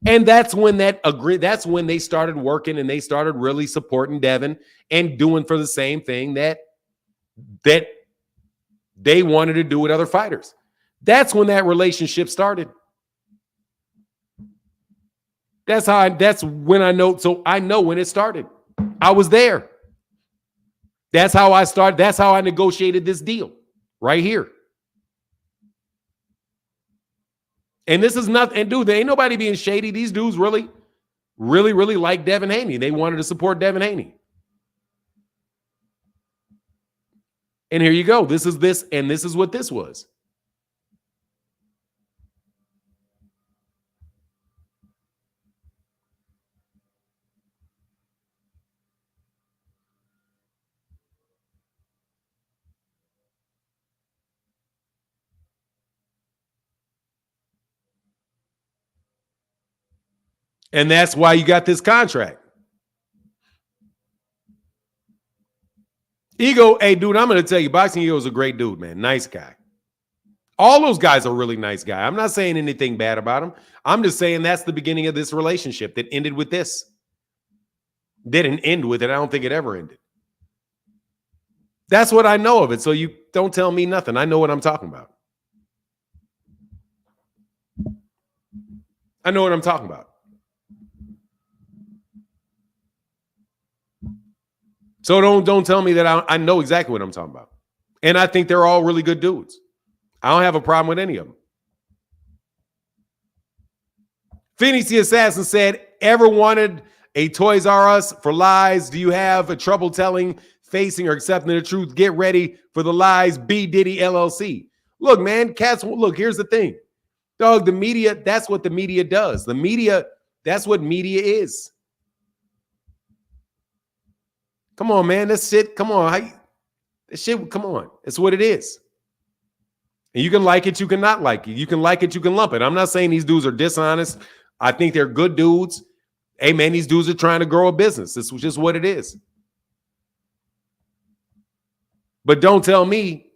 And that's when that's when they started working and they started really supporting Devin and doing for the same thing that they wanted to do with other fighters. That's when that relationship started. That's when I know. So I know when it started. I was there. That's how I started. That's how I negotiated this deal right here. And this is nothing. And dude, there ain't nobody being shady. These dudes really, really, really like Devin Haney. They wanted to support Devin Haney. And here you go. This is what this was. And that's why you got this contract. Ego, hey, dude, I'm going to tell you, Boxing Ego is a great dude, man. Nice guy. All those guys are really nice guys. I'm not saying anything bad about him. I'm just saying that's the beginning of this relationship that ended with this. Didn't end with it. I don't think it ever ended. That's what I know of it. So you don't tell me nothing. I know what I'm talking about. I know what I'm talking about. So don't tell me that I know exactly what I'm talking about. And I think they're all really good dudes. I don't have a problem with any of them. Phoenix the Assassin said, ever wanted a Toys R Us for lies? Do you have a trouble telling, facing, or accepting the truth? Get ready for the lies. B. Diddy LLC. Look, man, cats, look, here's the thing. Dog, the media, that's what the media does. The media, that's what media is. Come on, man. This shit, come on. This shit, come on. It's what it is. And you can like it, you can not like it. You can like it, you can lump it. I'm not saying these dudes are dishonest. I think they're good dudes. Hey, man, these dudes are trying to grow a business. This is just what it is. But don't tell me,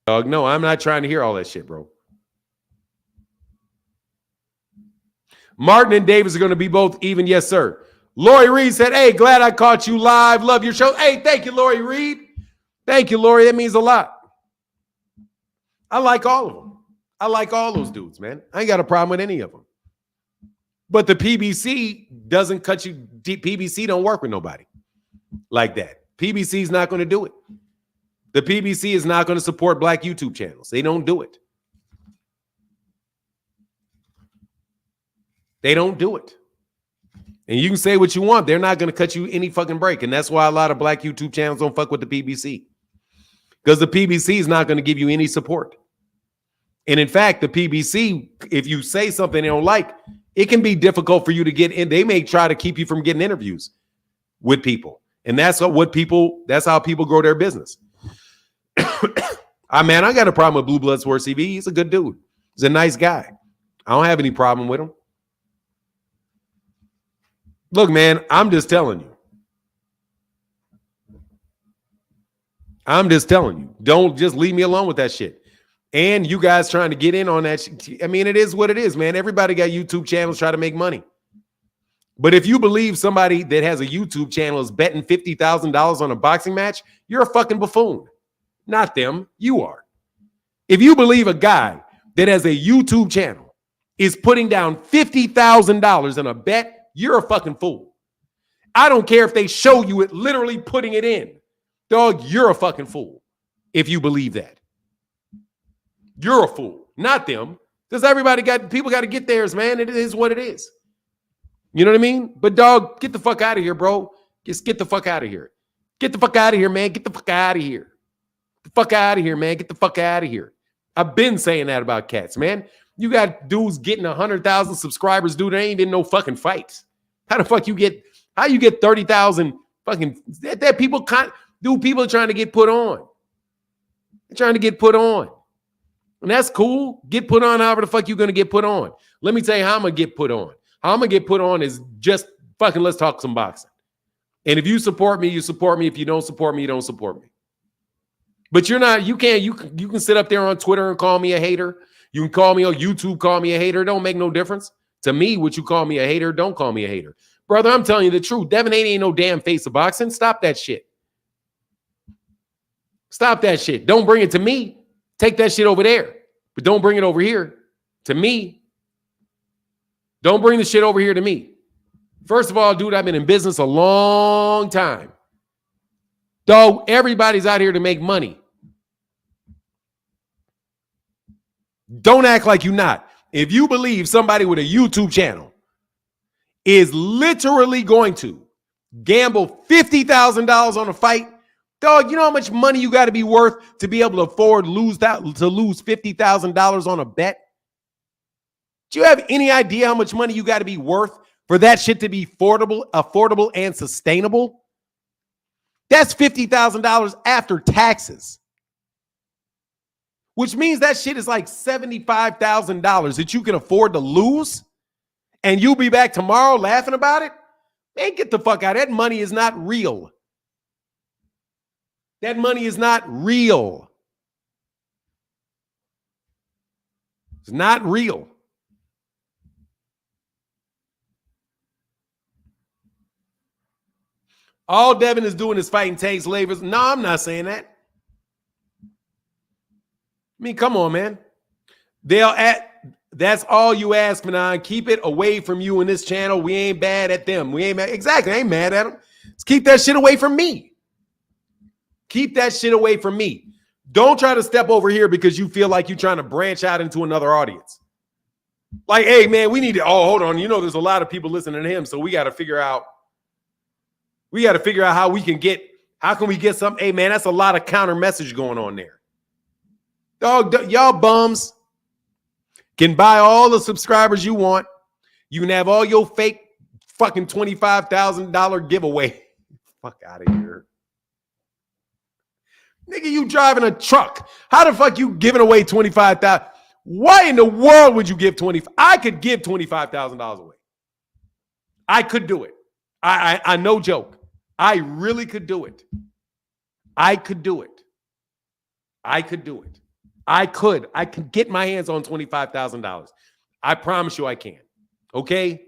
dog, no, I'm not trying to hear all that shit, bro. Martin and Davis are going to be both even. Yes, sir. Lori Reed said, hey, glad I caught you live. Love your show. Hey, thank you, Lori Reed. Thank you, Lori. That means a lot. I like all of them. I like all those dudes, man. I ain't got a problem with any of them. But the PBC doesn't cut you. PBC don't work with nobody like that. PBC is not going to do it. The PBC is not going to support black YouTube channels. They don't do it. They don't do it. And you can say what you want. They're not going to cut you any fucking break. And that's why a lot of black YouTube channels don't fuck with the PBC. Because the PBC is not going to give you any support. And in fact, the PBC, if you say something they don't like, it can be difficult for you to get in. They may try to keep you from getting interviews with people. And that's how people grow their business. I got a problem with Blue Blood Sports TV. He's a good dude. He's a nice guy. I don't have any problem with him. Look, man, I'm just telling you. Don't just leave me alone with that shit. And you guys trying to get in on that shit. I mean, it is what it is, man. Everybody got YouTube channels trying to make money. But if you believe somebody that has a YouTube channel is betting $50,000 on a boxing match, you're a fucking buffoon. Not them. You are. If you believe a guy that has a YouTube channel is putting down $50,000 in a bet, you're a fucking fool. I don't care if they show you it literally putting it in. Dog, you're a fucking fool if you believe that. You're a fool, not them. Because people got to get theirs, man. It is what it is. You know what I mean? But dog, get the fuck out of here, bro. Just get the fuck out of here. Get the fuck out of here, man. Get the fuck out of here. Get the fuck out of here, man. Get the fuck out of here. I've been saying that about cats, man. You got dudes getting 100,000 subscribers, dude. There ain't been no fucking fights. How the fuck you get 30,000 fucking that people people are trying to get put on. They're trying to get put on. And that's cool. Get put on however the fuck you're gonna get put on. Let me tell you how I'm gonna get put on. How I'm gonna get put on is just fucking let's talk some boxing. And if you support me, you support me. If you don't support me, you don't support me. But you can sit up there on Twitter and call me a hater. You can call me on YouTube, call me a hater. It don't make no difference. To me, what you call me a hater, don't call me a hater. Brother, I'm telling you the truth. Devin ain't no damn face of boxing. Stop that shit. Stop that shit. Don't bring it to me. Take that shit over there. But don't bring it over here to me. Don't bring the shit over here to me. First of all, dude, I've been in business a long time. Dog, everybody's out here to make money. Don't act like you're not. If you believe somebody with a YouTube channel is literally going to gamble $50,000 on a fight, dog, you know how much money you got to be worth to be able to afford to lose $50,000 on a bet? Do you have any idea how much money you got to be worth for that shit to be affordable and sustainable? That's $50,000 after taxes. Which means that shit is like $75,000 that you can afford to lose, and you'll be back tomorrow laughing about it? Man, get the fuck out. That money is not real. That money is not real. It's not real. All Devin is doing is fighting tank slavers. No, I'm not saying that. I mean, come on, man. That's all you ask, man. Keep it away from you in this channel. We ain't bad at them. We ain't mad. Exactly. I ain't mad at them. Let's keep that shit away from me. Keep that shit away from me. Don't try to step over here because you feel like you're trying to branch out into another audience. Like, hey, man, we need to, hold on. You know, there's a lot of people listening to him, so we got to figure out how we can get, how can we get some, hey, man, that's a lot of counter message going on there. Dog, y'all bums can buy all the subscribers you want. You can have all your fake fucking $25,000 giveaway. Fuck out of here. Nigga, you driving a truck. How the fuck you giving away $25,000? Why in the world would you give I could give $25,000 away. I could do it. I no joke. I really could do it. I could do it. I could do it. I could get my hands on $25,000. I promise you I can. Okay?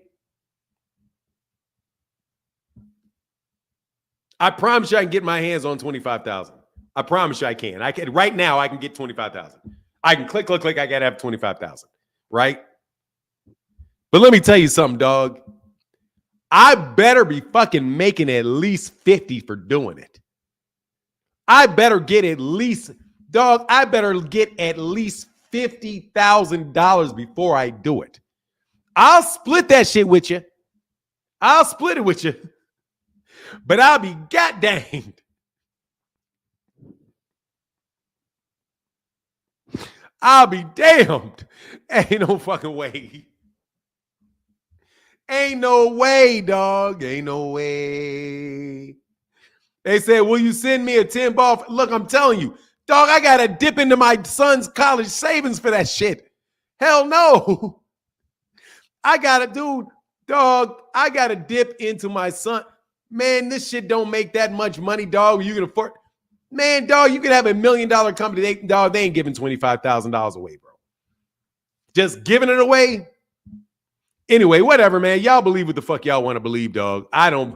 I promise you I can get my hands on $25,000. I promise you I can. Right now I can get $25,000. I can click. I got to have $25,000. Right? But let me tell you something, dog. I better be fucking making at least 50 for doing it. I better get at least, dog, I better get at least $50,000 before I do it. I'll split that shit with you. I'll split it with you. But I'll be goddamned. I'll be damned. Ain't no fucking way. Ain't no way, dog. Ain't no way. They said, will you send me a 10 ball? Look, I'm telling you, dog, I got to dip into my son's college savings for that shit. Hell no. I got to, dude, dog, I got to dip into my son. Man, this shit don't make that much money, dog. You can afford. Man, dog, you can have $1 million company. They ain't giving $25,000 away, bro. Just giving it away. Anyway, whatever, man. Y'all believe what the fuck y'all want to believe, dog. I don't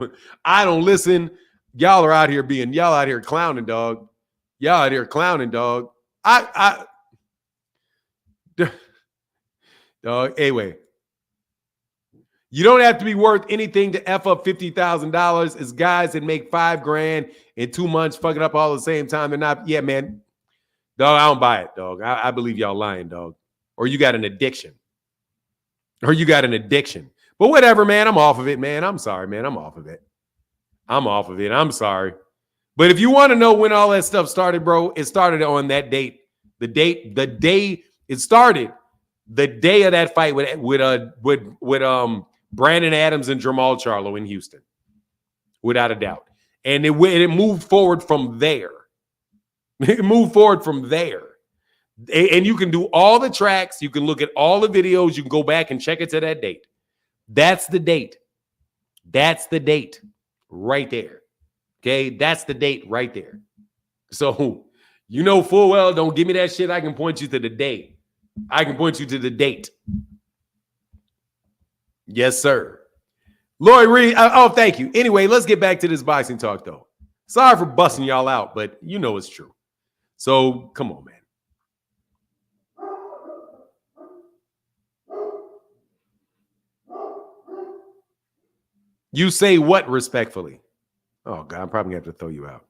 listen. Y'all are out here clowning, dog. Y'all out here clowning, dog. Dog, anyway. You don't have to be worth anything to F up $50,000. It's guys that make $5,000 in 2 months, fucking up all at the same time. They're not, yeah, man. Dog, I don't buy it, dog. I believe y'all lying, dog. Or you got an addiction. But whatever, man. I'm off of it, man. I'm sorry, man. I'm off of it. I'm sorry. But if you want to know when all that stuff started, bro, it started on that date. The day it started, the day of that fight with Brandon Adams and Jamal Charlo in Houston, without a doubt. And it moved forward from there. It moved forward from there. And you can do all the tracks. You can look at all the videos. You can go back and check it to that date. That's the date. That's the date right there. Okay, that's the date right there. So you know full well, don't give me that shit. I can point you to the date. I can point you to the date. Yes, sir. Lloyd Reed. Oh, thank you. Anyway, let's get back to this boxing talk, though. Sorry for busting y'all out, but you know it's true. So come on, man. You say what respectfully? Oh, God, I'm probably going to have to throw you out.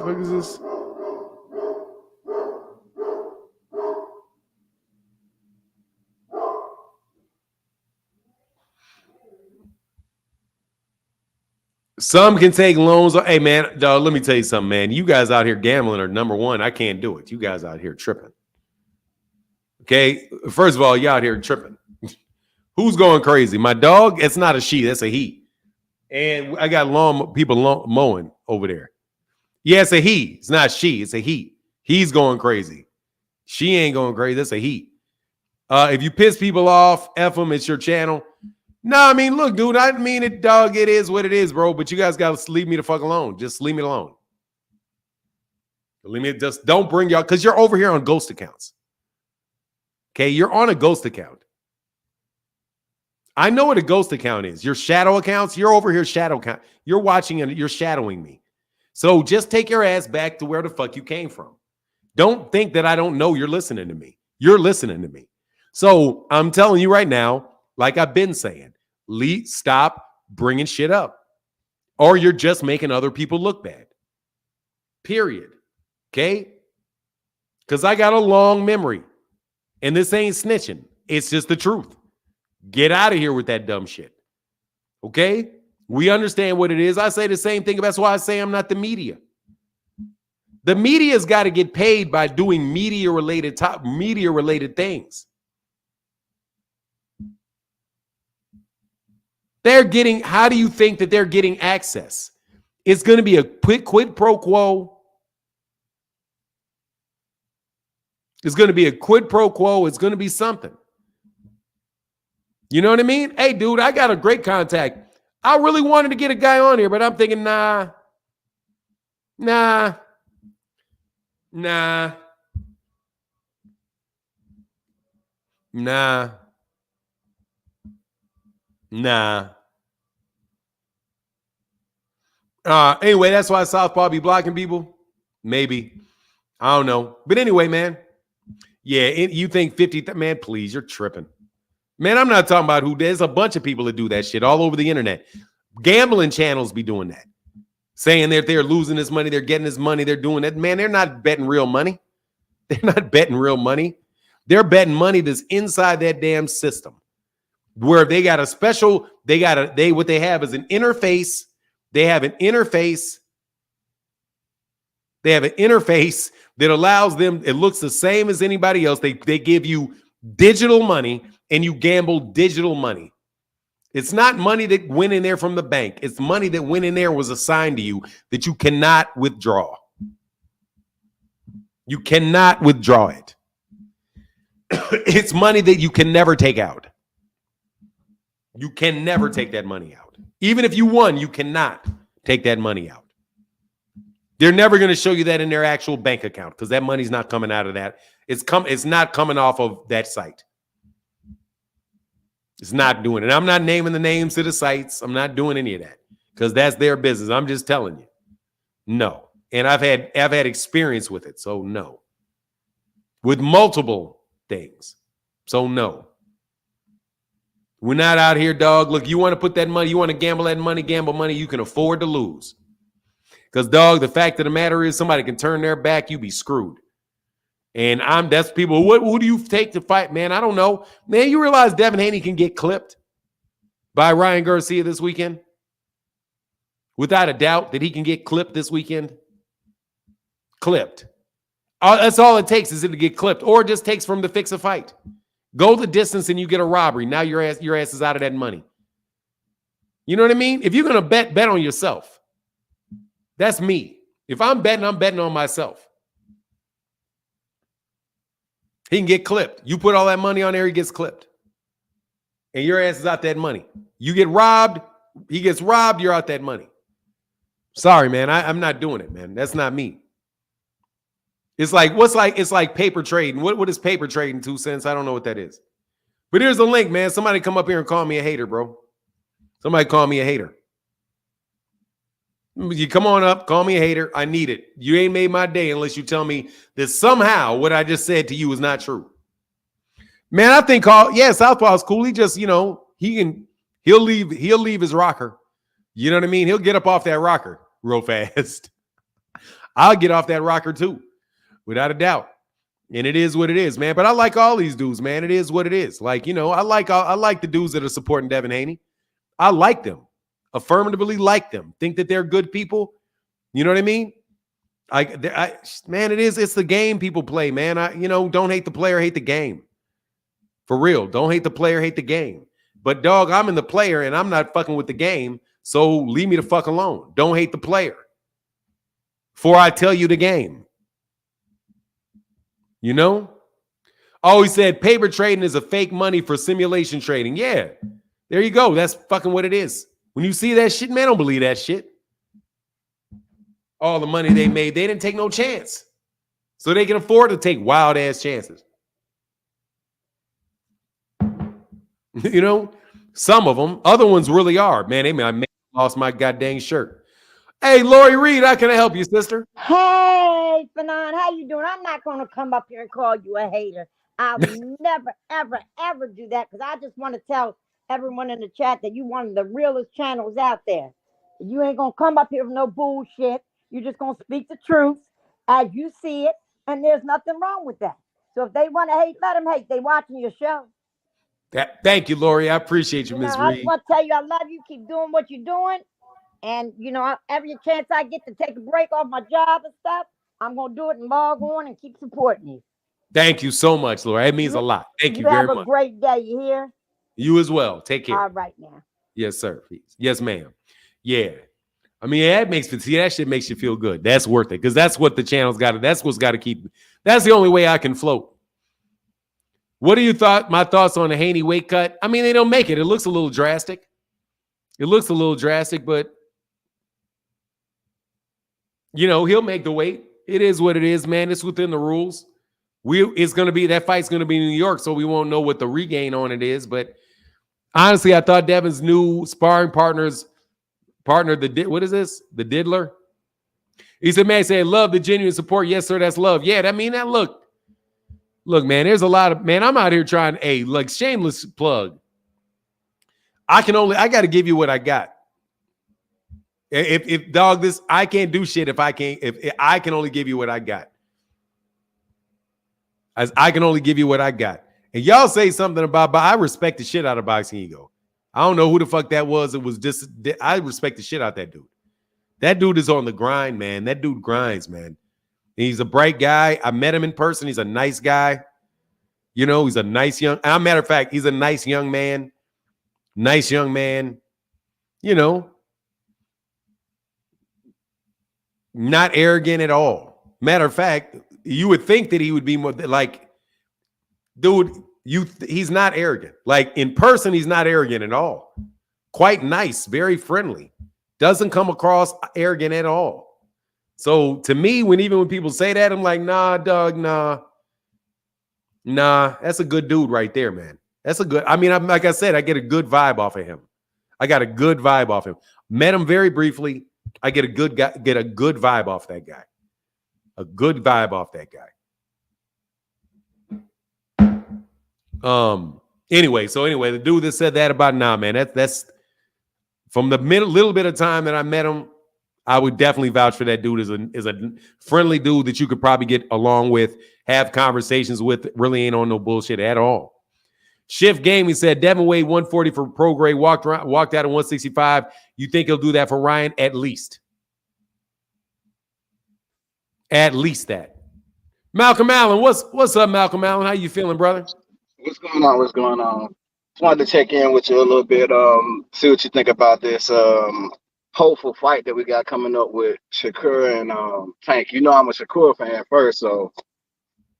What is this? Some can take loans. Hey, man, dog, let me tell you something, man. You guys out here gambling are number one. I can't do it. You guys out here tripping. Okay? First of all, you out here tripping. Who's going crazy? My dog? It's not a she. That's a he. And I got people mowing over there. Yeah, it's a he. It's not she. It's a he. He's going crazy. She ain't going crazy. That's a he. If you piss people off, F them. It's your channel. No, I mean, look, dude, I mean it, dog. It is what it is, bro. But you guys got to leave me the fuck alone. Just leave me alone. Leave me. Just don't bring y'all, because you're over here on ghost accounts. Okay, you're on a ghost account. I know what a ghost account is. Your shadow accounts, you're over here shadow account. You're watching and you're shadowing me. So just take your ass back to where the fuck you came from. Don't think that I don't know you're listening to me. You're listening to me. So I'm telling you right now, like I've been saying, stop bringing shit up. Or you're just making other people look bad. Period. Okay? Because I got a long memory. And this ain't snitching. It's just the truth. Get out of here with that dumb shit. Okay? We understand what it is. I say the same thing. That's why I say I'm not the media. The media's got to get paid by doing media-related things. They're getting, how do you think that they're getting access? It's going to be a quid pro quo. It's going to be a quid pro quo. It's going to be something. You know what I mean? Hey, dude, I got a great contact. I really wanted to get a guy on here, but I'm thinking, nah. Nah. Anyway, that's why Southpaw be blocking people. Maybe. I don't know. But anyway, man. Yeah, you think 50, man, please, you're tripping. Man, I'm not talking about who. There's a bunch of people that do that shit all over the internet. Gambling channels be doing that. Saying that they're losing this money, they're getting this money, they're doing that. Man, they're not betting real money. They're not betting real money. They're betting money that's inside that damn system. Where they got a special, what they have is an interface. They have an interface. They have an interface that allows them, it looks the same as anybody else. They give you digital money and you gamble digital money. It's not money that went in there from the bank. It's money that went in there, was assigned to you, that you cannot withdraw. You cannot withdraw it. It's money that you can never take out. You can never take that money out. Even if you won, you cannot take that money out. They're never going to show you that in their actual bank account because that money's not coming out of that. It's not coming off of that site. It's not doing it. I'm not naming the names to the sites. I'm not doing any of that because that's their business. I'm just telling you. No. And I've had experience with it. So no. With multiple things. So no. We're not out here, dog. Look, you want to put that money, you want to gamble that money, gamble money you can afford to lose. Because, dog, the fact of the matter is somebody can turn their back, you be screwed. And that's people. Who do you take to fight, man? I don't know. Man, you realize Devin Haney can get clipped by Ryan Garcia this weekend? Without a doubt that he can get clipped this weekend. Clipped. That's all it takes is it to get clipped, or it just takes for him to fix a fight. Go the distance and you get a robbery. Now your ass is out of that money. You know what I mean? If you're gonna bet on yourself. That's me. If I'm betting on myself. He can get clipped. You put all that money on there, he gets clipped. And your ass is out that money. You get robbed, he gets robbed, you're out that money. Sorry, man. I'm not doing it, man. That's not me. It's like paper trading. What is paper trading, 2 cents? I don't know what that is. But here's the link, man. Somebody come up here and call me a hater, bro. Somebody call me a hater. You come on up, call me a hater. I need it. You ain't made my day unless you tell me that somehow what I just said to you is not true. Man, I think Southpaw's cool. He just, he'll leave his rocker. You know what I mean? He'll get up off that rocker real fast. I'll get off that rocker too, without a doubt. And it is what it is, man. But I like all these dudes, man. It is what it is. Like, I like the dudes that are supporting Devin Haney. I like them. Affirmatively like them. Think that they're good people. You know what I mean? Man, it's the game people play, man. Don't hate the player, hate the game. For real. Don't hate the player, hate the game. But dog, I'm in the player and I'm not fucking with the game. So leave me the fuck alone. Don't hate the player. Before I tell you the game. Oh, he said paper trading is a fake money for simulation trading. Yeah. There you go. That's fucking what it is. When you see that shit, man, don't believe that shit. All the money they made, they didn't take no chance. So they can afford to take wild ass chances. Some of them, other ones really are. Man, I lost my goddamn shirt. Hey, Lori Reed, how can I help you, sister? Hey, Fanon, how you doing? I'm not going to come up here and call you a hater. I would never, ever, ever do that because I just want to tell everyone in the chat that you one of the realest channels out there. You ain't going to come up here with no bullshit. You're just going to speak the truth as you see it, and there's nothing wrong with that. So if they want to hate, let them hate. They watching your show. Thank you, Lori. I appreciate you, Miss Reed. I just want to tell you I love you. Keep doing what you're doing. And, every chance I get to take a break off my job and stuff, I'm going to do it and log on and keep supporting you. Thank you so much, Lori. It means a lot. Thank you very much. Have a great day. You hear? You as well. Take care. All right now. Yes, sir. Yes, ma'am. Yeah. I mean, that shit makes you feel good. That's worth it because that's what the channel's got. That's what's got to keep. That's the only way I can float. What do you my thoughts on the Haney weight cut? I mean, they don't make it. It looks a little drastic. But he'll make the weight. It is what it is, man. It's within the rules. That fight's gonna be in New York, so we won't know what the regain on it is. But honestly, I thought Devin's new sparring partner, what is this? The Diddler. He said, man, say love the genuine support. Yes, sir, that's love. Yeah, look, man, there's a lot of, man, I'm out here trying, shameless plug. I got to give you what I got. If dog, I can't do shit if I can only give you what I got. I can only give you what I got. And y'all say something about, but I respect the shit out of Boxing Ego. I don't know who the fuck that was. It was just, I respect the shit out that dude. That dude is on the grind, man. That dude grinds, man. He's a bright guy. I met him in person. He's a nice guy. He's a nice young, as a matter of fact, he's a nice young man. Nice young man. Not arrogant at all. Matter of fact, you would think that he would be more like, dude, he's not arrogant. Like in person, he's not arrogant at all. Quite nice, very friendly. Doesn't come across arrogant at all. So to me, even when people say that, I'm like, nah, dog, nah. That's a good dude right there, man. Like I said, I get a good vibe off of him. I got a good vibe off him. Met him very briefly. I get a good vibe off that guy. A good vibe off that guy. Anyway, the dude that said that about man, that's from the little bit of time that I met him, I would definitely vouch for that dude as a friendly dude that you could probably get along with, have conversations with. Really ain't on no bullshit at all. Shift Gaming said Devin Wade 140 for pro grade, walked out at 165. You think he'll do that for Ryan? At least. At least that. Malcolm Allen, what's up, Malcolm Allen? How you feeling, brother? What's going on? What's going on? Just wanted to check in with you a little bit, see what you think about this hopeful fight that we got coming up with Shakur and Tank. You know I'm a Shakur fan first, so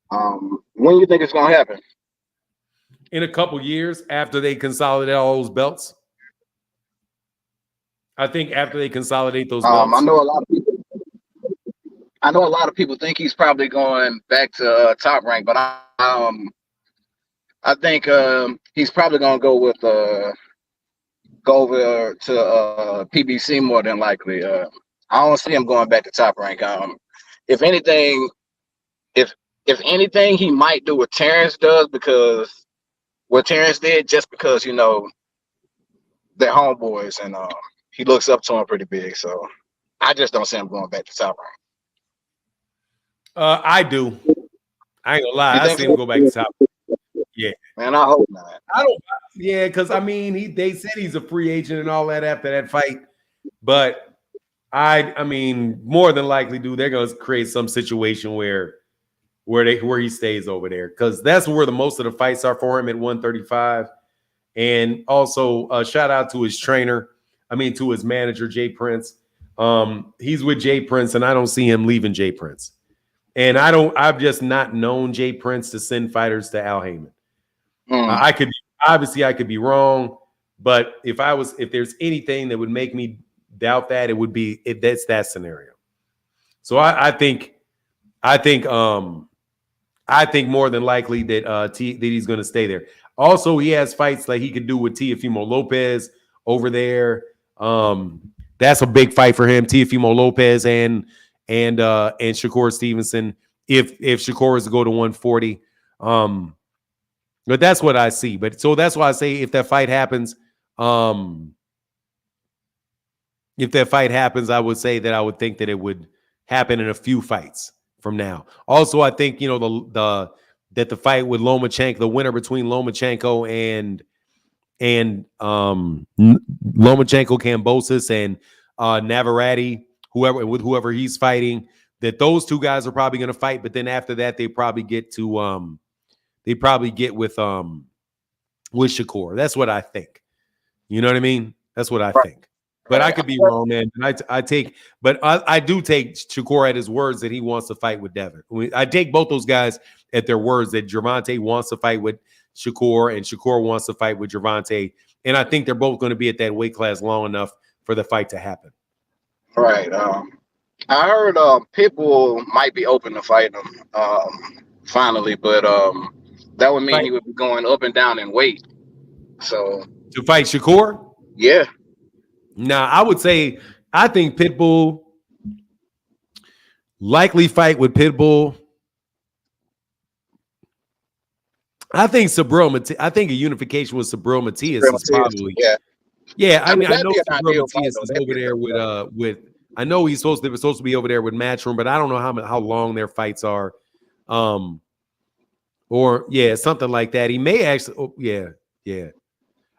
when you think it's gonna happen? In a couple years after they consolidate all those belts. I think after they consolidate those belts. I know a lot of people think he's probably going back to Top Rank, but I think he's probably gonna go over to PBC more than likely. I don't see him going back to Top Rank. If anything, if anything, he might do what Terence does, because what Terence did, just because they're homeboys and he looks up to him pretty big. So I just don't see him going back to Top Rank. I do. I ain't gonna lie. I see him go back to Top. Yeah, man. I hope not. I don't. Yeah, because I mean, they said he's a free agent and all that after that fight, but I mean, more than likely, dude, they're gonna create some situation where he stays over there, because that's where the most of the fights are for him at 135. And also, shout out to his trainer. I mean, to his manager, Jay Prince. He's with Jay Prince, and I don't see him leaving Jay Prince. And I've just not known Jay Prince to send fighters to Al Haymon. I could be wrong, but if there's anything that would make me doubt that, it would be that's that scenario. So I think more than likely that he's going to stay there. Also, he has fights like he could do with Teofimo Lopez over there. That's a big fight for him, Teofimo Lopez and Shakur Stevenson, if Shakur is to go to 140. But that's what I see. But so that's why I say if that fight happens, I would say that I would think that it would happen in a few fights from now. Also, I think that the fight with Lomachenko, the winner between Lomachenko and Lomachenko, Kambosos, and Navarrete, whoever he's fighting, that those two guys are probably going to fight. But then after that, they probably get with Shakur. That's what I think. You know what I mean? That's what I think. But I could be wrong, man. I do take Shakur at his words that he wants to fight with Devin. I take both those guys at their words that Gervonta wants to fight with Shakur and Shakur wants to fight with Gervonta. And I think they're both going to be at that weight class long enough for the fight to happen. Right. I heard Pitbull might be open to fight him finally, but that would mean he would be going up and down in weight. So to fight Shakur? Yeah. Now, I would say I think Pitbull likely fight with Pitbull. I think a unification with Subriel Matias is probably I know Subriel Matias is over there with I know he's supposed to be over there with Matchroom, but I don't know how long their fights are. Something like that. He may actually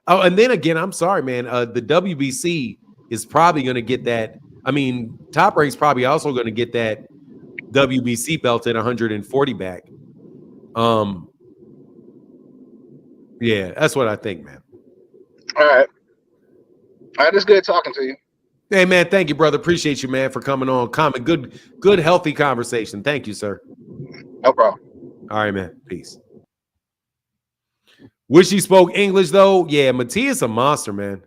Oh, and then again, I'm sorry, man. The WBC is probably going to get that. I mean, Top Rank's probably also going to get that WBC belt at 140 back. That's what I think, man. All right. It's good talking to you. Hey, man, thank you, brother. Appreciate you, man, for coming on. Good, healthy conversation. Thank you, sir. No problem. All right, man. Peace. Wish he spoke English, though. Yeah, Matias a monster, man.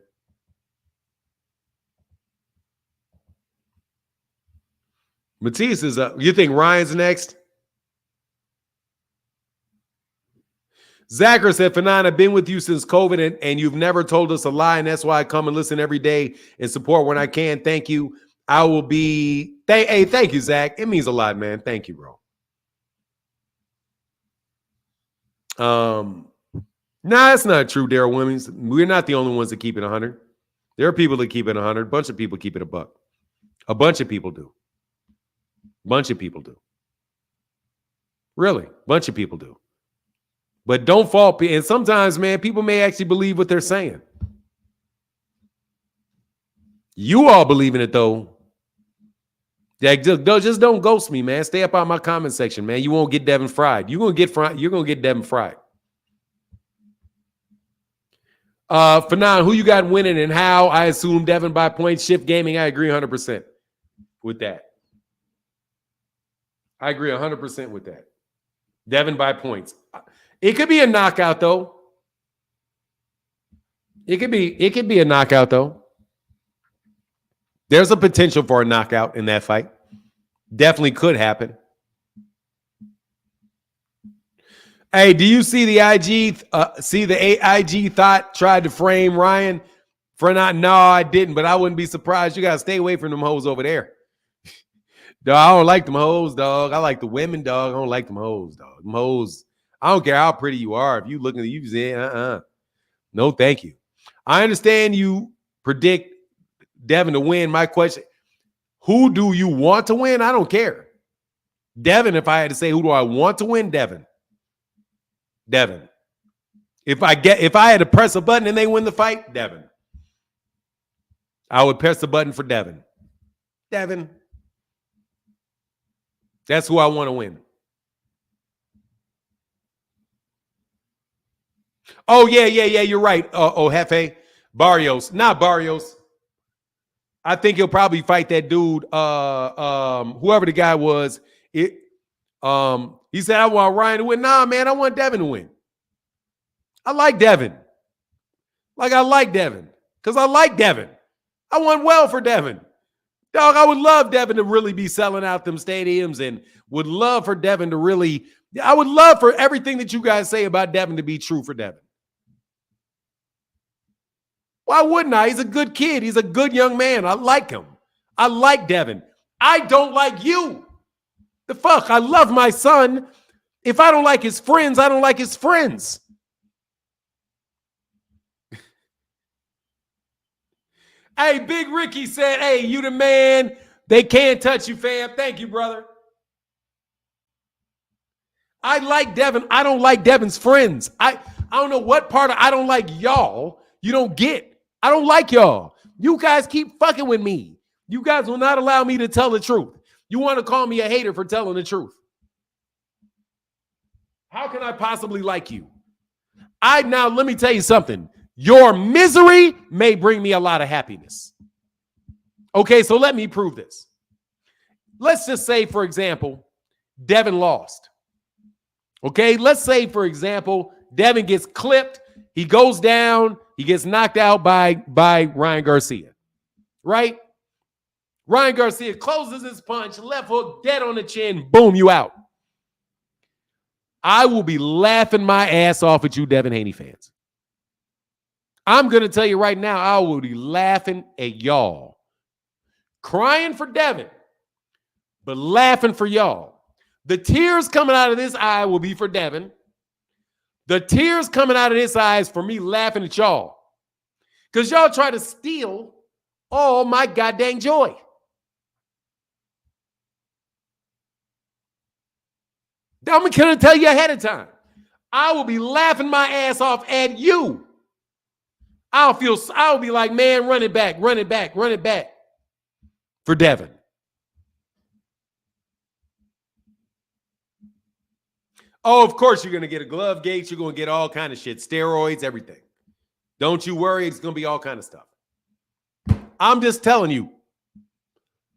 Matias is up. You think Ryan's next? Zachary said, Fanon, I've been with you since COVID, and you've never told us a lie, and that's why I come and listen every day and support when I can. Thank you. I will be – thank you, Zach. It means a lot, man. Thank you, bro. Nah, that's not true, Daryl Williams. We're not the only ones that keep it 100. There are people that keep it 100. A bunch of people keep it a buck. A bunch of people do. Bunch of people do. Really, bunch of people do. But don't fall. And sometimes, man, people may actually believe what they're saying. You all believe in it, though. Like, just don't ghost me, man. Stay up out my comment section, man. You won't get Devin fried. You're gonna get fried. You're gonna get Devin fried. Fanon, who you got winning and how? I assume Devin by points. Shift Gaming, I agree 100% with that. I agree 100% with that. Devin by points. It could be a knockout, though. It could be a knockout, though. There's a potential for a knockout in that fight. Definitely could happen. Hey, do you see the IG? IG thought tried to frame Ryan for not? No, I didn't, but I wouldn't be surprised. You gotta stay away from them hoes over there. Dog, I don't like them hoes, dog. I like the women, dog. I don't like them hoes, dog. Them hoes. I don't care how pretty you are. If you looking at you, say, no, thank you. I understand you predict Devin to win. My question: who do you want to win? I don't care. Devin, if I had to say who do I want to win, Devin. If I had to press a button and they win the fight, Devin. I would press the button for Devin. That's who I want to win. Oh, yeah, you're right. Jefe. Barrios. Not Barrios. I think he'll probably fight that dude, whoever the guy was. He said, I want Ryan to win. Nah, man, I want Devin to win. I like Devin. I like Devin. Because I like Devin. I want well for Devin. Dog, I would love Devin to really be selling out them stadiums and would love for Devin to really, I would love for everything that you guys say about Devin to be true for Devin. Why wouldn't I? He's a good kid. He's a good young man. I like him. I like Devin. I don't like you. The fuck? I love my son. If I don't like his friends, I don't like his friends. Hey, Big Ricky said, hey, you the man. They can't touch you, fam. Thank you, brother. I like Devin. I don't like Devin's friends. I don't know what part of I don't like y'all you don't get. I don't like y'all. You guys keep fucking with me. You guys will not allow me to tell the truth. You want to call me a hater for telling the truth. How can I possibly like you? Now, let me tell you something. Your misery may bring me a lot of happiness. Okay, so let me prove this. Let's just say, for example, Devin lost. Okay, let's say, for example, Devin gets clipped. He goes down. He gets knocked out by Ryan Garcia. Right? Ryan Garcia closes his punch, left hook, dead on the chin, boom, you out. I will be laughing my ass off at you, Devin Haney fans. I'm going to tell you right now, I will be laughing at y'all. Crying for Devin, but laughing for y'all. The tears coming out of this eye will be for Devin. The tears coming out of this eye is for me laughing at y'all. Because y'all try to steal all my goddamn joy. I'm going to tell you ahead of time. I will be laughing my ass off at you. I'll be like, man, run it back for Devin. Oh, of course you're going to get a glove gate. You're going to get all kind of shit, steroids, everything. Don't you worry. It's going to be all kind of stuff. I'm just telling you.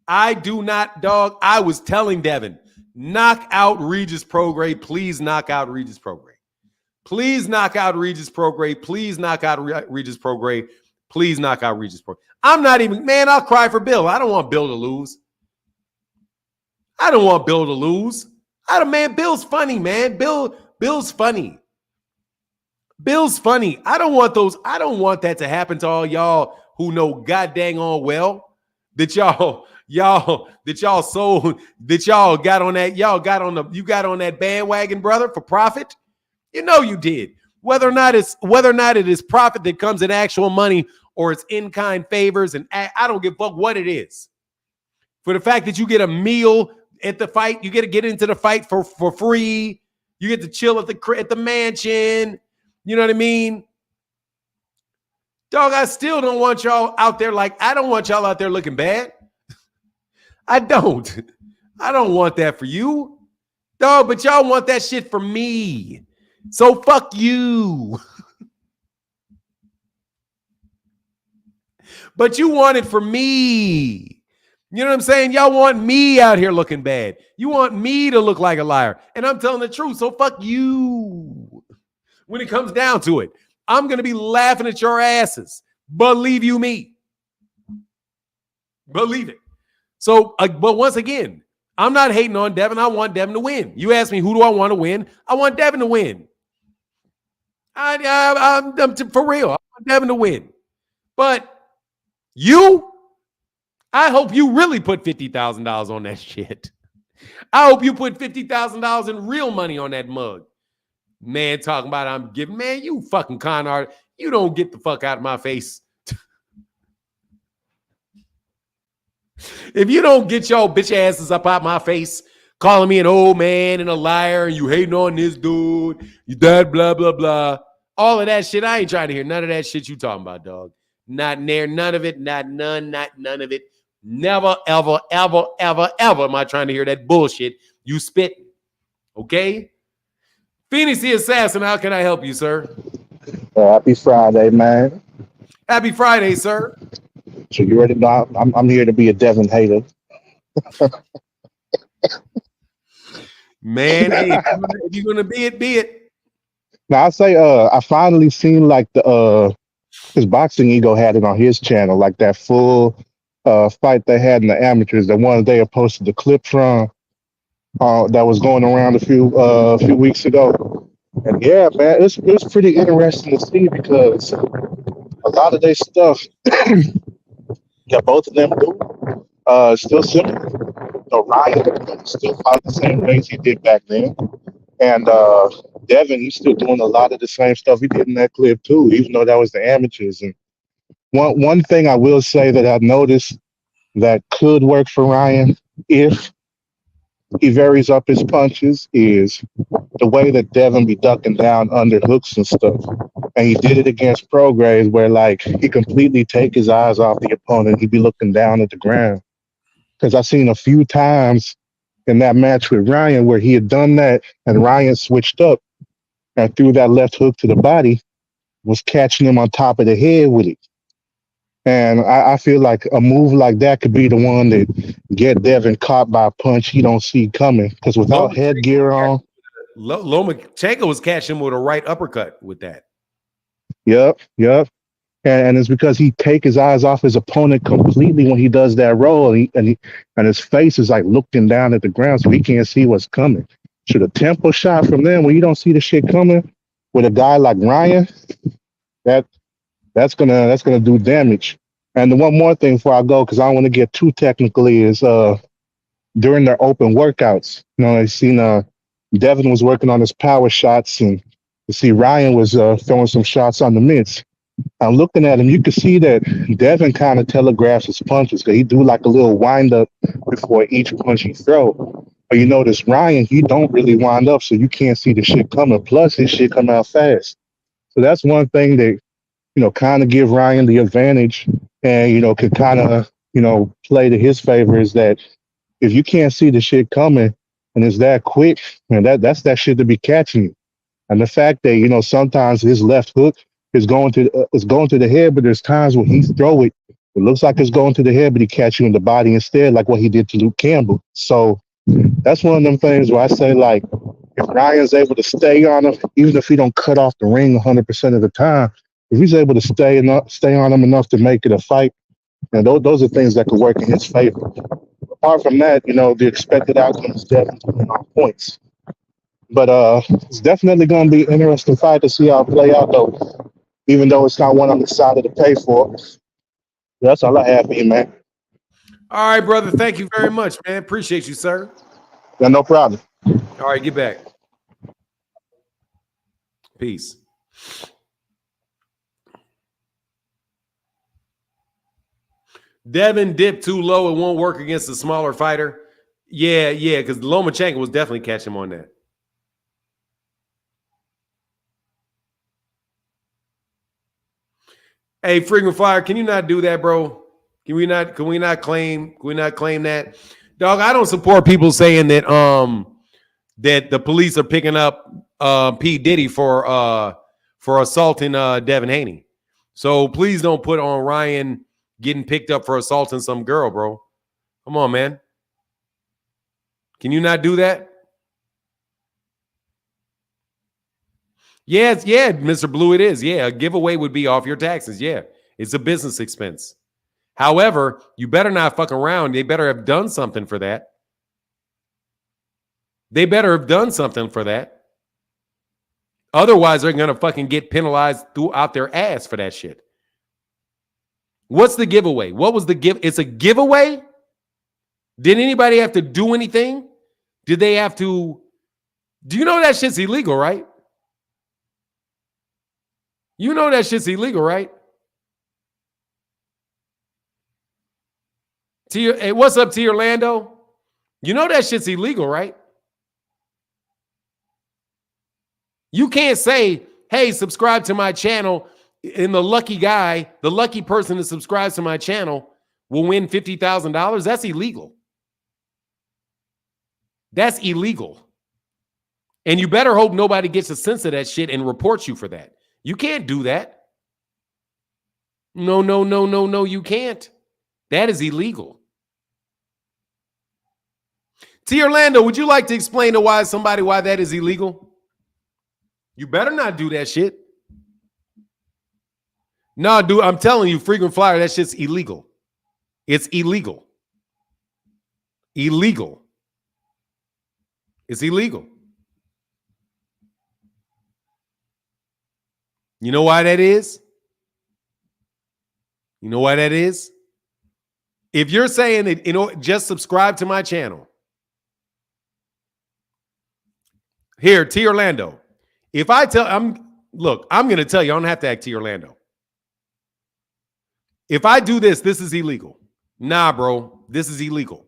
I do not, dog. I was telling Devin, knock out Regis Prograis. Please knock out Regis Prograis. Please knock out Regis Prograis. Please knock out Regis Prograis. Please knock out Regis Prograis. I'm not even, man, I'll cry for Bill. I don't want Bill to lose. I don't want Bill to lose. Man, Bill's funny, man. Bill's funny. Bill's funny. I don't want that to happen to all y'all who know god dang all well that y'all got on that bandwagon, brother, for profit. You know you did. Whether or not it is profit that comes in actual money or it's in-kind favors, and I don't give a fuck what it is. For the fact that you get a meal at the fight, you get to get into the fight for free. You get to chill at the mansion. You know what I mean? Dog, I still don't want y'all out there I don't want y'all out there looking bad. I don't. I don't want that for you. Dog, but y'all want that shit for me. So fuck you. But you want it for me. You know what I'm saying? Y'all want me out here looking bad. You want me to look like a liar. And I'm telling the truth. So fuck you. When it comes down to it, I'm going to be laughing at your asses. Believe you me. Believe it. So, but once again, I'm not hating on Devin. I want Devin to win. You ask me, who do I want to win? I want Devin to win. I'm for real. I want Devin to win. But I hope you really put $50,000 on that shit. I hope you put $50,000 in real money on that mug. Man, talking about I'm giving, man, you fucking con artist. You don't get the fuck out of my face. If you don't get your bitch asses up out my face, calling me an old man and a liar, and you hating on this dude, you died, blah, blah, blah. All of that shit, I ain't trying to hear none of that shit you talking about, dog. Not near, none of it, not none of it. Never, ever, ever, ever, ever am I trying to hear that bullshit you spitting. Okay? Phoenix the Assassin, how can I help you, sir? Happy Friday, man. Happy Friday, sir. So you already know I'm here to be a Devin hater. Man, hey, if you're gonna be it, be it. Now I say I finally seen like the his boxing ego had it on his channel, like that full fight they had in the amateurs, the one they had posted the clip from that was going around a few weeks ago. And yeah, man, it's pretty interesting to see because a lot of their stuff that both of them do still similar. So Ryan still fight the same ways he did back then. And Devin, he's still doing a lot of the same stuff he did in that clip too, even though that was the amateurs. And one thing I will say that I've noticed that could work for Ryan if he varies up his punches is the way that Devin be ducking down under hooks and stuff. And he did it against Prograis where like he completely take his eyes off the opponent. He'd be looking down at the ground. Because I've seen a few times in that match with Ryan where he had done that and Ryan switched up and threw that left hook to the body, was catching him on top of the head with it. And I feel like a move like that could be the one that get Devin caught by a punch he don't see coming. Because without headgear on, Lomachenko was catching him with a right uppercut with that. Yep. And it's because he take his eyes off his opponent completely when he does that roll, and his face is like looking down at the ground, so he can't see what's coming. Should a tempo shot from them when you don't see the shit coming with a guy like Ryan, that's gonna do damage. And the one more thing before I go, because I don't want to get too technical, is during their open workouts, you know, I seen Devin was working on his power shots, and you see Ryan was throwing some shots on the mitts. I'm looking at him, you can see that Devin kind of telegraphs his punches because he do like a little wind up before each punch he throw. But you notice Ryan, he don't really wind up, so you can't see the shit coming. Plus, his shit come out fast. So that's one thing that, you know, kind of give Ryan the advantage and, you know, could kind of, you know, play to his favor is that if you can't see the shit coming and it's that quick, man, that's that shit to be catching you. And the fact that, you know, sometimes his left hook is going to the head, but there's times when he throw it, it looks like it's going to the head, but he catch you in the body instead, like what he did to Luke Campbell. So that's one of them things where I say, like, if Ryan's able to stay on him, even if he don't cut off the ring 100% of the time, if he's able to stay on him enough to make it a fight, and those are things that could work in his favor. Apart from that, you know, the expected outcome is definitely on points. But it's definitely going to be an interesting fight to see how it play out, though, even though it's not one I'm excited to pay for. That's all I have for you, man. All right, brother. Thank you very much, man. Appreciate you, sir. Yeah, no problem. All right, get back. Peace. Devin dipped too low. It won't work against a smaller fighter. Yeah, because Lomachenko was definitely catching him on that. Hey, freaking fire! Can you not do that, bro? Can we not claim that? Dog, I don't support people saying that that the police are picking up P. Diddy for assaulting Devin Haney. So please don't put on Ryan getting picked up for assaulting some girl, bro. Come on, man. Can you not do that? Yeah, Mr. Blue, it is. Yeah, a giveaway would be off your taxes. Yeah, it's a business expense. However, you better not fuck around. They better have done something for that. Otherwise, they're going to fucking get penalized throughout their ass for that shit. What's the giveaway? What was the give? It's a giveaway? Did anybody have to do anything? Did they have to? Do you know that shit's illegal, right? You know that shit's illegal, right? Hey, what's up, T. Orlando? You know that shit's illegal, right? You can't say, hey, subscribe to my channel, and the lucky person that subscribes to my channel will win $50,000. That's illegal. That's illegal. And you better hope nobody gets a sense of that shit and reports you for that. You can't do that. No, you can't. That is illegal. T. Orlando, would you like to explain to why that is illegal? You better not do that shit. No, dude, I'm telling you, frequent flyer, that shit's illegal. It's illegal. Illegal. It's illegal. You know why that is? You know why that is? If you're saying that, just subscribe to my channel. Here, T. Orlando. If I I'm going to tell you, I don't have to act T. Orlando. If I do this, this is illegal. Nah, bro, this is illegal.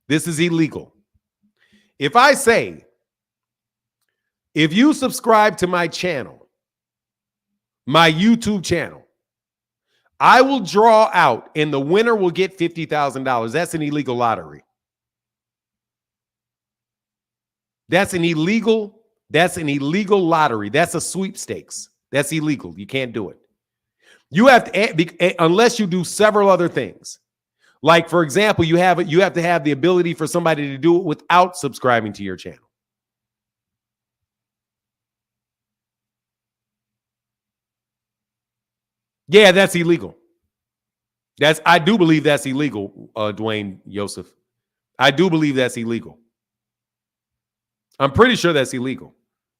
This is illegal. If I say, if you subscribe to my channel, my YouTube channel, I will draw out and the winner will get $50,000. That's an illegal lottery. That's an illegal lottery. That's a sweepstakes. That's illegal. You can't do it. You have to, unless you do several other things. Like, for example, you have to have the ability for somebody to do it without subscribing to your channel. Yeah, that's illegal. I do believe that's illegal, Dwayne Yosef. I do believe that's illegal. I'm pretty sure that's illegal.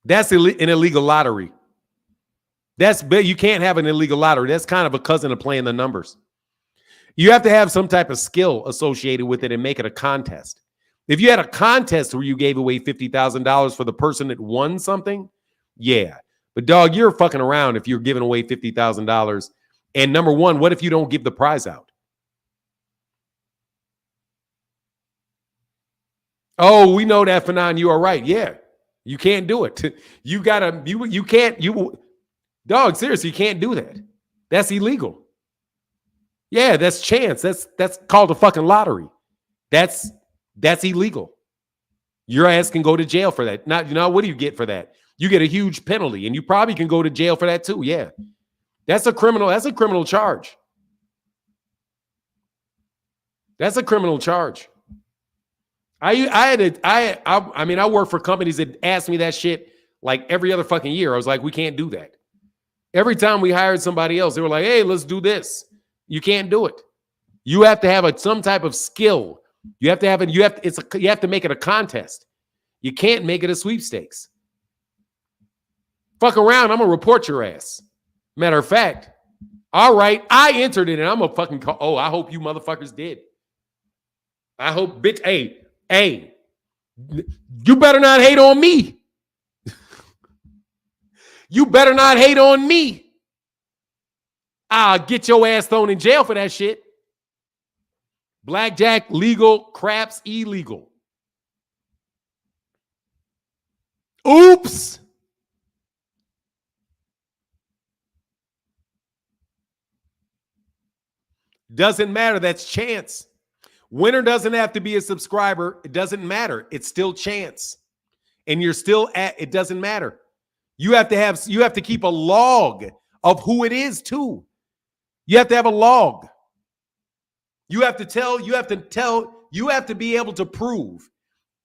That's an illegal lottery. You can't have an illegal lottery. That's kind of a cousin of playing the numbers. You have to have some type of skill associated with it and make it a contest. If you had a contest where you gave away $50,000 for the person that won something, yeah. But dog, you're fucking around if you're giving away $50,000. And number one, what if you don't give the prize out? Oh, we know that, Fanon. You are right. Yeah. You can't do it. You can't, dog, seriously, you can't do that. That's illegal. Yeah, that's chance. That's called a fucking lottery. That's illegal. Your ass can go to jail for that. Now, what do you get for that? You get a huge penalty, and you probably can go to jail for that too. Yeah. That's a criminal charge. That's a criminal charge. I work for companies that ask me that shit like every other fucking year. I was like, we can't do that. Every time we hired somebody else, they were like, hey, let's do this. You can't do it. You have to have some type of skill. You have to make it a contest. You can't make it a sweepstakes. Fuck around, I'm gonna report your ass. Matter of fact, all right, I entered it and I'm gonna fucking call. Oh, I hope you motherfuckers did. I hope, bitch, hey, you better not hate on me. You better not hate on me. I'll get your ass thrown in jail for that shit. Blackjack legal, craps illegal. Oops. Doesn't matter. That's chance. Winner doesn't have to be a subscriber. It doesn't matter. It's still chance. And you're still at, it doesn't matter. You have to keep a log of who it is too. You have to have a log. You have to be able to prove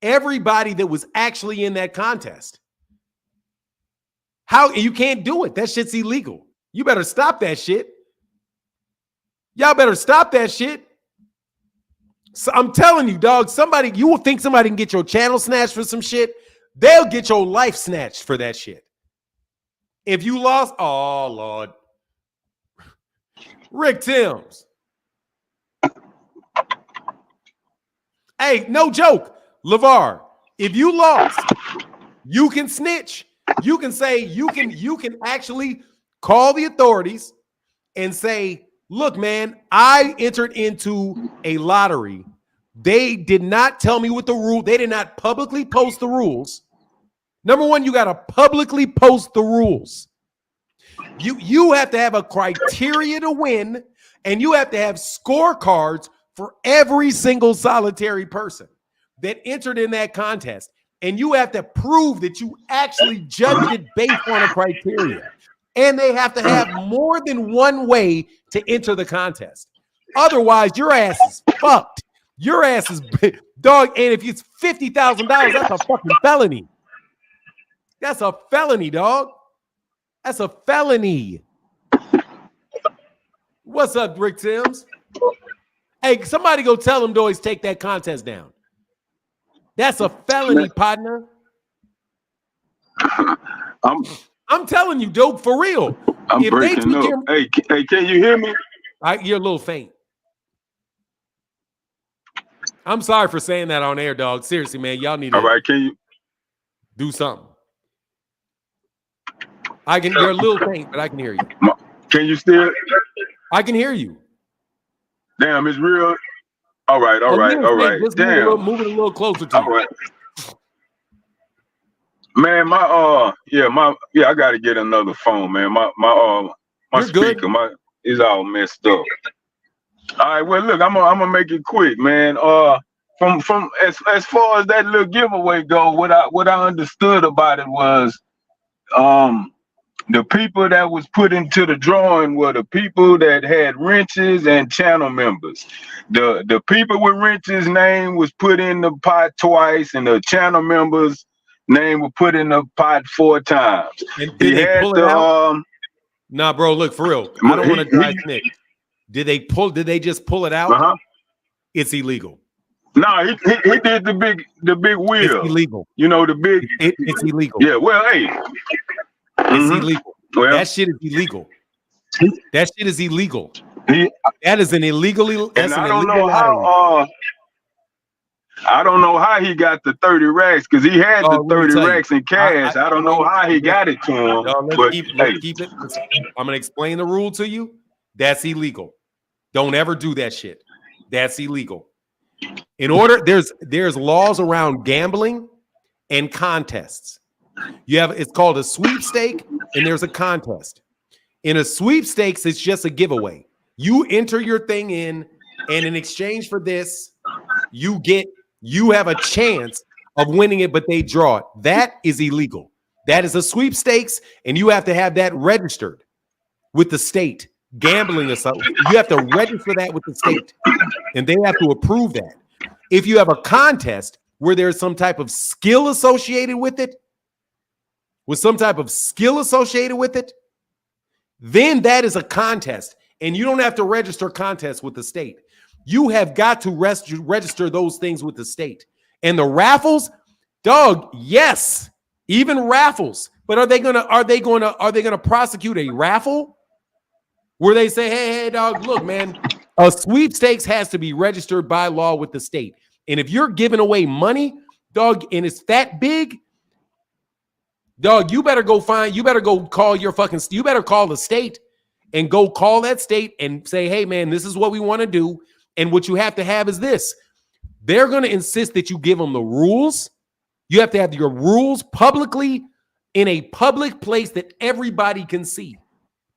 everybody that was actually in that contest. How you can't do it. That shit's illegal. You better stop that shit. Y'all better stop that shit. So I'm telling you, dog, you will think somebody can get your channel snatched for some shit. They'll get your life snatched for that shit. If you lost, oh, Lord. Rick Timms. Hey, no joke. LeVar, if you lost, you can snitch. You can say, you can actually call the authorities and say, look, man, I entered into a lottery. They did not tell me what the rule. They did not publicly post the rules. Number one, you got to publicly post the rules. You have to have a criteria to win, and you have to have scorecards for every single solitary person that entered in that contest. And you have to prove that you actually judged it based on a criteria. And they have to have more than one way to enter the contest. Otherwise, your ass is fucked. Your ass is dog. And if it's $50,000, that's a fucking felony. That's a felony, dog. That's a felony. What's up, Rick Timms? Hey, somebody go tell them to always take that contest down. That's a felony, partner. I'm telling you, dope, for real. I'm breaking up. Hey, can you hear me? You're a little faint. I'm sorry for saying that on air, dog. Seriously, man, y'all need to. All right, can you do something? You're a little faint, but I can hear you. Can you still? I can hear you. Damn, it's real. All right. Just Damn. Move it a little closer to you. All right. Man, I gotta get another phone, man. My speaker, is all messed up. All right, well, look, I'm gonna make it quick, man. From as far as that little giveaway go, what I understood about it was, the people that was put into the drawing were the people that had wrenches and channel members. The people with wrenches name was put in the pot twice, and the channel members name was put in the pot 4 times. And did they pull it out? Nah, bro, look, for real. I don't want to dry snitch. Did they just pull it out? Uh-huh. It's illegal. No, he did the big wheel. It's illegal. You know, the big. It's illegal. Yeah, well, hey. It's illegal. Well, that shit is illegal. That shit is illegal. That is an illegal. That's an illegal lottery. I don't know how he got the 30 racks, because he had the 30 racks in cash. I don't know how he got it to him. Let's keep it. I'm gonna explain the rule to you. That's illegal. Don't ever do that shit. That's illegal. There's laws around gambling and contests. It's called a sweepstake, and there's a contest. In a sweepstakes, it's just a giveaway. You enter your thing in, and in exchange for this, you have a chance of winning it, but they draw it. That is illegal. That is a sweepstakes, and you have to have that registered with the state. Gambling or something, you have to register that with the state, and they have to approve that. If you have a contest where there's some type of skill associated with it, then that is a contest, and you don't have to register contests with the state. You have got to register those things with the state. And the raffles, dog, yes, even raffles. But are they gonna prosecute a raffle where they say, hey, dog, look, man, a sweepstakes has to be registered by law with the state. And if you're giving away money, dog, and it's that big, dog, you better call the state and go call that state and say, hey, man, this is what we want to do. And what you have to have is this. They're going to insist that you give them the rules. You have to have your rules publicly in a public place that everybody can see.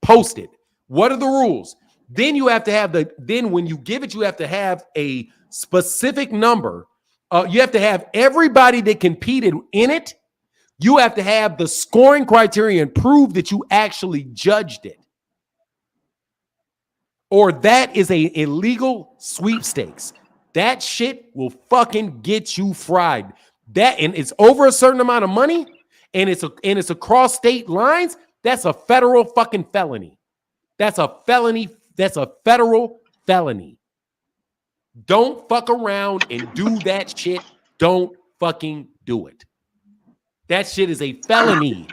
Posted. What are the rules? Then you have to have then when you give it, you have to have a specific number. You have to have everybody that competed in it. You have to have the scoring criteria and prove that you actually judged it. Or that is a illegal sweepstakes. That shit will fucking get you fried. And it's over a certain amount of money, and it's across state lines. That's a federal fucking felony. That's a felony. That's a federal felony. Don't fuck around and do that shit. Don't fucking do it. That shit is a felony.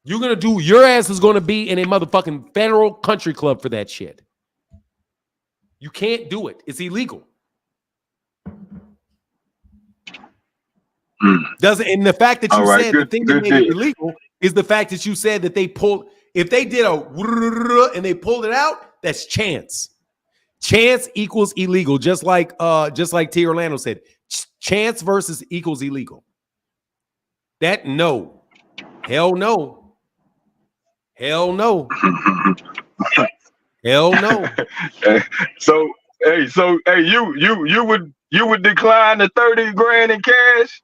Your ass is going to be in a motherfucking federal country club for that shit. You can't do it. It's illegal. And the fact that you said the thing that made it illegal is the fact that you said that if they did and they pulled it out, that's chance. Chance equals illegal, just like T. Orlando said. Chance versus equals illegal. That no. Hell no. Hell no. Hell no. So you would decline the 30 grand in cash?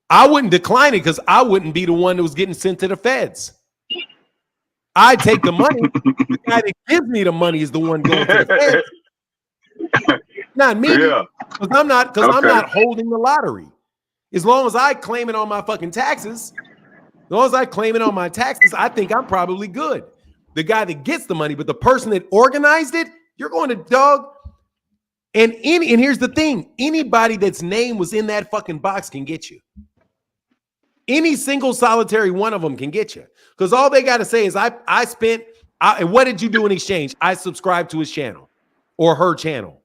I wouldn't decline it because I wouldn't be the one that was getting sent to the feds. I'd take the money. The guy that gives me the money is the one going to the feds. Not me. Yeah. Because I'm not holding the lottery. As long as I claim it on my fucking taxes, I think I'm probably good. The guy that gets the money, but the person that organized it, you're going to dog. And here's the thing: anybody that's name was in that fucking box can get you. Any single solitary one of them can get you. Because all they got to say is, and what did you do in exchange? I subscribed to his channel or her channel.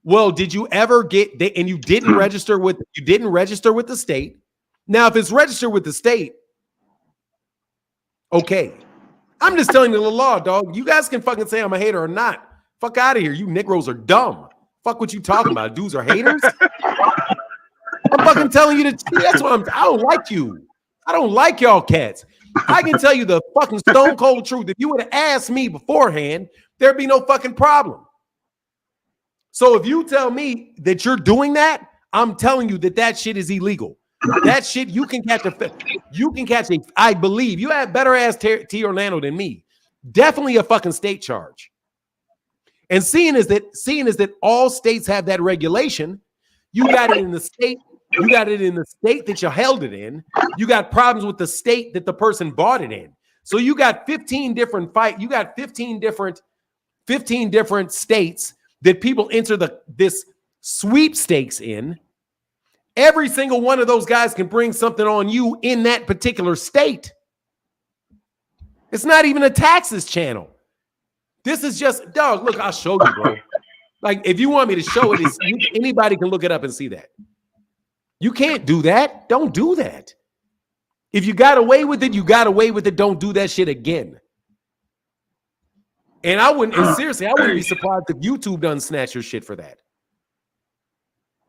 Well, did you ever and you didn't register with the state? Now, if it's registered with the state, okay. I'm just telling you the law, dog. You guys can fucking say I'm a hater or not. Fuck out of here. You Negroes are dumb. Fuck what you talking about. Dudes are haters. I'm fucking telling you that's what I don't like you. I don't like y'all cats. I can tell you the fucking stone cold truth. If you would have asked me beforehand, there'd be no fucking problem. So if you tell me that you're doing that, I'm telling you that shit is illegal. That shit, you can catch I believe you have better ass T. Orlando than me. Definitely a fucking state charge. And seeing as that all states have that regulation, you got it in the state. You got it in the state that you held it in. You got problems with the state that the person bought it in. So you got 15 different 15 different states that people enter this sweepstakes in. Every single one of those guys can bring something on you in that particular state. It's not even a taxes channel. This is just, dog, look, I'll show you, bro. Like, if you want me to show it, anybody can look it up and see that. You can't do that. Don't do that. If you got away with it, you got away with it. Don't do that shit again. And seriously, I wouldn't be surprised if YouTube done snatch your shit for that.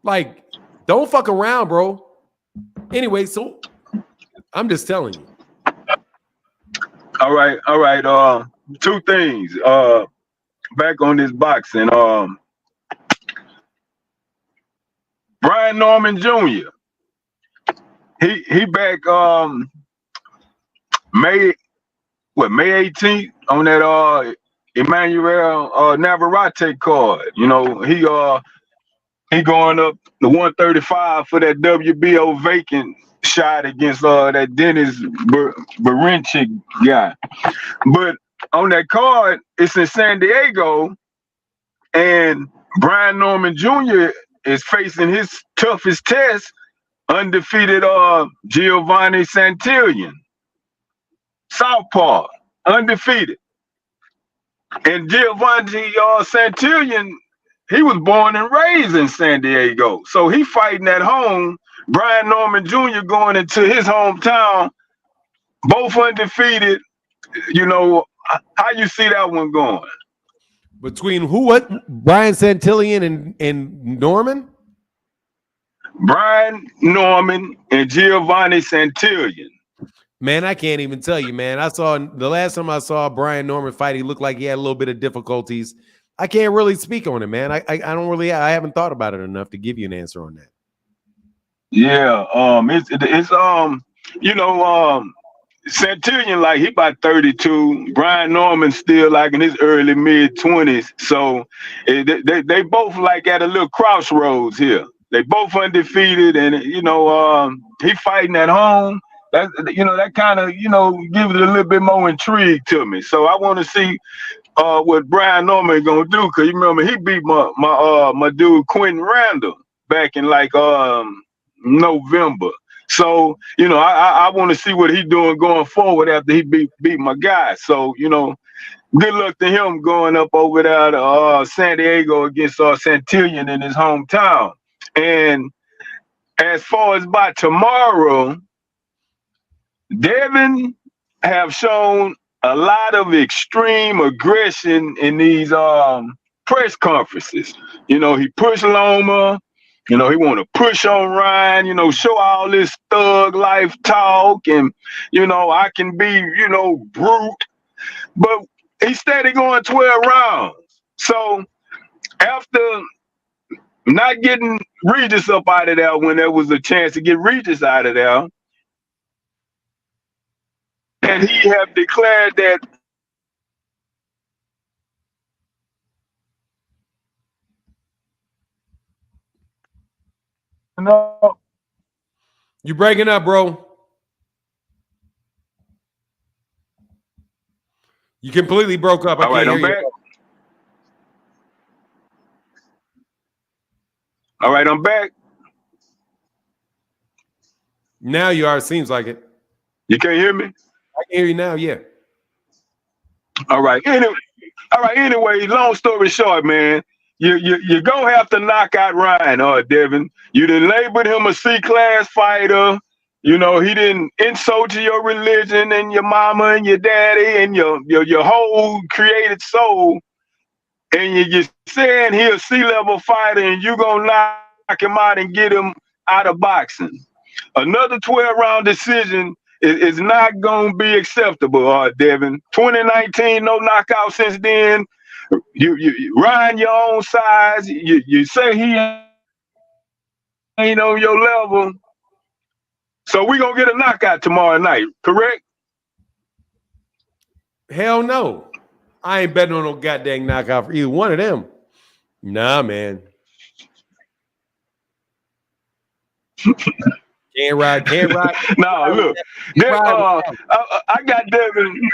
Like, don't fuck around, bro. Anyway, so I'm just telling you. All right. Two things. Back on this boxing. Brian Norman Jr. He back May 18th on that Emmanuel Navarrete card. You know, he going up the 135 for that WBO vacant shot against that Dennis Berinchik guy. But on that card, it's in San Diego, and Brian Norman Jr. is facing his toughest test, undefeated Gervonta Santillan. Southpaw, undefeated. And Gervonta Santillan, he was born and raised in San Diego. So he fighting at home. Brian Norman Jr. going into his hometown, both undefeated. You know, how you see that one going? Between who? What? Brian Santillan and Norman? Brian Norman and Gervonta Santillan. Man, I can't even tell you, man. The last time I saw Brian Norman fight, he looked like he had a little bit of difficulties. I can't really speak on it, man. I haven't thought about it enough to give you an answer on that. Yeah, Santillan, like, he about 32. Brian Norman still like in his early mid-20s. So they both like at a little crossroads here. They both undefeated, and he fighting at home. That kind of gives it a little bit more intrigue to me. So I want to see what Brian Norman gonna do, because you remember he beat my dude Quentin Randall back in like November. So I want to see what he's doing going forward after he beat my guy. So good luck to him going up over there to San Diego against Santillan in his hometown. And as far as by tomorrow, Devin have shown a lot of extreme aggression in these press conferences. He pushed Loma. He want to push on Ryan, show all this thug life talk, and, I can be, brute. But he steady going 12 rounds. So after not getting Regis up out of there when there was a chance to get Regis out of there, and he have declared that no. You breaking up, bro. You completely broke up. All right, I'm back. All right, I'm back. Now you are. Seems like it. You can't hear me? I can hear you now, yeah. All right. Anyway, long story short, man, you're going to have to knock out Ryan, Devin. You done labeled him a C-class fighter. He didn't insult your religion and your mama and your daddy and your whole created soul. And you're saying he's a C-level fighter, and you're going to knock him out and get him out of boxing. Another 12-round decision is not going to be acceptable, Devin. 2019, no knockout since then. You Ryan your own size. You say he ain't on your level. So we're going to get a knockout tomorrow night, correct? Hell no. I ain't betting on no goddamn knockout for either one of them. Nah, man. Can't ride. No, look. I got Devin.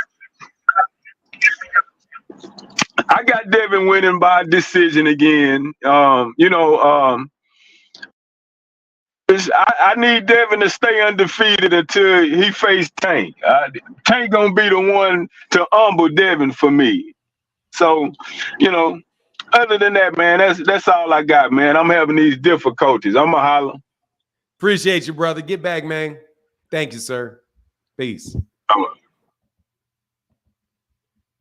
I got Devin winning by decision again. I need Devin to stay undefeated until he face Tank. Tank gonna be the one to humble Devin for me. So, other than that, man, that's all I got, man. I'm having these difficulties. I'm a holler. Appreciate you, brother. Get back, man. Thank you, sir. Peace.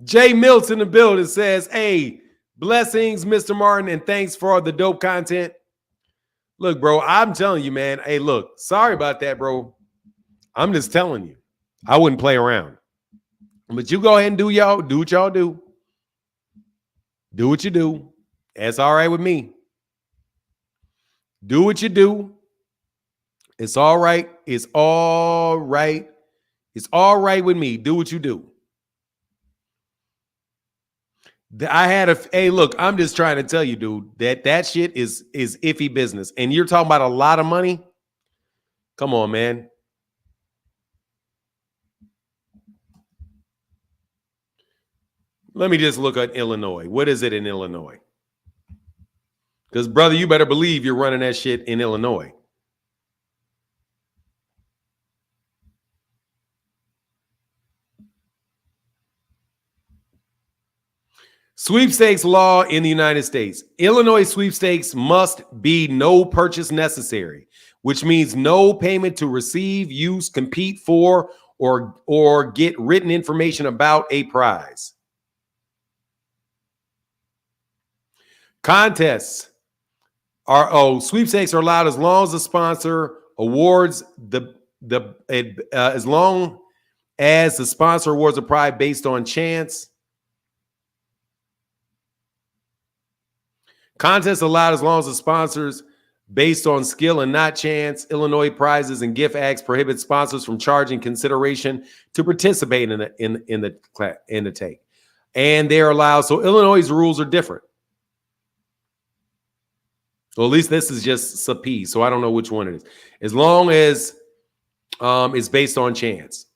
Jay Mills in the building says, hey, blessings, Mr. Martin, and thanks for all the dope content. Look, bro, I'm telling you, man. Hey, look, sorry about that, bro. I'm just telling you. I wouldn't play around. But you go ahead and do what y'all do. Do what you do. That's all right with me. Do what you do. It's all right. It's all right. It's all right with me. Do what you do. Hey, look, I'm just trying to tell you, dude, that shit is iffy business. And you're talking about a lot of money. Come on, man. Let me just look at Illinois. What is it in Illinois? Because, brother, you better believe you're running that shit in Illinois. Sweepstakes law in the United States. Illinois sweepstakes must be no purchase necessary, which means no payment to receive, use, compete for, or get written information about a prize. Contests sweepstakes are allowed as long as the sponsor awards as long as the sponsor awards a prize based on chance. Contests allowed as long as the sponsors based on skill and not chance. Illinois prizes and gift acts prohibit sponsors from charging consideration to participate in the take, and they're allowed. So Illinois' rules are different. Well, at least this is just SAP, so I don't know which one it is. As long as it's based on chance.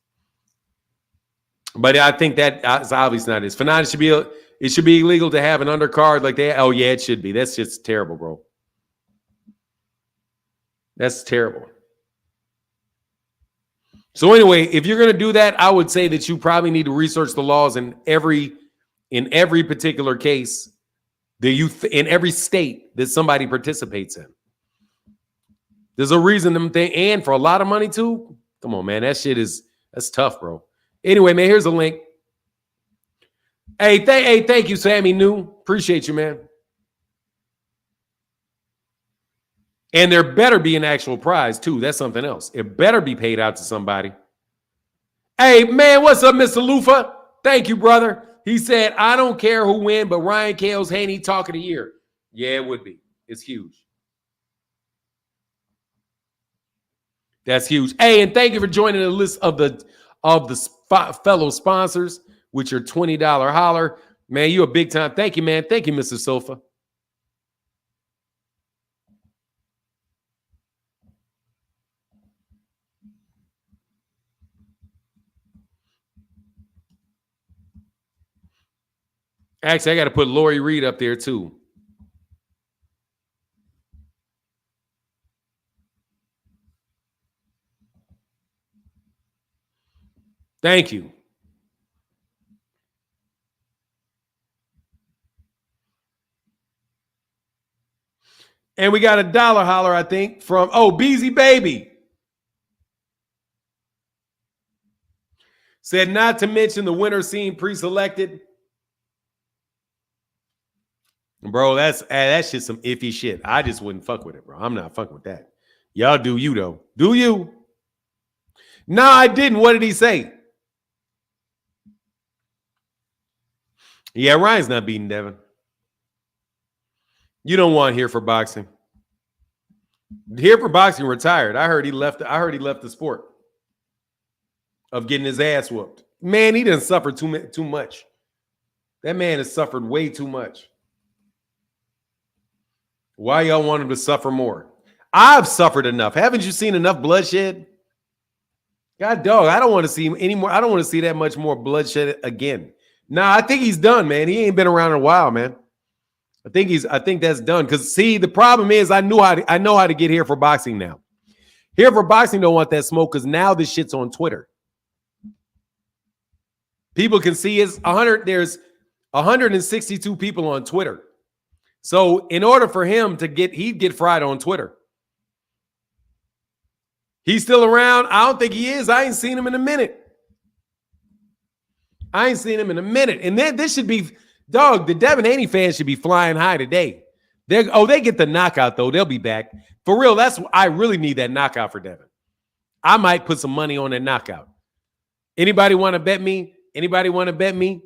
But I think that's obviously not it. For now, it should be illegal to have an undercard like that. Oh, yeah, it should be. That's just terrible, bro. That's terrible. So anyway, if you're going to do that, I would say that you probably need to research the laws in every particular case, in every state that somebody participates in. There's a reason and for a lot of money too. Come on, man, that's tough, bro. Anyway, man, here's a link. Hey, thank you, Sammy New. Appreciate you, man. And there better be an actual prize, too. That's something else. It better be paid out to somebody. Hey, man, what's up, Mr. Lufa? Thank you, brother. He said, I don't care who wins, but Ryan Kale's Haney Talk of the Year. Yeah, it would be. It's huge. That's huge. Hey, and thank you for joining the list of the fellow sponsors with your $20 holler. Man, you a big time. Thank you, man. Thank you, Mr. Sofa. Actually, I got to put Lori Reed up there too. Thank you. And we got a dollar holler, I think, from, Beezy Baby. Said not to mention the winner scene pre-selected. Bro, that's just some iffy shit. I just wouldn't fuck with it, bro. I'm not fucking with that. Y'all do you, though. Do you? No, I didn't. What did he say? Yeah, Ryan's not beating Devin. You don't want Here for Boxing. Here for Boxing retired. I heard he left the sport of getting his ass whooped. Man, he didn't suffer too much. That man has suffered way too much. Why y'all want him to suffer more? I've suffered enough. Haven't you seen enough bloodshed? God dog, I don't want to see him anymore. I don't want to see that much more bloodshed again. Nah, I think he's done, man. He ain't been around in a while, man. I think that's done. Because see, the problem is I know how to get Here for Boxing now. Here for Boxing don't want that smoke because now this shit's on Twitter. People can see there's 162 people on Twitter. So in order for him to he'd get fried on Twitter. He's still around. I don't think he is. I ain't seen him in a minute. And then this should be, dog, the Devin Haney fans should be flying high today. They get the knockout, though. They'll be back. For real, I really need that knockout for Devin. I might put some money on that knockout. Anybody want to bet me? Anybody want to bet me?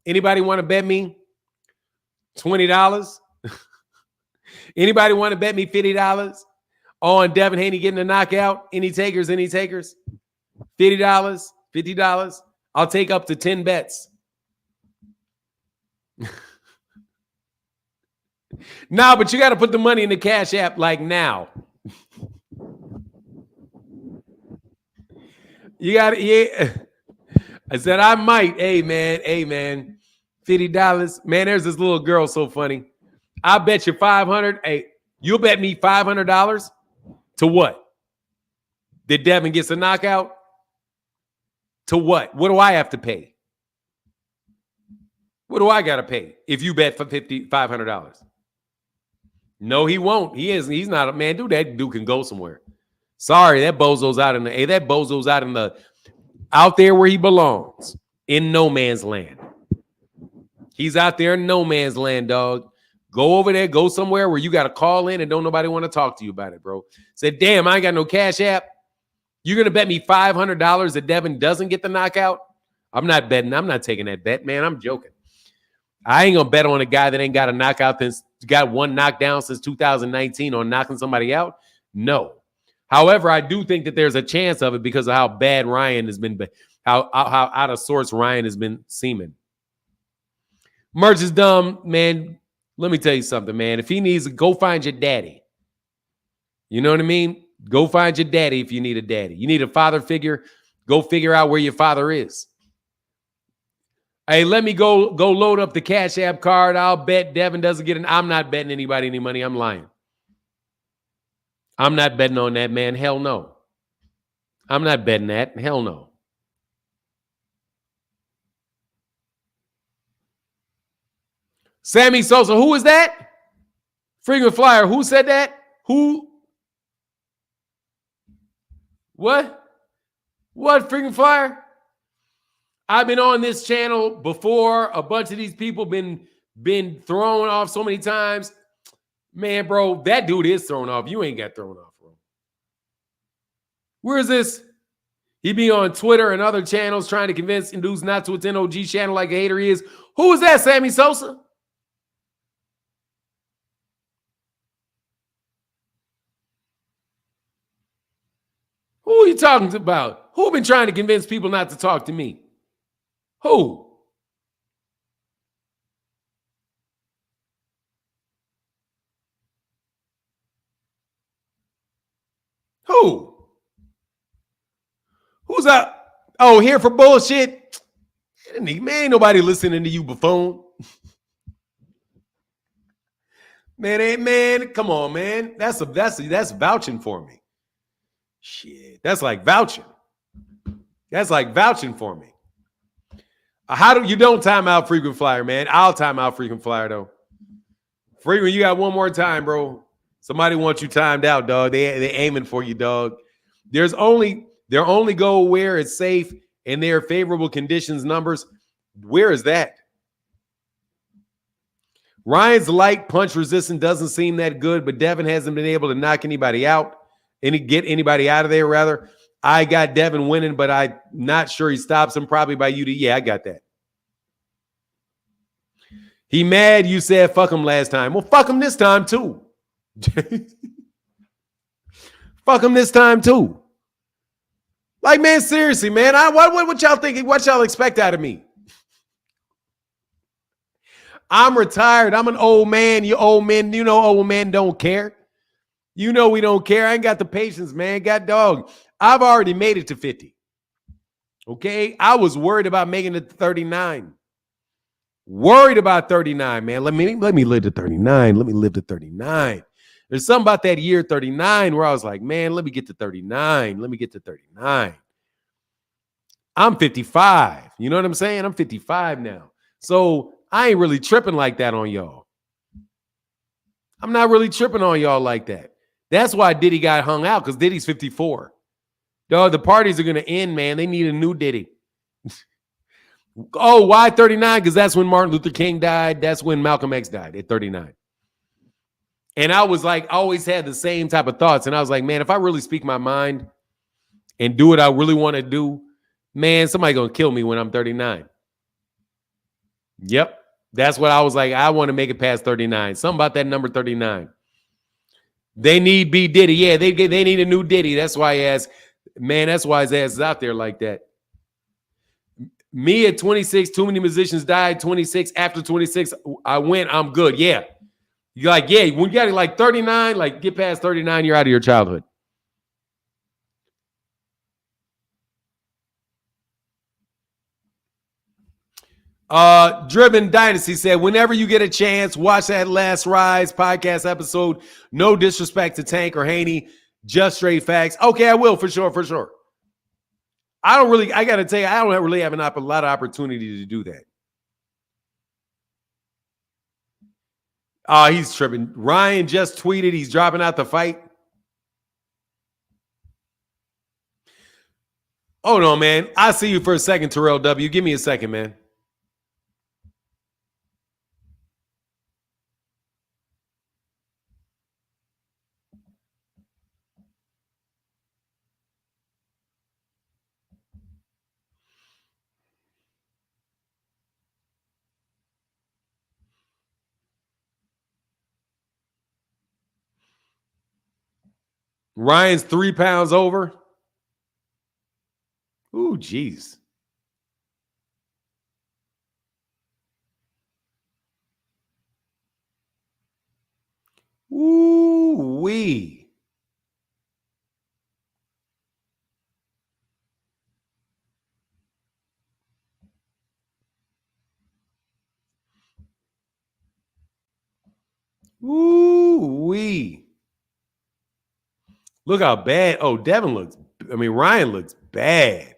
Anybody want to bet me $20? Anybody want to bet me $50 on Devin Haney getting a knockout? Any takers? $50? $50? I'll take up to 10 bets. No, but you got to put the money in the Cash App like now. You got to, yeah. I said I might. Hey, man. $50. Man, there's this little girl so funny. I bet you $500. Hey, you'll bet me $500 to what? That Devin gets a knockout? To what? What do I have to pay? What do I got to pay if you bet for $500? No, he won't. He's not a man. Dude, that dude can go somewhere. Sorry, that bozo's out there where he belongs, in no man's land. He's out there in no man's land, dog. Go over there, go somewhere where you got to call in and don't nobody want to talk to you about it, bro. Say, damn, I ain't got no Cash App. You're going to bet me $500 that Devin doesn't get the knockout? I'm not betting. I'm not taking that bet, man. I'm joking. I ain't going to bet on a guy that ain't got a knockout since got one knockdown since 2019 on knocking somebody out. No. However, I do think that there's a chance of it because of how bad Ryan has been, how out of sorts Ryan has been seeming. Merch is dumb, man. Let me tell you something, man. If he needs, go find your daddy. You know what I mean? Go find your daddy if you need a daddy. You need a father figure. Go figure out where your father is. Hey, let me go load up the Cash App card. I'll bet Devin doesn't get an. I'm not betting anybody any money. I'm lying. I'm not betting on that, man. Hell no. I'm not betting that. Hell no. Sammy Sosa, who is that? Frequent flyer. Who said that? Who? What? What frequent flyer? I've been on this channel before. A bunch of these people been thrown off so many times. Man, bro, that dude is thrown off. You ain't got thrown off, bro. Where is this? He be on Twitter and other channels trying to convince dudes not to attend OG channel like a hater he is. Who is that, Sammy Sosa? Who are you talking about? Who been trying to convince people not to talk to me? Who? Who? Who's up? Oh, here for bullshit? Man, ain't nobody listening to you, buffoon. Man, come on, man. That's vouching for me. Shit, that's like vouching. That's like vouching for me. How do you don't time out frequent flyer, man? I'll time out frequent flyer though. Frequent, you got one more time, bro. Somebody wants you timed out, dog. They aiming for you, dog. They're only go where it's safe and there are favorable conditions numbers. Where is that? Ryan's light punch resistance doesn't seem that good, but Devin hasn't been able to knock anybody out. Get anybody out of there, rather. I got Devin winning, but I'm not sure he stops him, probably by UD. Yeah, I got that. He mad you said fuck him last time. Well, fuck him this time, too. Fuck him this time, too. Like, man, seriously, man. What y'all thinking? What y'all expect out of me? I'm retired. I'm an old man. You old men, you know old men don't care. You know we don't care. I ain't got the patience, man. Got dog. I've already made it to 50. Okay? I was worried about making it to 39. Worried about 39, man. Let me live to 39. Let me live to 39. There's something about that year 39 where I was like, man, let me get to 39. Let me get to 39. I'm 55. You know what I'm saying? I'm 55 now. So I ain't really tripping like that on y'all. I'm not really tripping on y'all like that. That's why Diddy got hung out, because Diddy's 54. Dog, the parties are going to end, man. They need a new Diddy. Oh, why 39? Because that's when Martin Luther King died. That's when Malcolm X died at 39. And I was like, always had the same type of thoughts. And I was like, man, if I really speak my mind and do what I really want to do, man, somebody going to kill me when I'm 39. Yep. That's what I was like. I want to make it past 39. Something about that number 39. They need B Diddy. Yeah, they need a new Diddy. That's why his ass is out there like that. Me at 26, too many musicians died. 26, after 26, I went, I'm good. Yeah. You're like, yeah, when you got it like 39, like get past 39, you're out of your childhood. Driven Dynasty said, whenever you get a chance, watch that Last Rise podcast episode. No disrespect to Tank or Haney, just straight facts. Okay, I will, for sure. I got to tell you, I don't really have a lot of opportunity to do that. He's tripping. Ryan just tweeted he's dropping out the fight. Hold on, man. I'll see you for a second, Terrell W. Give me a second, man. Ryan's 3 pounds over. Ooh, geez. Ooh, wee. Ooh, wee. Look how bad. Oh, Ryan looks bad.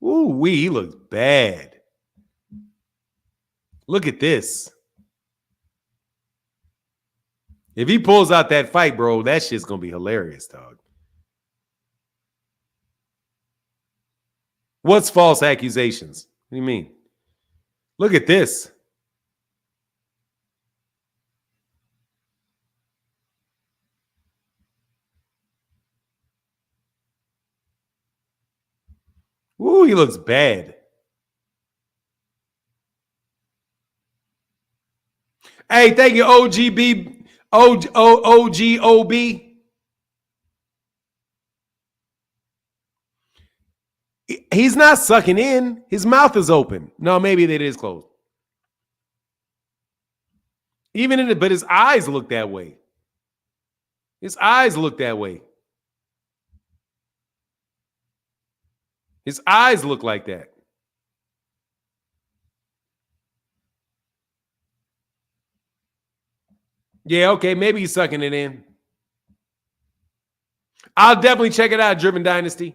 Ooh, wee, he looks bad. Look at this. If he pulls out that fight, bro, that shit's going to be hilarious, dog. What's false accusations? What do you mean? Look at this. Ooh, he looks bad. Hey, thank you, OGOB. He's not sucking in. His mouth is open. No, maybe it is closed. But his eyes look that way. His eyes look that way. His eyes look like that. Yeah, okay, maybe he's sucking it in. I'll definitely check it out, Driven Dynasty.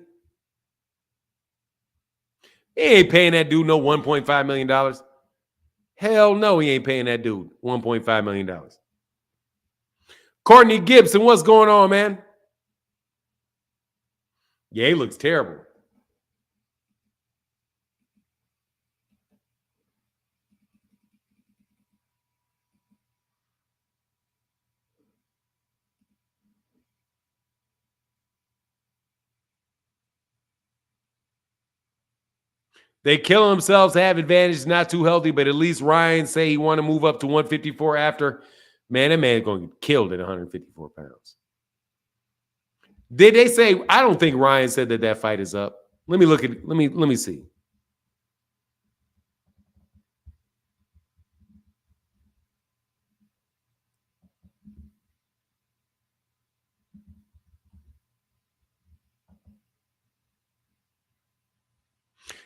He ain't paying that dude no $1.5 million. Hell no, he ain't paying that dude $1.5 million. Courtney Gibson, what's going on, man? Yeah, he looks terrible. They kill themselves to have advantage, not too healthy, but at least Ryan say he want to move up to 154 after. Man, that man's going to get killed at 154 pounds. Did they say? I don't think Ryan said that fight is up. Let me look at it. Let me see.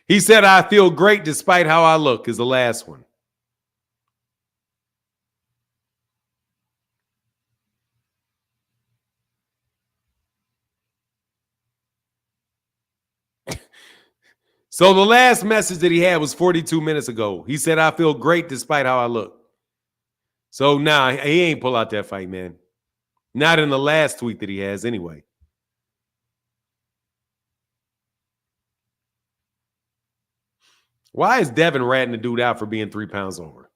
He said, I feel great despite how I look, is the last one. So the last message that he had was 42 minutes ago. He said, I feel great despite how I look. So nah, he ain't pull out that fight, man. Not in the last tweet that he has anyway. Why is Devin ratting the dude out for being 3 pounds over?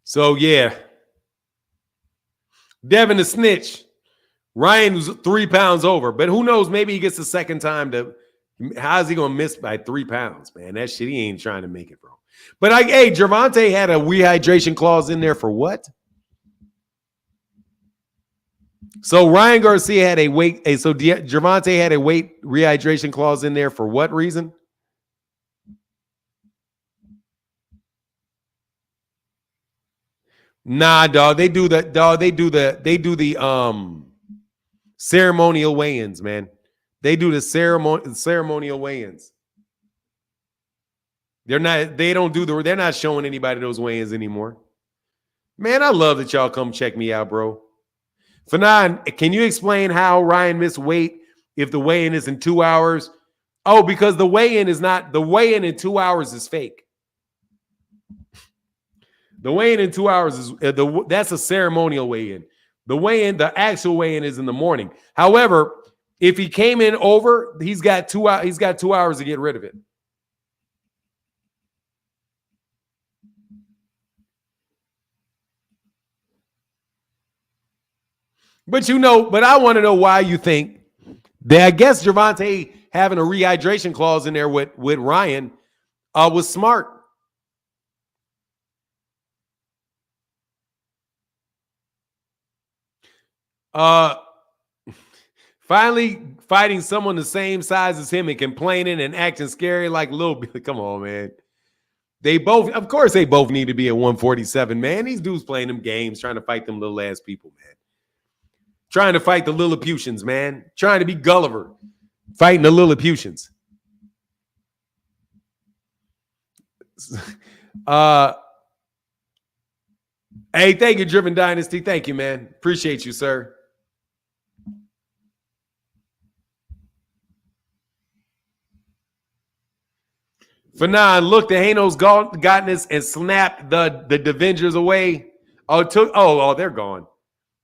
So, yeah. Devin the snitch. Ryan was 3 pounds over. But who knows? Maybe he gets the second time to... How's he going to miss by 3 pounds, man? That shit, he ain't trying to make it, bro. But, hey, Gervonta had a rehydration clause in there for what? So, Ryan Garcia had a weight... So, Gervonta had a weight rehydration clause in there for what reason? Nah, dog. They do the ceremonial weigh-ins, man. They do the ceremonial weigh-ins. They're not showing anybody those weigh-ins anymore. Man, I love that y'all come check me out, bro. Fanon, can you explain how Ryan missed weight if the weigh-in is in 2 hours? Oh, because the weigh-in in 2 hours is fake. The weigh-in in 2 hours is that's a ceremonial weigh-in. The actual weigh-in is in the morning. However, if he came in over, he's got 2 hours. He's got 2 hours to get rid of it. But I want to know why you think that. I guess Gervonta having a rehydration clause in there with Ryan was smart. Finally fighting someone the same size as him and complaining and acting scary like little. Come on, man. Of course, they both need to be at 147, man. These dudes playing them games, trying to fight them little ass people, man. Trying to fight the Lilliputians, man. Trying to be Gulliver, fighting the Lilliputians. Hey, thank you, Driven Dynasty. Thank you, man. Appreciate you, sir. Fanon looked at Haney's godness and snapped the Devengers away. They're gone.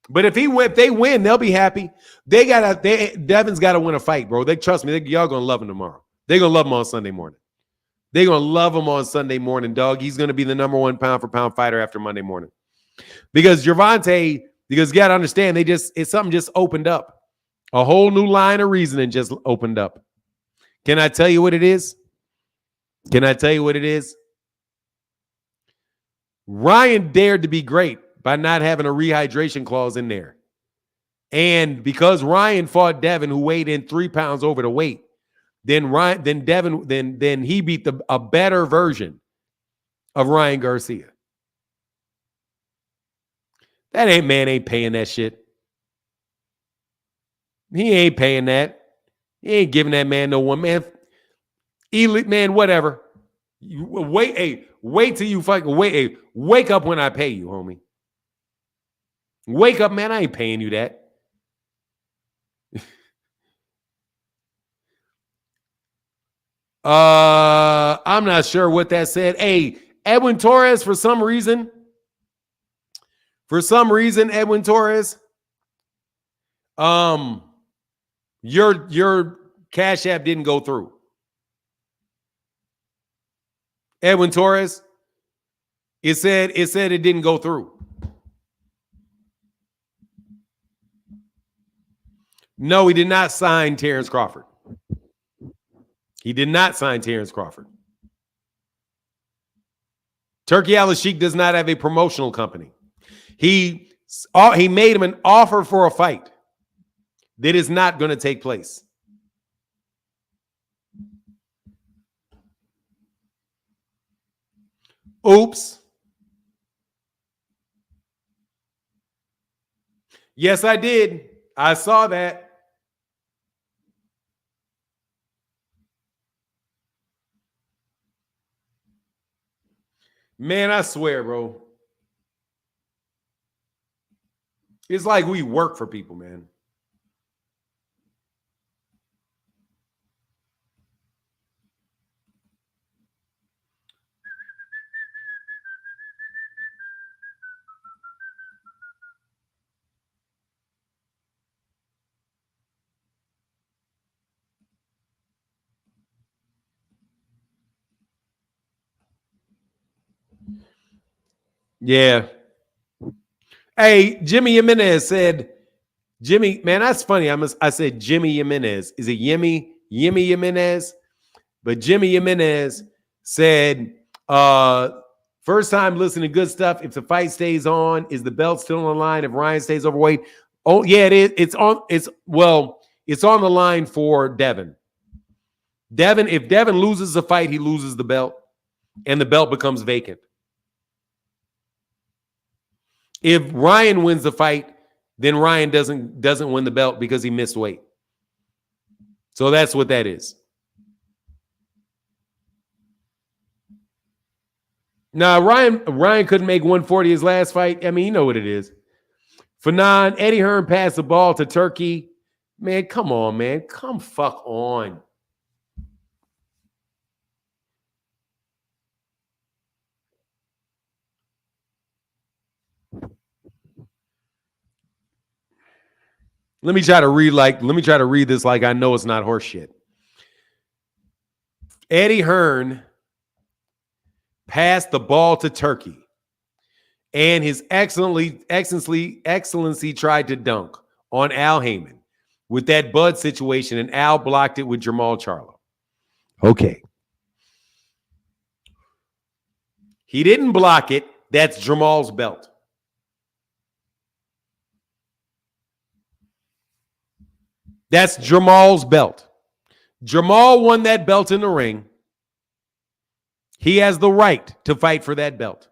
But if they win, they'll be happy. Devin's got to win a fight, bro. Trust me, y'all gonna love him tomorrow. They're gonna love him on Sunday morning. They're gonna love him on Sunday morning, dog. He's gonna be the number 1 pound for pound fighter after Monday morning. Because Gervonta, because you gotta understand, something just opened up. A whole new line of reasoning just opened up. Can I tell you what it is? Ryan dared to be great by not having a rehydration clause in there. And because Ryan fought Devin, who weighed in 3 pounds over the weight, then he beat a better version of Ryan Garcia. That man ain't paying that shit. He ain't paying that. He ain't giving that man no one, man. Elite man, whatever. Wait till you fucking wake up when I pay you, homie. Wake up, man. I ain't paying you that. I'm not sure what that said. Hey, Edwin Torres, for some reason, Edwin Torres, your Cash App didn't go through. Edwin Torres, it said it didn't go through. No, he did not sign Terence Crawford. Turkey Al-Sheikh does not have a promotional company. He made him an offer for a fight that is not going to take place. Oops. Yes, I did. I saw that. Man, I swear, bro. It's like we work for people, man. Yeah. Hey, Jimmy Jimenez said, man, that's funny. I said Jimmy Jimenez. Is it Yimmy Jimenez? But Jimmy Jimenez said, first time listening to good stuff. If the fight stays on, is the belt still on the line if Ryan stays overweight? Oh, yeah, it is. It's on the line for Devin. If Devin loses the fight, he loses the belt, and the belt becomes vacant. If Ryan wins the fight, then Ryan doesn't win the belt because he missed weight. So that's what that is. Now, Ryan couldn't make 140 his last fight. I mean, you know what it is. Fanon, Eddie Hearn passed the ball to Turkey. Man, come on, man. Come fuck on. Let me try to read this like I know it's not horse shit. Eddie Hearn passed the ball to Turkey, and his excellency tried to dunk. on Al Heyman with that Bud situation, and Al blocked it with Jermall Charlo. Okay. He didn't block it. That's Jermall's belt. That's Jermall's belt. Jermall won that belt in the ring. He has the right to fight for that belt.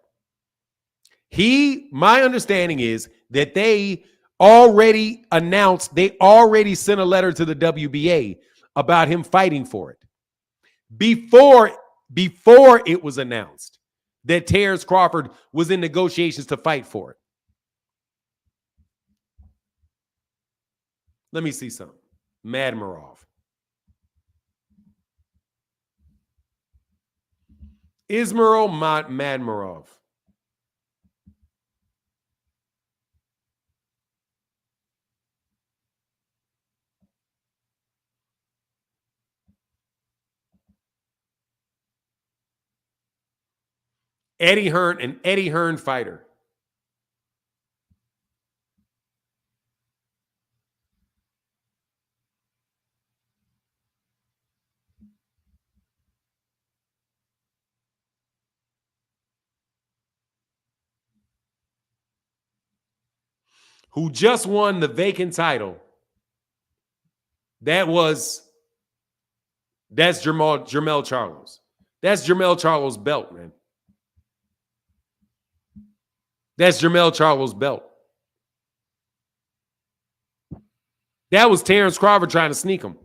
My understanding is that they already announced, they already sent a letter to the WBA about him fighting for it. Before it was announced that Terence Crawford was in negotiations to fight for it. Let me see something. Madmarov. Ismail Madmarov. Eddie Hearn, an Eddie Hearn fighter. Who just won the vacant title. That's Jermall Charlo's. That's Jermall Charlo's belt, man. That's Jermall Charlo's belt. That was Terence Crawford trying to sneak him.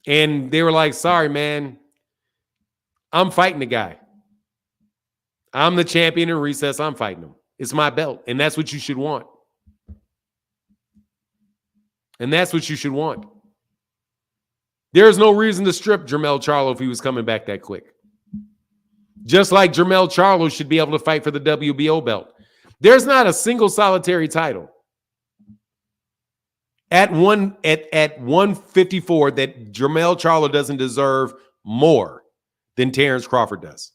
And they were like, sorry, man. I'm fighting the guy. I'm the champion in recess. I'm fighting him. It's my belt. And that's what you should want. And that's what you should want. There's no reason to strip Jermall Charlo if he was coming back that quick. Just like Jermall Charlo should be able to fight for the WBO belt. There's not a single solitary title at 154 that Jermall Charlo doesn't deserve more than Terence Crawford does.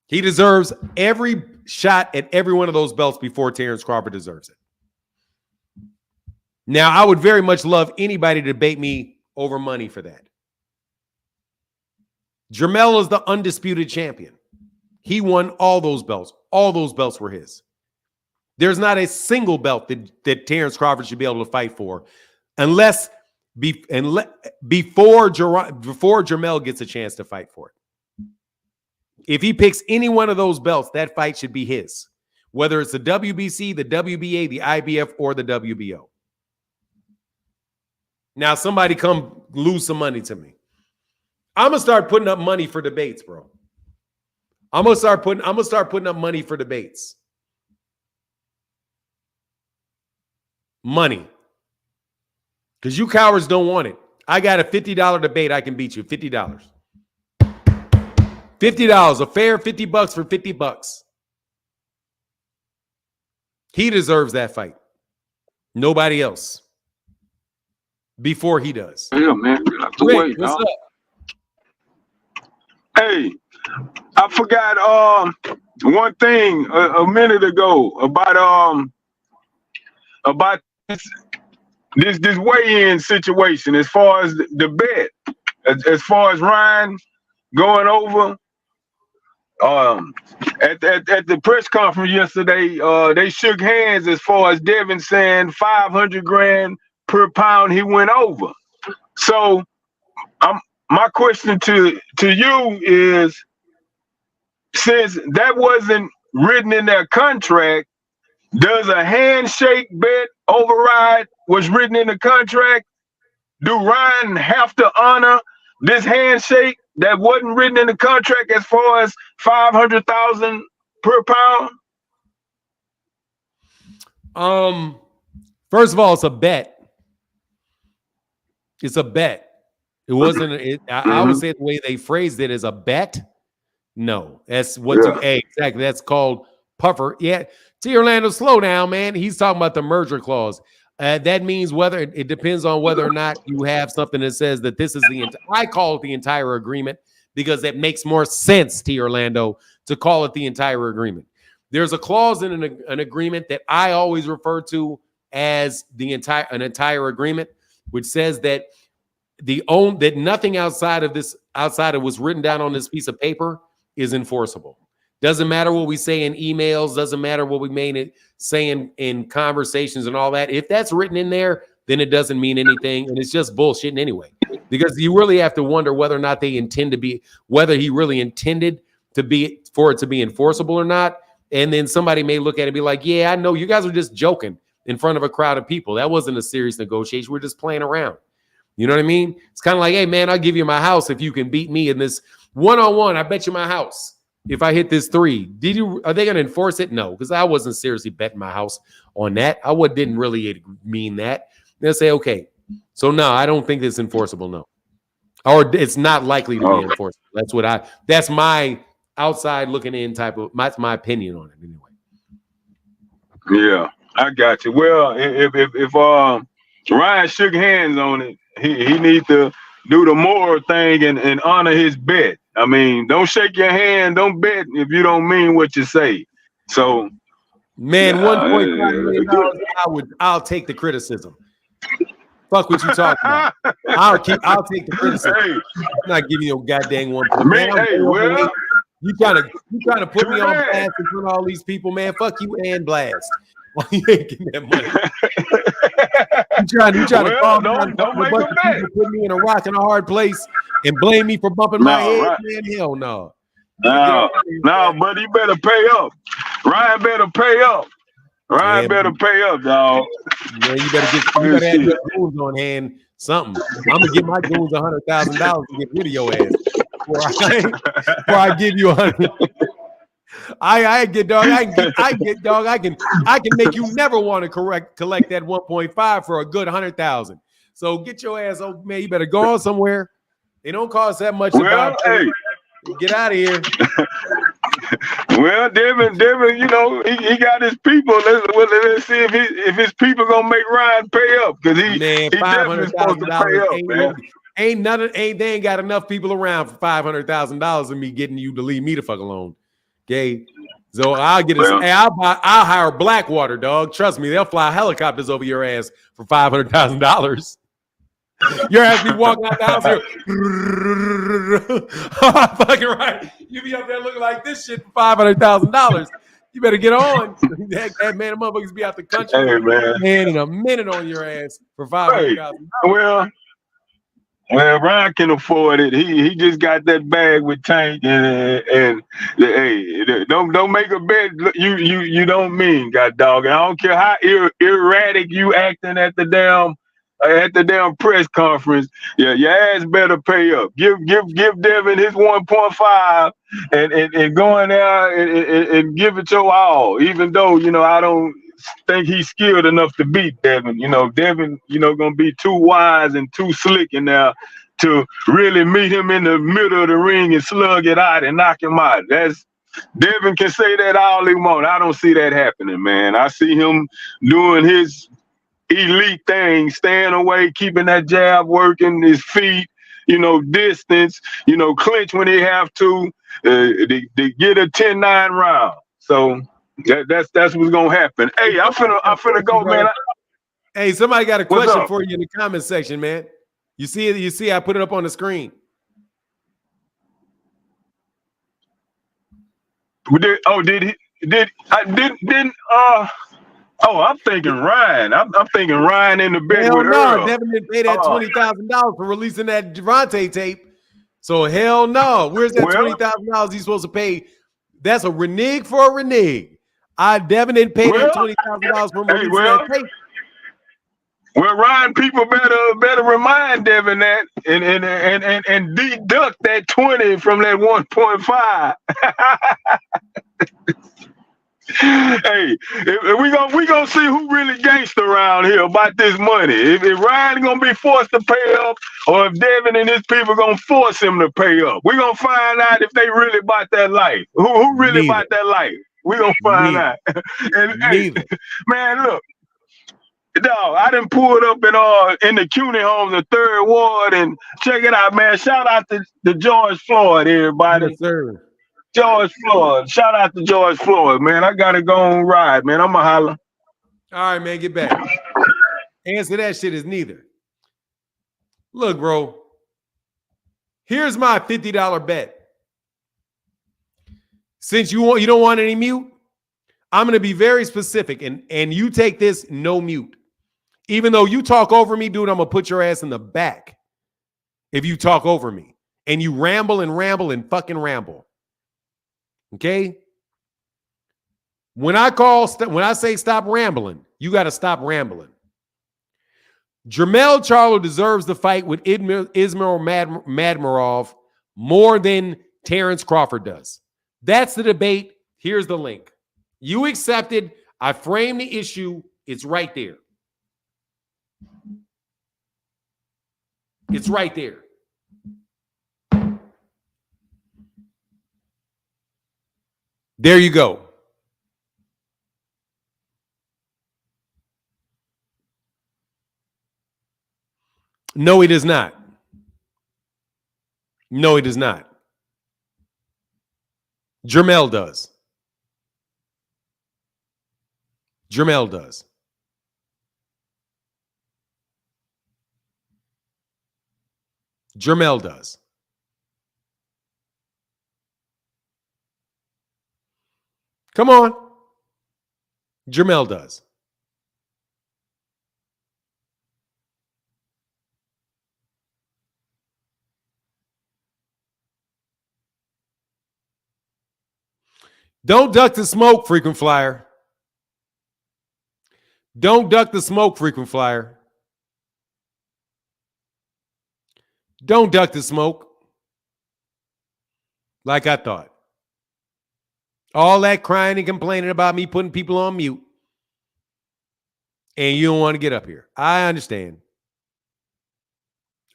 He deserves every shot at every one of those belts before Terence Crawford deserves it. Now, I would very much love anybody to debate me over money for that. Jermall is the undisputed champion. He won all those belts. All those belts were his. There's not a single belt that Terence Crawford should be able to fight for unless before Jermall gets a chance to fight for it. If he picks any one of those belts, that fight should be his, whether it's the WBC, the WBA, the IBF, or the WBO. Now, somebody come lose some money to me. I'm gonna start putting up money for debates, bro. I'm gonna start putting up money for debates. Money. Because you cowards don't want it. I got a $50 debate. I can beat you. $50. $50. A fair $50 for $50. He deserves that fight. Nobody else. Before he does. Yeah, man. Rick, what's up? Hey, I forgot one thing a minute ago about this weigh-in situation as far as the bet, as far as Ryan going over. At the press conference yesterday, they shook hands as far as Devin saying 500 grand per pound he went over. So my question to you is, since that wasn't written in their contract, does a handshake bet override what's written in the contract? Do Ryan have to honor this handshake that wasn't written in the contract as far as 500,000 per pound? First of all, it's a bet. It's a bet. It wasn't. I would say the way they phrased it is a bet. No, that's what. Exactly. That's called puffer. Yeah. T. Orlando, slow down, man. He's talking about the merger clause. That means whether it depends on whether or not you have something that says that this is I call it the entire agreement because it makes more sense, T. Orlando, to call it the entire agreement. There's a clause in an agreement that I always refer to as an entire agreement, which says that that nothing outside of what's written down on this piece of paper is enforceable. Doesn't matter what we say in emails, doesn't matter what we say in conversations and all that. If that's written in there, then it doesn't mean anything, and it's just bullshitting anyway. Because you really have to wonder whether or not whether he really intended for it to be enforceable or not. And then somebody may look at it and be like, yeah, I know you guys are just joking in front of a crowd of people. That wasn't a serious negotiation. We're just playing around. You know what I mean? It's kind of like, hey, man, I'll give you my house if you can beat me in this one-on-one. I bet you my house if I hit this 3. Are they going to enforce it? No, because I wasn't seriously betting my house on that. Didn't really mean that. They'll say, okay, so no, I don't think it's enforceable, no. Or it's not likely to be enforceable. That's my outside looking in that's my opinion on it anyway. Yeah, I got you. Well, if Ryan shook hands on it, he needs to do the moral thing and honor his bet. I mean, don't shake your hand, don't bet if you don't mean what you say. So, man, $1.5 million, I'll take the criticism. Fuck what you talking about. I'll take the criticism. Hey, I'm not giving you a goddamn 1 man. Hey, well, you trying to put me on blast in front of all these people, man. Fuck you and blast. Why you ain't getting that money? You trying to call me don't make a bet. Put me in a rock and a hard place and blame me for bumping my head, right. Man. Hell no. No, buddy, you better pay up. Ryan better pay up. Ryan better pay up, dog. Man, you better have your goons on hand. Something. I'm gonna give my goons $100,000 to get rid of your ass before I give you $100. I can make you never want to collect that 1.5 for a good 100,000. So get your ass, oh man, you better go on somewhere. It don't cost that much. Get out of here. Well, Devin, you know, he got his people. Let's see if his people gonna make Ryan pay up, because he definitely supposed to pay up, man. They ain't got enough people around for $500,000 of me getting you to leave me the fuck alone. Okay, so I'll hire Blackwater, dog. Trust me, they'll fly helicopters over your ass for $500,000. Your ass be walking out the house here. Fucking right. You be up there looking like this shit for $500,000. You better get on. that man, motherfuckers be out the country. Hey, man, in a minute on your ass for $500,000. Well, Ryan can afford it. He just got that bag with Tank, and hey, don't make a bet you don't mean, god dog. And I don't care how erratic you acting at the damn press conference. Yeah, your ass better pay up. Give Devin his 1.5 and go in there and give it your all. Even though, you know, I don't think he's skilled enough to beat Devin. You know, Devin, you know, gonna be too wise and too slick in there to really meet him in the middle of the ring and slug it out and knock him out. Devin can say that all he want. I don't see that happening, man. I see him doing his elite thing, staying away, keeping that jab working, his feet, you know, distance, you know, clinch when they have to get a 10-9 round. So that's what's gonna happen. Hey, I'm finna go, man. Hey, somebody got a question for you in the comment section, man. You see it? You see I put it up on the screen. I'm thinking Ryan. I'm thinking Ryan in the bed. Hell with no, Earl. Devin didn't pay that $20,000 for releasing that Gervonta tape. So hell no. Where's that $20,000 he's supposed to pay? That's a renege for a renege. Devin didn't pay that $20,000 for releasing that tape. Well, Ryan, people better remind Devin that and deduct that 20 from that 1.5. Hey, we gonna see who really gangster around here about this money. If Ryan gonna be forced to pay up, or if Devin and his people gonna force him to pay up. We gonna find out if they really bought that life. Who really bought that life? We gonna find out. And hey, man, look. Dog, I done pulled up in the CUNY home, the 3rd Ward, and check it out, man. Shout out to George Floyd, everybody. Yes, sir. George Floyd. Shout out to George Floyd, man. I gotta go on ride, man. I'ma holler. All right, man, get back. Answer that shit is neither. Look, bro. Here's my $50 bet. Since you don't want any mute, I'm going to be very specific, and you take this no mute. Even though you talk over me, dude, I'm going to put your ass in the back if you talk over me. And you ramble and fucking ramble. Okay? When I say stop rambling, you got to stop rambling. Jermell Charlo deserves the fight with Ismail Madmarov more than Terence Crawford does. That's the debate. Here's the link. You accepted. I framed the issue. It's right there. It's right there. There you go. No, he does not. No, he does not. Jermell does. Jermell does. Jermell does. Come on. Jermell does. Don't duck the smoke, frequent flyer. Don't duck the smoke, frequent flyer. Don't duck the smoke. Like I thought. All that crying and complaining about me putting people on mute. And you don't want to get up here. I understand.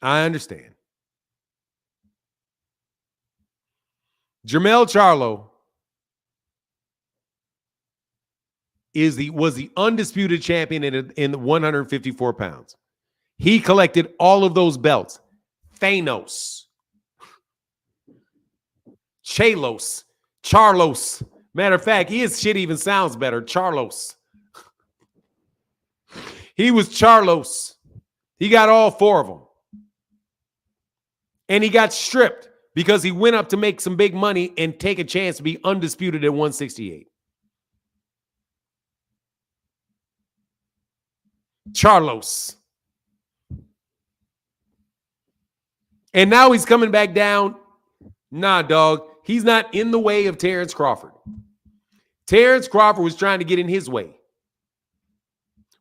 I understand. Jermell Charlo was the undisputed champion in 154 pounds. He collected all of those belts. Thanos. Charlos. Matter of fact, his shit even sounds better. Charlos. He was Charlos. He got all four of them. And he got stripped because he went up to make some big money and take a chance to be undisputed at 168. Charlos. And now he's coming back down. Nah, dog. He's not in the way of Terence Crawford. Terence Crawford was trying to get in his way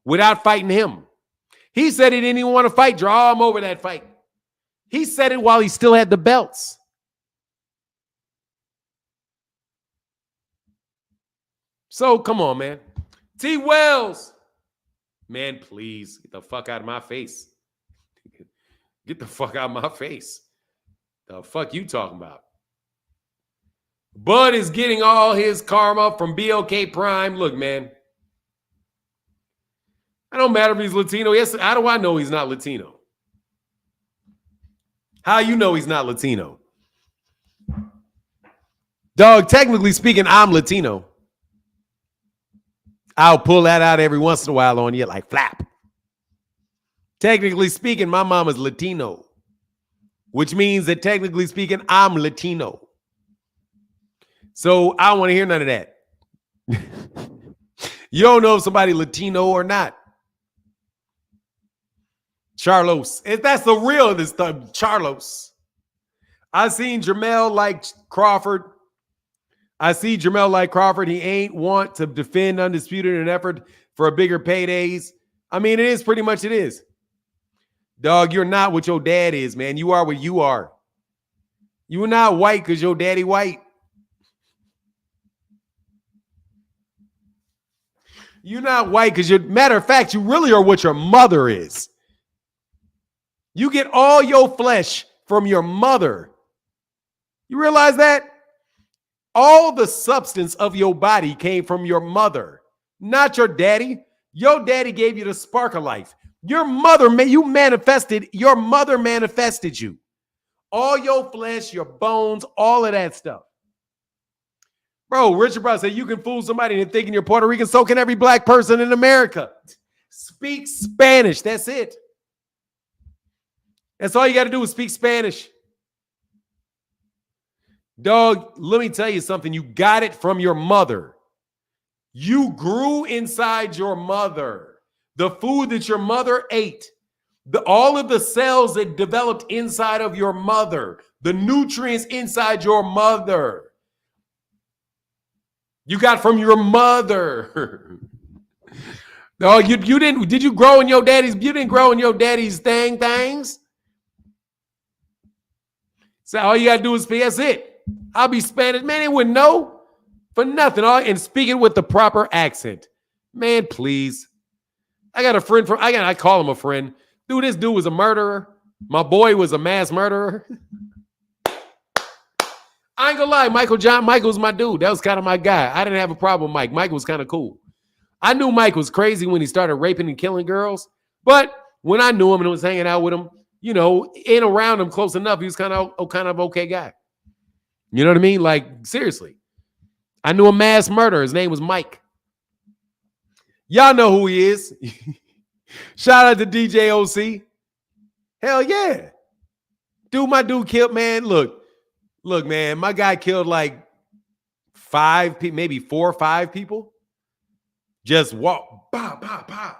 without fighting him. He said he didn't even want to fight. Draw him over that fight. He said it while he still had the belts. So, come on, man. T. Wells. Man, please. Get the fuck out of my face. Get the fuck out of my face. The fuck you talking about? Bud is getting all his karma from BOK Prime. Look, man. I don't matter if he's Latino. Yes, how do I know he's not Latino? How you know he's not Latino? Dog, technically speaking, I'm Latino. I'll pull that out every once in a while on you like flap. Technically speaking, my mama's Latino, which means that technically speaking, I'm Latino. So I don't want to hear none of that. You don't know if somebody Latino or not. Charlos. If that's the real of this stuff, Charlos. I seen Jermell like Crawford. I see Jermell like Crawford. He ain't want to defend undisputed in an effort for a bigger paydays. I mean, it is pretty much it is. Dog, you're not what your dad is, man. You are what you are. You are not white because your daddy white. You're not white because matter of fact, you really are what your mother is. You get all your flesh from your mother. You realize that? All the substance of your body came from your mother, not your daddy. Your daddy gave you the spark of life. Your mother, your mother manifested you. All your flesh, your bones, all of that stuff. Bro, Richard Brown said you can fool somebody into thinking you're Puerto Rican. So can every black person in America. Speak Spanish. That's it. That's all you got to do is speak Spanish. Dog, let me tell you something. You got it from your mother. You grew inside your mother. The food that your mother ate, all of the cells that developed inside of your mother, the nutrients inside your mother, you got from your mother. No, you didn't. Did you grow in your daddy's? You didn't grow in your daddy's things. So all you gotta do is speak. That's it. I'll be Spanish. Man, they wouldn't know for nothing. And speaking with the proper accent. Man, please. I got a friend from. I call him a friend. Dude, this dude was a murderer. My boy was a mass murderer. I ain't gonna lie, Michael was my dude. That was kind of my guy. I didn't have a problem with Mike. Mike was kind of cool. I knew Mike was crazy when he started raping and killing girls. But when I knew him and was hanging out with him, you know, in around him close enough, he was kind of okay guy. You know what I mean? Like, seriously. I knew a mass murderer. His name was Mike. Y'all know who he is. Shout out to DJ OC. Hell yeah. Dude, my dude killed, man. Look, man, my guy killed like 5 people, maybe 4 or 5 people. Just walk, bah, bah, bah.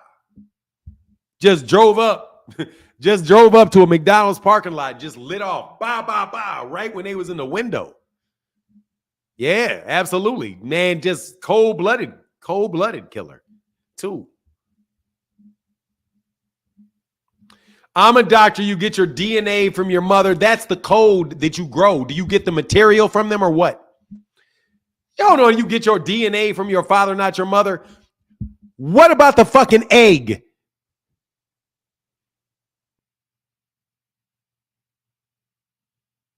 Just drove up. Just drove up to a McDonald's parking lot, just lit off, bah, bah, bah, right when they was in the window. Yeah, absolutely. Man, just cold-blooded killer, too. I'm a doctor. You get your DNA from your mother. That's the code that you grow. Do you get the material from them or what? Y'all know you get your DNA from your father, not your mother. What about the fucking egg?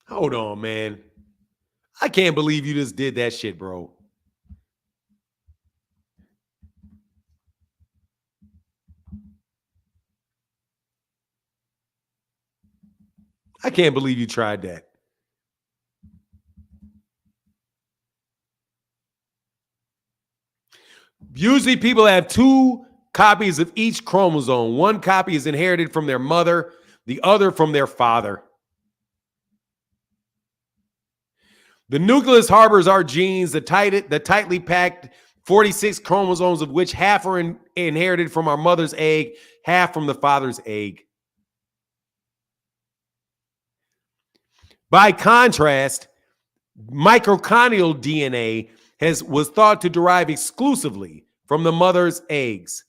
Hold on, man. I can't believe you just did that shit, bro. I can't believe you tried that. Usually people have 2 copies of each chromosome. 1 copy is inherited from their mother, the other from their father. The nucleus harbors our genes, the tightly packed 46 chromosomes of which half are inherited from our mother's egg, half from the father's egg. By contrast, mitochondrial DNA was thought to derive exclusively from the mother's eggs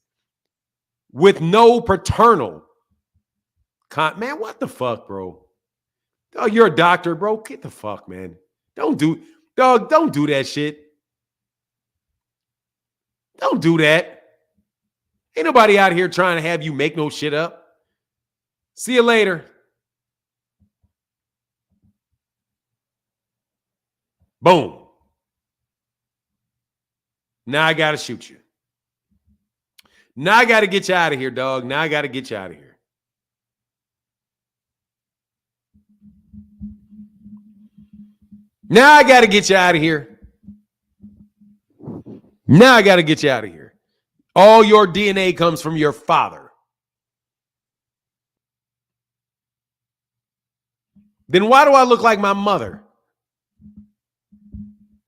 with no paternal. Man, what the fuck, bro? Oh, you're a doctor, bro. Get the fuck, man. Don't do that shit. Don't do that. Ain't nobody out here trying to have you make no shit up. See you later. Boom. Now I got to shoot you. Now I got to get you out of here, dog. Now I got to get you out of here. Now I got to get you out of here. Now I got to get you out of here. All your DNA comes from your father. Then why do I look like my mother?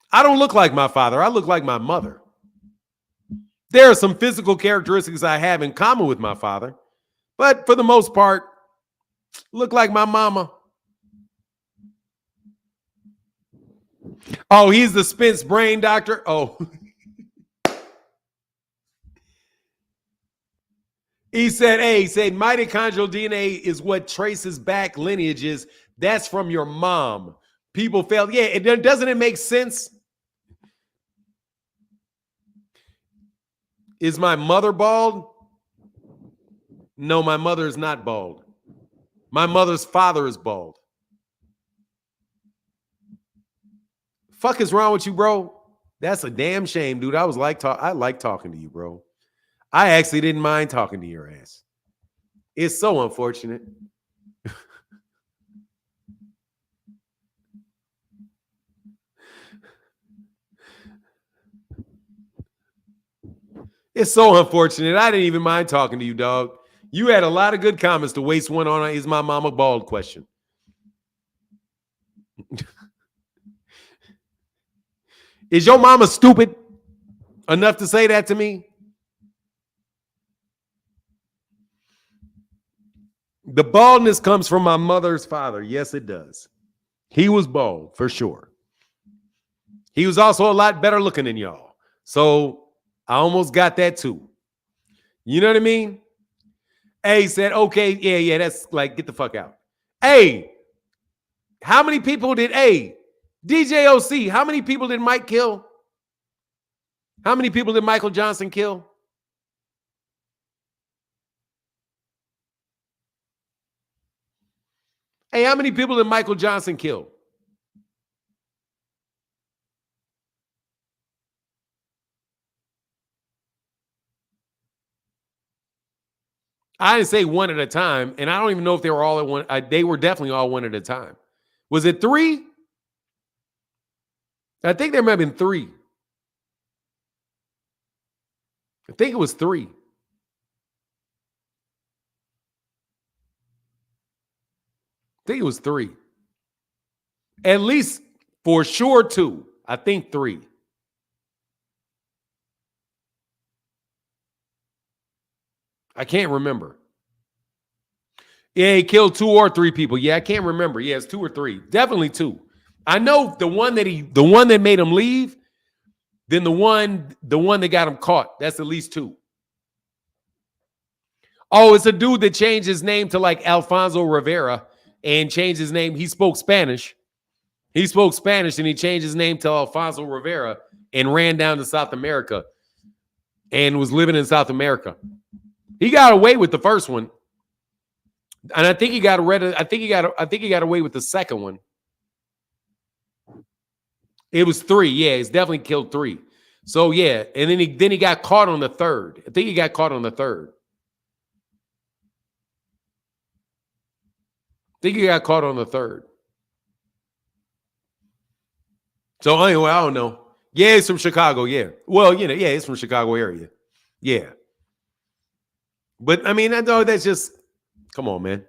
I don't look like my father. I look like my mother. There are some physical characteristics I have in common with my father, but for the most part, look like my mama. Oh, he's the Spence brain doctor. Oh. He said mitochondrial DNA is what traces back lineages. That's from your mom. People fail. Yeah, doesn't it make sense? Is my mother bald? No, my mother is not bald. My mother's father is bald. Fuck is wrong with you, bro? That's a damn shame, dude. I like talking to you, bro. I actually didn't mind talking to your ass. It's so unfortunate. It's so unfortunate. I didn't even mind talking to you, dog. You had a lot of good comments to waste one on is my mama bald question. Is your mama stupid enough to say that to me? The baldness comes from my mother's father. Yes, it does. He was bald, for sure. He was also a lot better looking than y'all. So I almost got that too. You know what I mean? A said, okay, yeah, that's like, get the fuck out. Hey, how many people did DJ OC, how many people did Mike kill? How many people did Michael Johnson kill? Hey, how many people did Michael Johnson kill? I didn't say one at a time, and I don't even know if they were all at one. They were definitely all one at a time. Was it 3? I think there might have been 3. I think it was 3. I think it was 3. At least for sure 2. I think 3. I can't remember. Yeah, he killed 2 or 3 people. Yeah, I can't remember. Yeah, it's 2 or 3. Definitely 2. I know the one that made him leave, then the one that got him caught. That's at least 2. Oh, it's a dude that changed his name to like Alfonso Rivera and changed his name. He spoke Spanish. He spoke Spanish and he changed his name to Alfonso Rivera and ran down to South America and was living in South America. He got away with the first one. And I think he got away with the second one. It was 3. Yeah, he's definitely killed 3. So yeah, and then he got caught on the 3rd. I think he got caught on the 3rd. So anyway, I don't know. Yeah, it's from Chicago. Yeah. Well, yeah, it's from Chicago area. Yeah. But I mean, that's just, come on, man.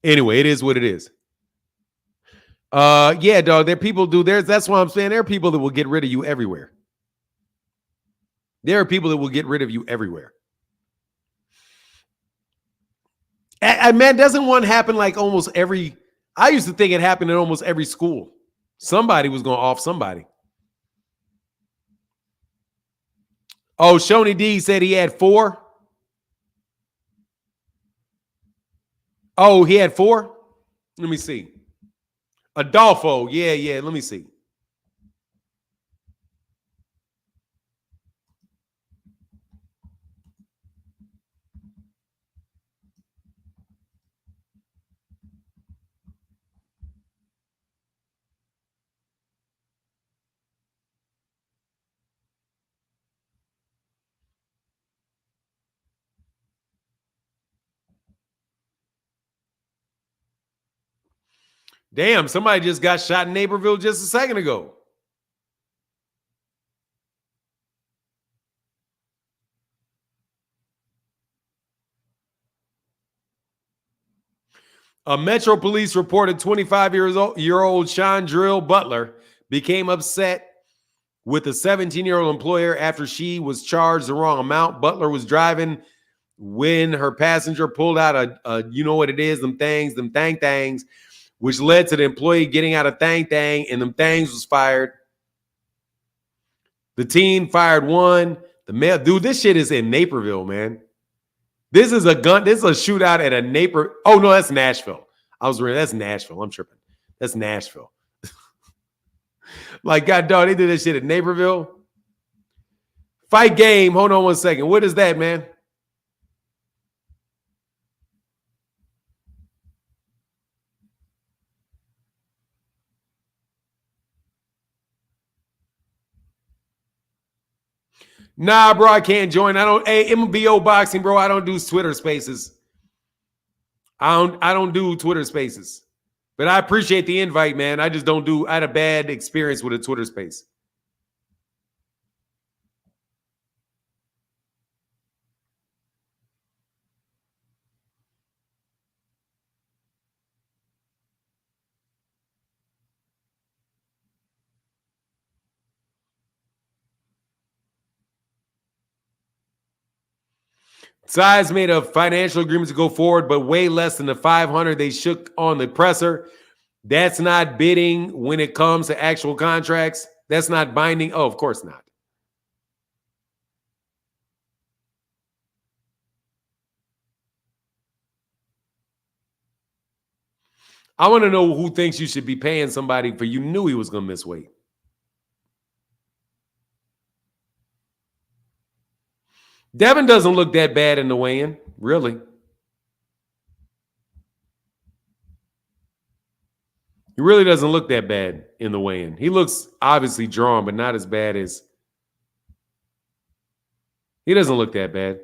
Anyway, it is what it is. Yeah, dog. That's why I'm saying there are people that will get rid of you everywhere. And man, doesn't one happen like almost every? I used to think it happened in almost every school. Somebody was going to off somebody. Oh, Shoney D said he had 4. Oh, he had 4? Let me see. Adolfo. Yeah. Let me see. Damn, somebody just got shot in Naperville just a second ago. A Metro Police reported 25-year-old Chandrill Butler became upset with a 17-year-old employer after she was charged the wrong amount. Butler was driving when her passenger pulled out a you know what it is, them thang, which led to the employee getting out a thang, and them thangs was fired. The teen fired one. The male, dude, this shit is in Naperville, man. This is a shootout at a Naperville. Oh, no, that's Nashville. That's Nashville. I'm tripping. That's Nashville. Like, God, dog, they did this shit at Naperville. Fight game. Hold on one second. What is that, man? Nah, bro, I can't join. Hey, MBO boxing, bro. I don't do Twitter Spaces. I don't do Twitter Spaces. But I appreciate the invite, man. I just don't do. I had a bad experience with a Twitter Space. Sides made a financial agreement to go forward, but way less than the 500 they shook on the presser. That's not bidding when it comes to actual contracts. That's not binding. Oh, of course not. I want to know who thinks you should be paying somebody for you knew he was going to miss weight. Devin doesn't look that bad in the weigh-in, really. He really doesn't look that bad in the weigh-in. He looks obviously drawn, but not as bad as... He doesn't look that bad.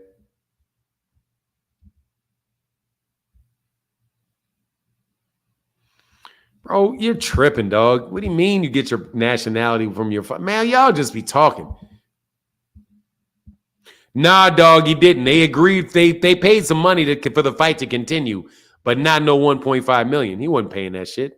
Bro, you're tripping, dog. What do you mean you get your nationality from your... Man, y'all just be talking. Nah, dog, he didn't. They agreed. They paid some money for the fight to continue, but not no $1.5 million. He wasn't paying that shit.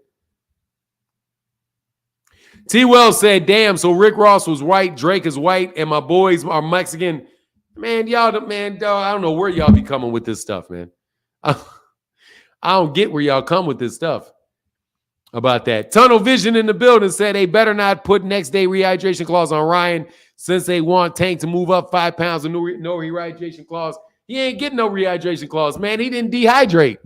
T. Wells said, damn, so Rick Ross was white, Drake is white, and my boys are Mexican. Man, y'all, man, dog, I don't know where y'all be coming with this stuff, man. I don't get where y'all come with this stuff about that. Tunnel Vision in the building said they better not put next day rehydration clause on Ryan since they want Tank to move up 5 pounds with no rehydration clause. He ain't getting no rehydration clause, man. He didn't dehydrate.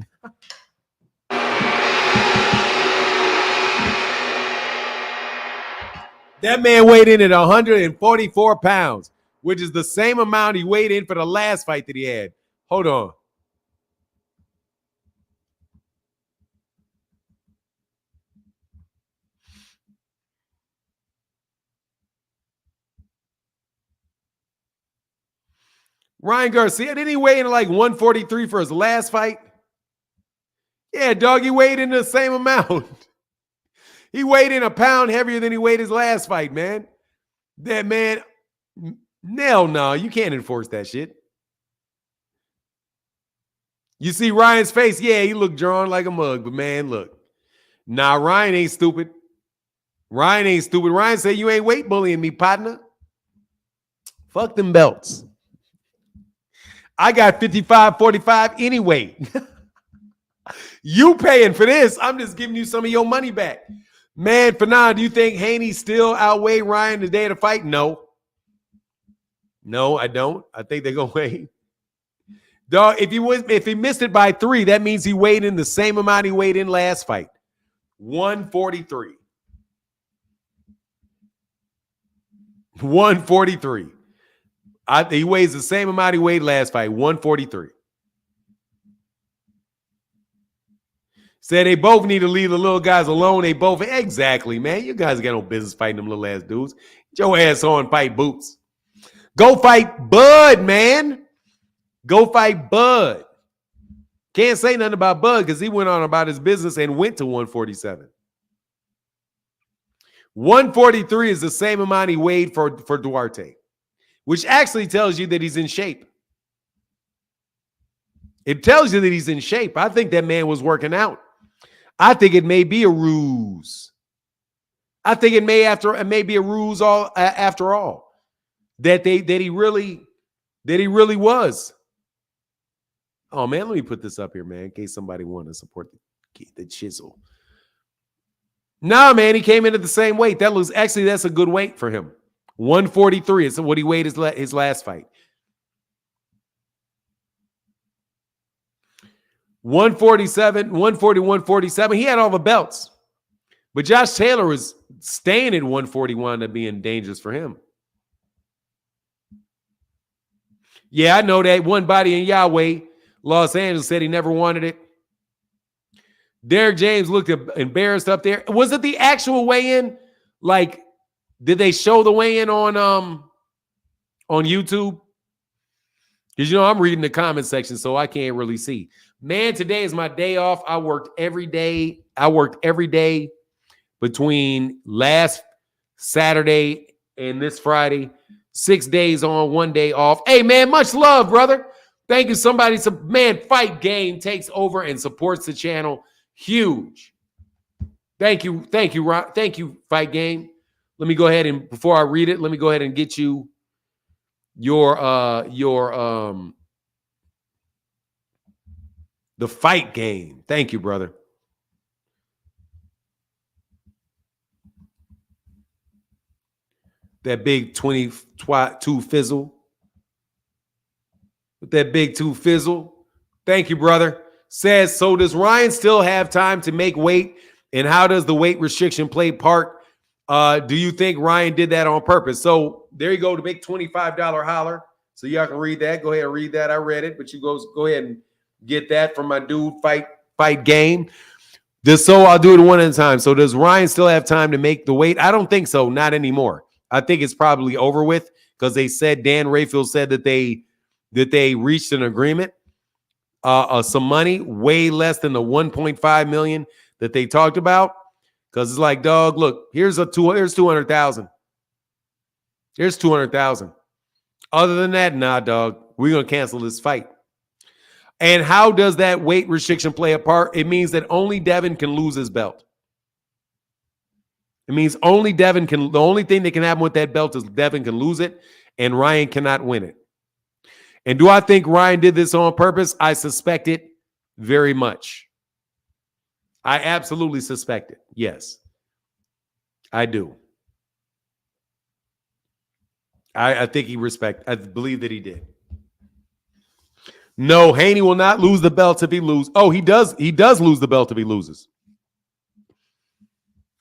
That man weighed in at 144 pounds, which is the same amount he weighed in for the last fight that he had. Hold on. Ryan Garcia, didn't he weigh in like 143 for his last fight? Yeah, dog, he weighed in the same amount. He weighed in a pound heavier than he weighed his last fight, man. That man, no, you can't enforce that shit. You see Ryan's face? Yeah, he looked drawn like a mug, but man, look. Nah, Ryan ain't stupid. Ryan ain't stupid. Ryan said, you ain't weight bullying me, partner. Fuck them belts. I got 55-45 anyway. You paying for this. I'm just giving you some of your money back. Man, Fanon, do you think Haney still outweighed Ryan the day of the fight? No. No, I don't. I think they're going to weigh. Dog, if he missed it by 3, that means he weighed in the same amount he weighed in last fight. 143. 143. He weighs the same amount he weighed last fight, 143. Said they both need to leave the little guys alone. They both, exactly, man. You guys got no business fighting them little ass dudes. Get your ass on, fight Boots. Go fight Bud, man. Go fight Bud. Can't say nothing about Bud because he went on about his business and went to 147. 143 is the same amount he weighed for Duarte, which actually tells you that he's in shape. It tells you that he's in shape. I think that man was working out. I think it may be a ruse. I think it may be a ruse after all. That he really was. Oh man, let me put this up here, man, in case somebody wanted to support the chisel. Nah, man, he came in at the same weight. That's a good weight for him. 143 is what he weighed his last fight. 147, 140, 147. He had all the belts. But Josh Taylor was staying at 141 to being dangerous for him. Yeah, I know that. One body in Yahweh, Los Angeles, said he never wanted it. Derek James looked embarrassed up there. Was it the actual weigh-in? Like, did they show the weigh-in on YouTube? Because, I'm reading the comment section, so I can't really see. Man, today is my day off. I worked every day. Between last Saturday and this Friday. 6 days on, 1 day off. Hey, man, much love, brother. Thank you. Man, Fight Game takes over and supports the channel. Huge. Thank you, Rob. Thank you, Fight Game. Let me go ahead and, before I read it, let me go ahead and get you your The fight game. Thank you, brother. That big 22 fizzle. With that big 2 fizzle. Thank you, brother. Says, so does Ryan still have time to make weight? And how does the weight restriction play part? Do you think Ryan did that on purpose? So there you go, the big $25 holler. So y'all can read that. Go ahead and read that. I read it, but you go ahead and get that from my dude fight game. So I'll do it one at a time. So does Ryan still have time to make the weight? I don't think so. Not anymore. I think it's probably over with because they said Dan Rayfield said that they reached an agreement. Some money, way less than the 1.5 million that they talked about. Because it's like, dog, look, here's 200,000. Here's 200,000. Other than that, nah, dog, we're gonna cancel this fight. And how does that weight restriction play a part? It means that only Devin can lose his belt. It means only Devin can. The only thing that can happen with that belt is Devin can lose it, and Ryan cannot win it. And do I think Ryan did this on purpose? I suspect it very much. I absolutely suspect it. Yes, I do. I think I believe that he did. No, Haney will not lose the belt if he loses. Oh, he does. He does lose the belt if he loses.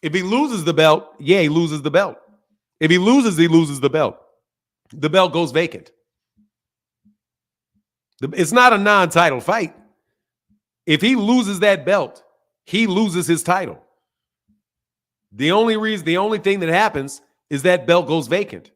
If he loses the belt, yeah, he loses the belt. If he loses the belt. The belt goes vacant. It's not a non-title fight. If he loses that belt, he loses his title. The only thing that happens is that belt goes vacant.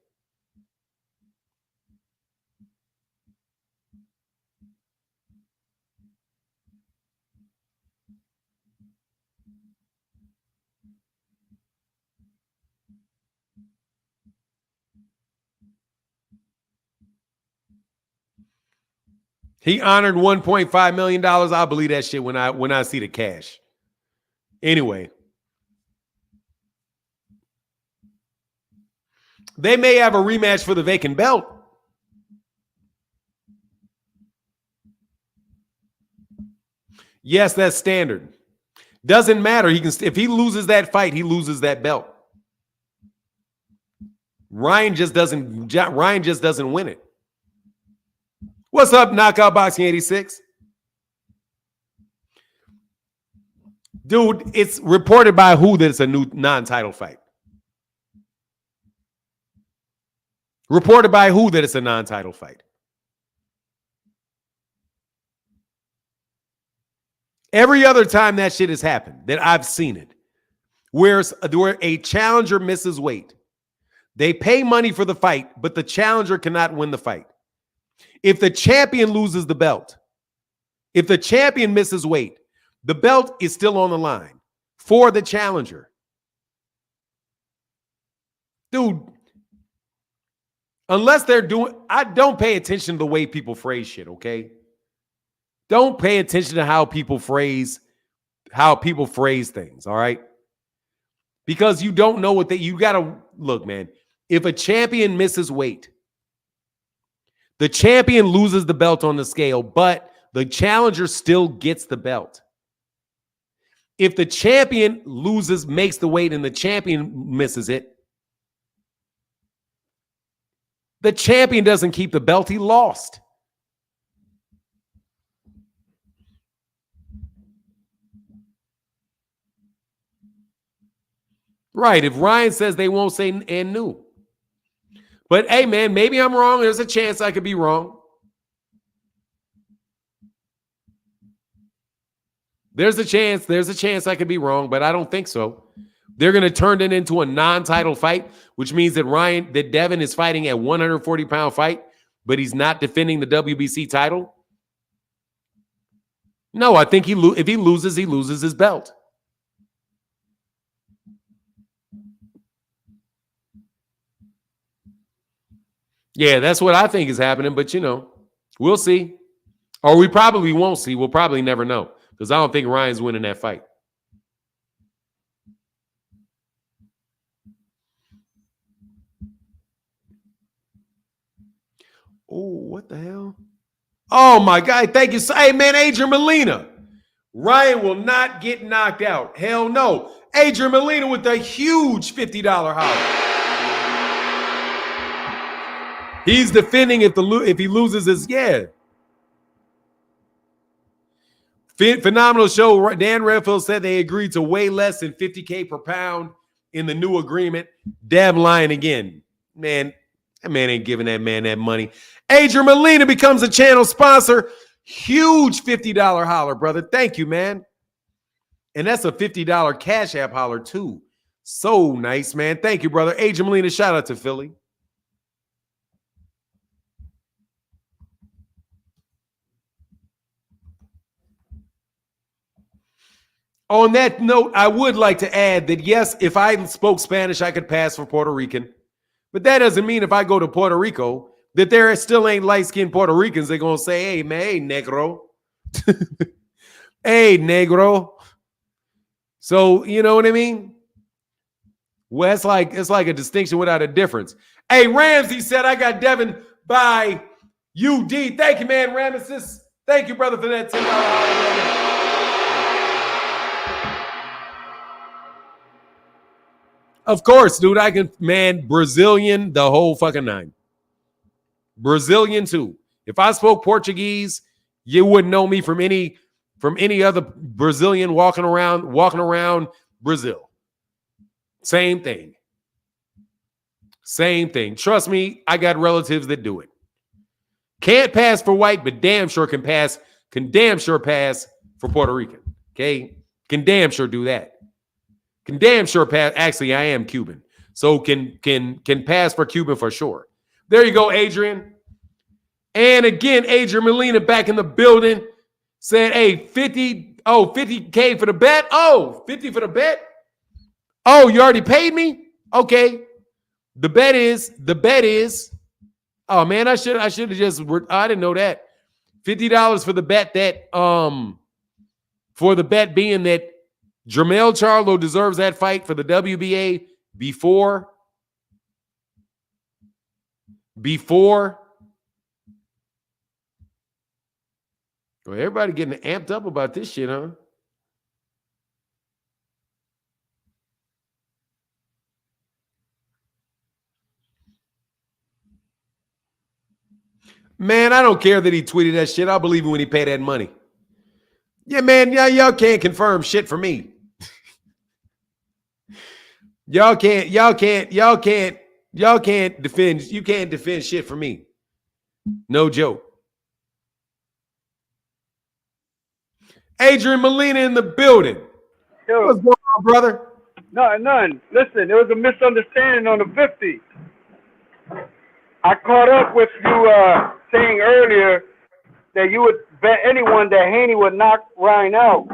He honored $1.5 million. I'll believe that shit when I see the cash. Anyway. They may have a rematch for the vacant belt. Yes, that's standard. Doesn't matter. If he loses that fight, he loses that belt. Ryan just doesn't win it. What's up, Knockout Boxing 86? Dude, it's reported by who that it's a new non-title fight? Reported by who that it's a non-title fight? Every other time that shit has happened, that I've seen it, where a challenger misses weight, they pay money for the fight, but the challenger cannot win the fight. If the champion loses the belt, if the champion misses weight, the belt is still on the line for the challenger. Dude, unless I don't pay attention to the way people phrase shit, okay? Don't pay attention to how people phrase things, all right? Because you don't know you got to look, man. If a champion misses weight, the champion loses the belt on the scale, but the challenger still gets the belt. If the champion makes the weight, and the champion misses it, the champion doesn't keep the belt. He lost. Right. If Ryan says they won't say and new. But hey, man, maybe I'm wrong. There's a chance I could be wrong. There's a chance I could be wrong, but I don't think so. They're going to turn it into a non-title fight, which means that Devin is fighting a 140-pound fight, but he's not defending the WBC title. No, I think if he loses his belt. Yeah, that's what I think is happening, but we'll see. Or we probably won't see. We'll probably never know because I don't think Ryan's winning that fight. Oh, what the hell? Oh my God! Thank you. Hey man, Adrian Molina. Ryan will not get knocked out. Hell no. Adrian Molina with a huge $50 holler. He's defending if he loses his Phenomenal show. Dan Redfield said they agreed to way less than $50K per pound in the new agreement. Dab lying again. Man, that man ain't giving that man that money. Adrian Molina becomes a channel sponsor. Huge $50 holler, brother. Thank you, man. And that's a $50 Cash App holler, too. So nice, man. Thank you, brother. Adrian Molina, shout out to Philly. On that note, I would like to add that, yes, if I spoke Spanish, I could pass for Puerto Rican. But that doesn't mean if I go to Puerto Rico that there still ain't light-skinned Puerto Ricans. They're going to say, hey, man, hey, negro. Hey, negro. So, you know what I mean? Well, it's like a distinction without a difference. Hey, Ramsey said, I got Devin by UD. Thank you, man, Ramesses. Thank you, brother, for that $10 holler. Of course, dude, I can, man, Brazilian, the whole fucking nine. Brazilian, too. If I spoke Portuguese, you wouldn't know me from any other Brazilian walking around Brazil. Same thing. Same thing. Trust me, I got relatives that do it. Can't pass for white, but damn sure can damn sure pass for Puerto Rican. Okay? Can damn sure do that. Can damn sure pass. Actually, I am Cuban. So can pass for Cuban for sure. There you go, Adrian. And again, Adrian Molina back in the building said, hey, 50K for the bet. Oh, 50 for the bet. Oh, you already paid me? Okay. The bet is, oh man, I should have just, I didn't know that. $50 for the bet that, for the bet being that Jermell Charlo deserves that fight for the WBA before. Well, everybody getting amped up about this shit, huh? Man, I don't care that he tweeted that shit. I'll believe it when he paid that money. Yeah, man, y'all can't confirm shit for me. Y'all can't defend shit for me. No joke. Adrian Molina in the building. Yo, what's going on, brother? None. Listen, there was a misunderstanding on the 50. I caught up with you saying earlier that you would bet anyone that Haney would knock Ryan out.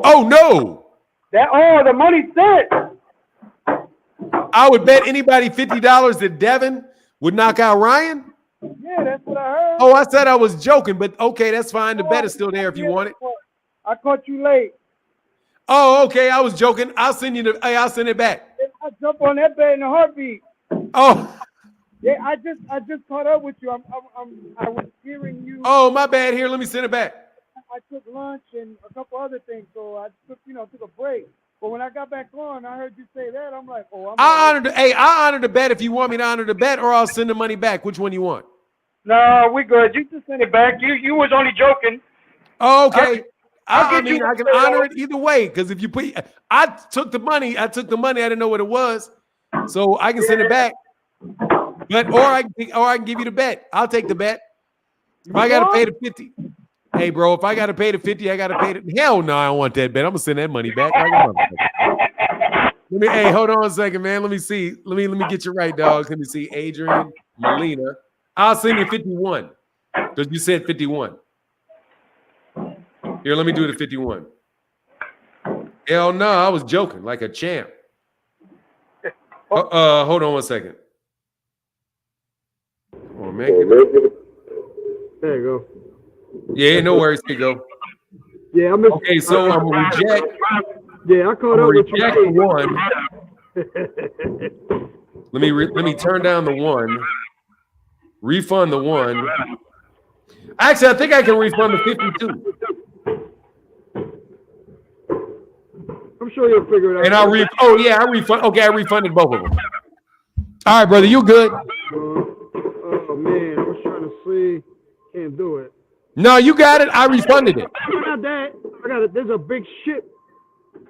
Oh no! The money's set. I would bet anybody $50 that Devin would knock out Ryan. Yeah, that's what I heard. Oh, I said I was joking, but okay, that's fine. The bet is still there if you want it. I caught you late. Oh, okay, I was joking. I'll send it back. I jump on that bet in a heartbeat. Oh. Yeah, I just caught up with you. I was hearing you. Oh, my bad. Here, let me send it back. I took lunch and a couple other things, so I took a break. But when I got back on, I heard you say that. I'm like, oh, I honor the bet if you want me to honor the bet, or I'll send the money back. Which one you want? No, we good. You just send it back. You was only joking. Oh, okay. I mean, I can honor it either way, because if you put, I took the money. I didn't know what it was, so I can send it back. But or I can give you the bet. I'll take the bet. If I gotta pay the 50, hey bro, if I gotta pay the 50, I gotta pay the. Hell no, I don't want that bet. I'm gonna send that money back. Hey, hold on a second, man. Let me see. Let me get you right, dog. Let me see. Adrian Molina. I'll send you 51 because you said 51. Here, let me do it at 51. Hell no, I was joking like a champ. Hold on one second. Oh man, there you go. Yeah, no worries. Here you go. Yeah, I'm okay. So I'm gonna reject. Yeah, I caught up with you. Reject the one. Let me turn down the one. Refund the one. Actually, I think I can refund the 52. I'm sure you'll figure it out. And I refund. Okay, I refunded both of them. All right, brother, you good? Oh man, I was trying to see. Can't do it. No, you got it. I refunded it. I got that. I got it. There's a big ship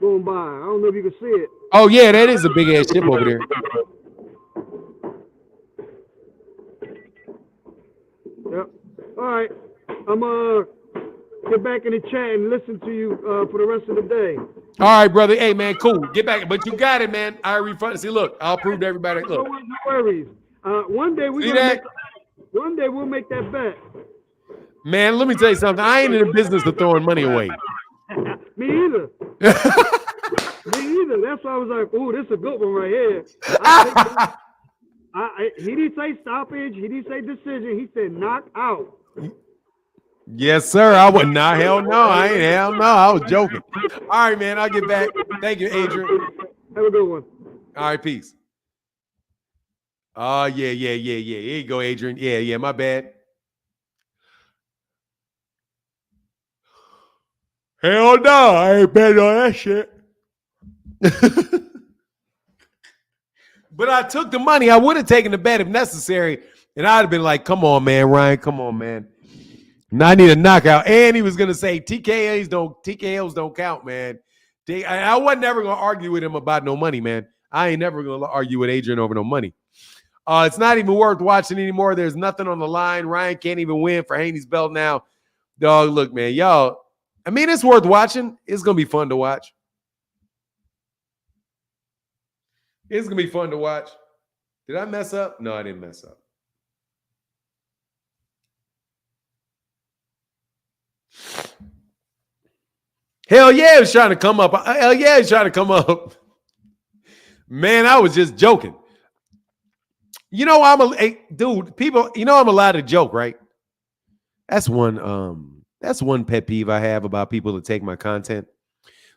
going by. I don't know if you can see it. Oh yeah, that is a big ass ship over there. Yep. All right. I'm get back in the chat and listen to you for the rest of the day. All right, brother. Hey, man, cool. Get back. But you got it, man. I refunded. See, look, I'll prove to everybody. Look. No worries. One day we'll make that bet. Man, let me tell you something. I ain't in the business of throwing money away. Me either. Me either. That's why I was like, "Ooh, this is a good one right here." He didn't say stoppage. He didn't say decision. He said knock out. Yes, sir. I would not. Hell no. I ain't. Hell no. I was joking. All right, man. I'll get back. Thank you, Adrian. Have a good one. All right, peace. Oh, yeah. Here you go, Adrian. Yeah, my bad. Hell no. I ain't betting on that shit. But I took the money. I would have taken the bet if necessary. And I'd have been like, come on, man, Ryan. Come on, man. Now I need a knockout. And he was going to say TKOs don't count, man. I wasn't never going to argue with him about no money, man. I ain't never going to argue with Adrian over no money. It's not even worth watching anymore. There's nothing on the line. Ryan can't even win for Haney's belt now. Dog, look, man, y'all. I mean, it's worth watching. It's going to be fun to watch. It's going to be fun to watch. Did I mess up? No, I didn't mess up. Hell yeah, he was trying to come up. Hell yeah, he's trying to come up. Man, I was just joking. You know, people, you know I'm allowed to joke, right? That's one pet peeve I have about people that take my content.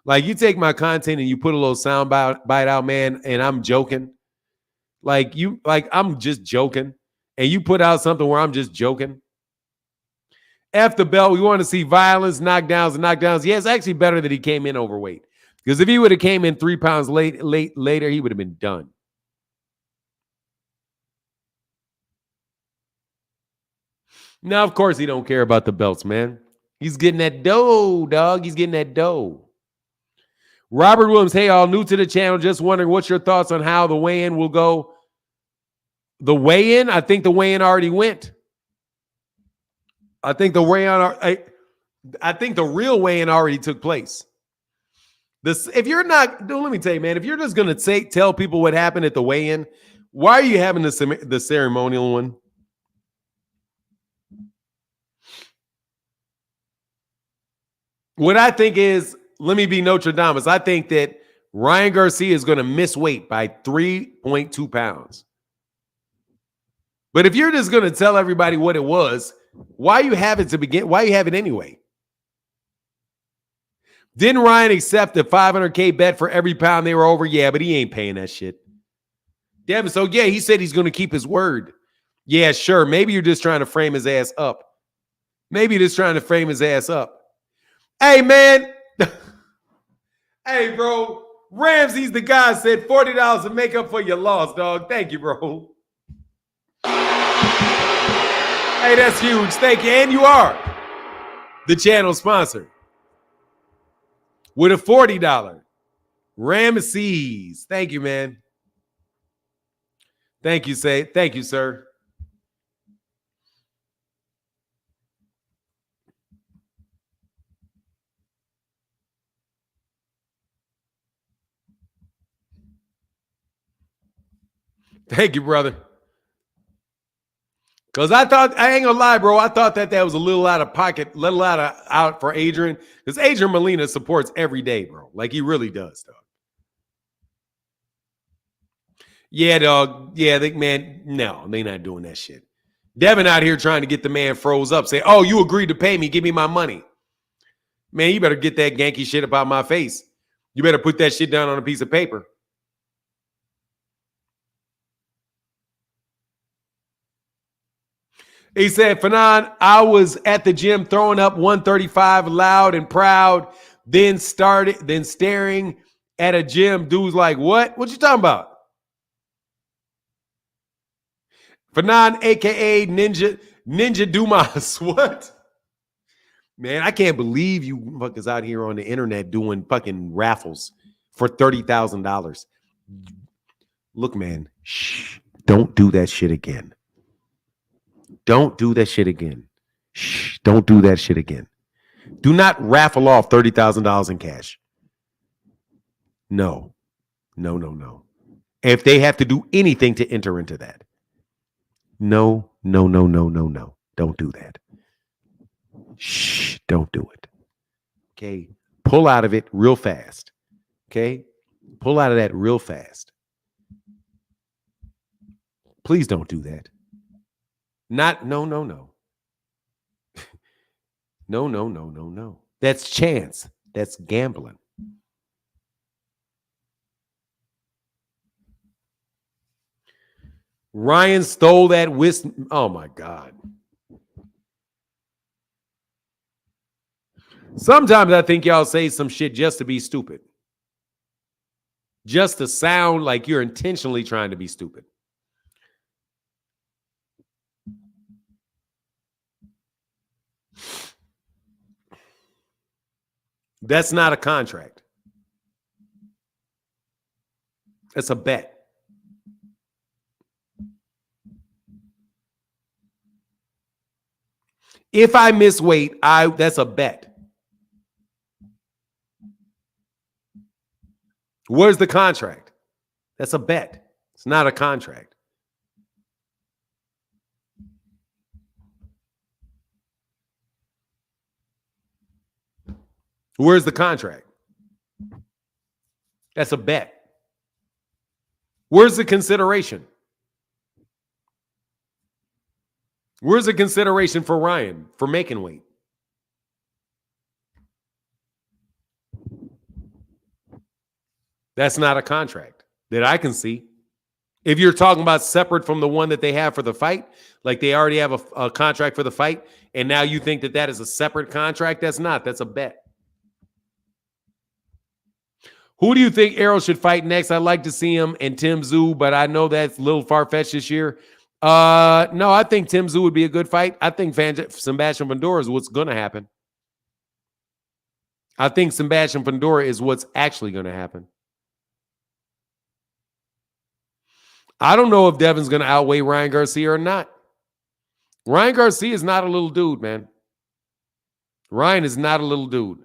Like, you take my content and you put a little sound bite out, man, and I'm joking. I'm just joking. And you put out something where I'm just joking. F the belt. We want to see violence, knockdowns. Yeah, it's actually better that he came in overweight. Because if he would have came in 3 pounds later, he would have been done. Now, of course, he don't care about the belts, man. He's getting that dough, dog. He's getting that dough. Robert Williams, hey, all new to the channel. Just wondering what's your thoughts on how the weigh-in will go. The weigh-in? I think the weigh-in already went. I think the real weigh-in already took place. If you're not, let me tell you, man, if you're just going to tell people what happened at the weigh-in, why are you having the ceremonial one? What I think is, let me be Nostradamus. I think that Ryan Garcia is going to miss weight by 3.2 pounds. But if you're just going to tell everybody what it was, why you have it to begin? Why you have it anyway? Didn't Ryan accept a $500K bet for every pound they were over? Yeah, but he ain't paying that shit. Devin, so yeah, he said he's going to keep his word. Yeah, sure. Maybe you're just trying to frame his ass up. Hey, man. Hey, bro. Ramsey's the guy said $40 to make up for your loss, dog. Thank you, bro. Hey, that's huge. Thank you. And you are the channel sponsor with a $40. Ramesses. Thank you, man. Thank you, sir. Thank you, brother. Because I ain't gonna lie, bro. I thought that was a little out of pocket, out for Adrian. Because Adrian Molina supports every day, bro. Like, he really does, dog. Yeah, dog. Yeah, no, they not doing that shit. Devin out here trying to get the man froze up. Say, oh, you agreed to pay me. Give me my money. Man, you better get that ganky shit up out my face. You better put that shit down on a piece of paper. He said, Fanon, I was at the gym throwing up 135 loud and proud, then staring at a gym. Dude's like, what? What you talking about? Fanon, a.k.a. Ninja Dumas. What? Man, I can't believe you fuckers out here on the internet doing fucking raffles for $30,000. Look, man, shh, don't do that shit again. Don't do that shit again. Shh, don't do that shit again. Do not raffle off $30,000 in cash. No. No. If they have to do anything to enter into that. No. Don't do that. Shh, don't do it. Okay? Pull out of it real fast. Okay? Pull out of that real fast. Please don't do that. No. No. That's chance. That's gambling. Ryan stole that Oh my God. Sometimes I think y'all say some shit just to be stupid. Just to sound like you're intentionally trying to be stupid. That's not a contract. It's a bet. If I miss weight, that's a bet. Where's the contract? That's a bet. It's not a contract. Where's the contract? That's a bet. Where's the consideration? Where's the consideration for Ryan for making weight? That's not a contract that I can see. If you're talking about separate from the one that they have for the fight, like they already have a contract for the fight, and now you think that is a separate contract, that's not. That's a bet. Who do you think Errol should fight next? I'd like to see him and Tim Tszyu, but I know that's a little far-fetched this year. No, I think Tim Tszyu would be a good fight. I think Sebastian Fundora is what's going to happen. I think Sebastian Fundora is what's actually going to happen. I don't know if Devin's going to outweigh Ryan Garcia or not. Ryan Garcia is not a little dude, man. Ryan is not a little dude.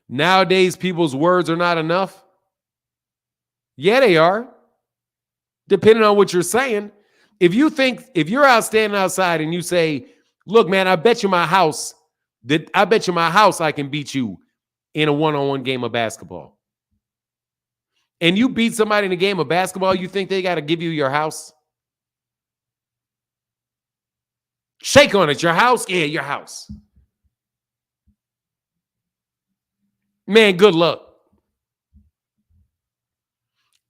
Nowadays, people's words are not enough. Yeah, they are. Depending on what you're saying. If you're out standing outside and you say, look, man, I bet you my house I can beat you in a one-on-one game of basketball. And you beat somebody in a game of basketball, you think they got to give you your house? Shake on it. Your house? Yeah, your house. Man, good luck.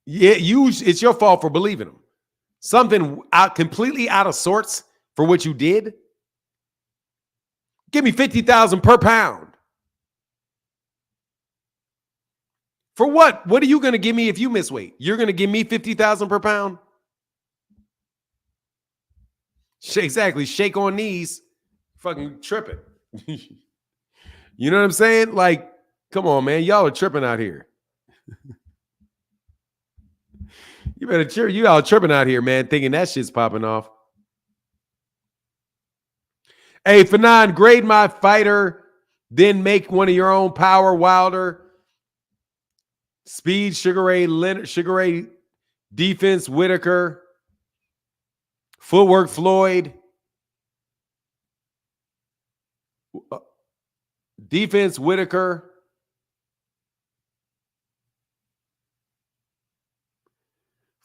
Yeah, it's your fault for believing them. Something completely out of sorts for what you did. Give me $50,000 per pound. For what? What are you going to give me if you miss weight? You're going to give me $50,000 per pound? Exactly. Shake on knees. Fucking tripping. You know what I'm saying? Like, come on, man. Y'all are tripping out here. You better cheer. You all tripping out here, man, thinking that shit's popping off. Hey, Fanon, grade my fighter, then make one of your own. Power, Wilder. Speed, Sugar Ray, defense, Whitaker. Footwork, Floyd. Defense, Whitaker.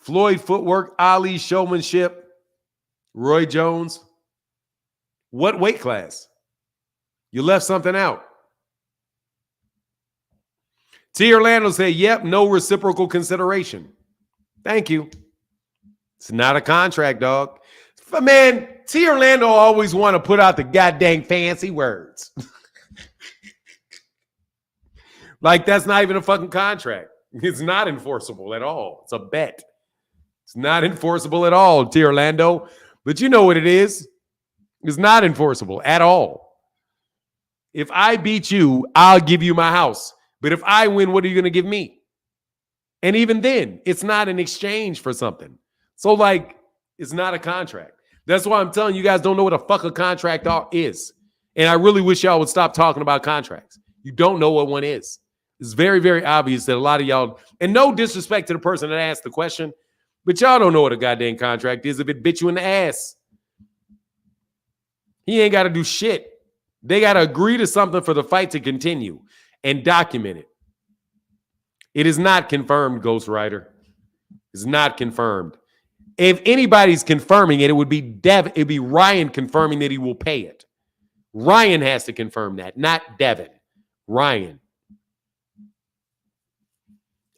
Floyd, footwork. Ali, showmanship. Roy Jones. What weight class? You left something out. T. Orlando said, yep, no reciprocal consideration. Thank you. It's not a contract, dog. But man, T. Orlando always want to put out the goddamn fancy words. Like that's not even a fucking contract. It's not enforceable at all. It's a bet. It's not enforceable at all, T. Orlando. But you know what it is. It's not enforceable at all. If I beat you, I'll give you my house. But if I win, what are you going to give me? And even then, it's not an exchange for something. So, like, it's not a contract. That's why I'm telling you guys don't know what a fuck a contract is. And I really wish y'all would stop talking about contracts. You don't know what one is. It's very, very obvious that a lot of y'all, and no disrespect to the person that asked the question, but y'all don't know what a goddamn contract is if it bit you in the ass. He ain't got to do shit. They got to agree to something for the fight to continue and document it. It is not confirmed, Ghost Rider. It's not confirmed. If anybody's confirming it, it would be Devin. It'd be Ryan confirming that he will pay it. Ryan has to confirm that, not Devin. Ryan.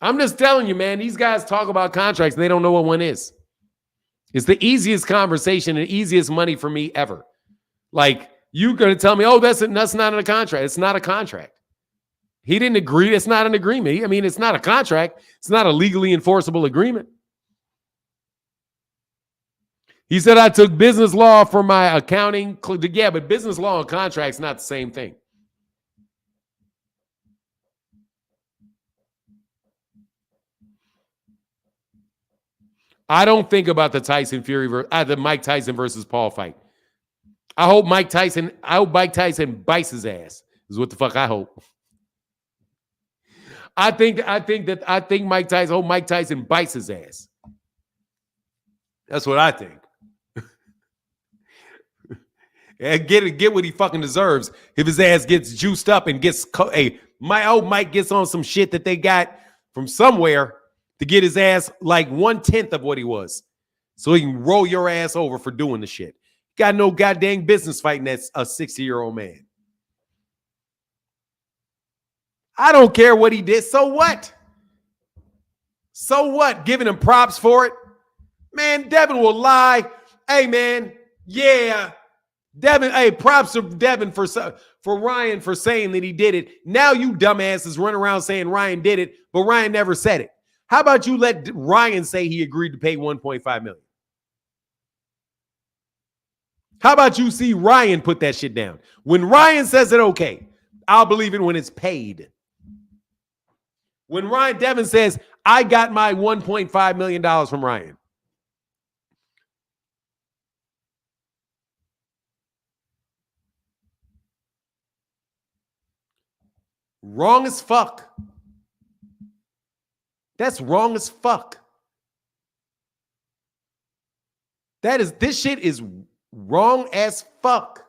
I'm just telling you, man, these guys talk about contracts and they don't know what one is. It's the easiest conversation and easiest money for me ever. Like, you're going to tell me, oh, that's not a contract. It's not a contract. He didn't agree. It's not an agreement. I mean, it's not a contract. It's not a legally enforceable agreement. He said, I took business law for my accounting. Yeah, but business law and contracts not the same thing. I don't think about the the Mike Tyson versus Paul fight. I hope Mike Tyson bites his ass. Is what the fuck I hope. I think Mike Tyson bites his ass. That's what I think. And get what he fucking deserves if his ass gets juiced up and gets Mike gets on some shit that they got from somewhere to get his ass like 1/10 of what he was. So he can roll your ass over for doing the shit. Got no goddamn business fighting that a 60-year-old man. I don't care what he did. So what? So what? Giving him props for it? Man, Devin will lie. Hey, man. Yeah. Devin, hey, props to Devin for Ryan for saying that he did it. Now you dumbasses run around saying Ryan did it, but Ryan never said it. How about you let Ryan say he agreed to pay $1.5 million? How about you see Ryan put that shit down? When Ryan says it, okay, I'll believe it when it's paid. When Devin says, I got my $1.5 million from Ryan. Wrong as fuck. That's wrong as fuck. This shit is wrong as fuck.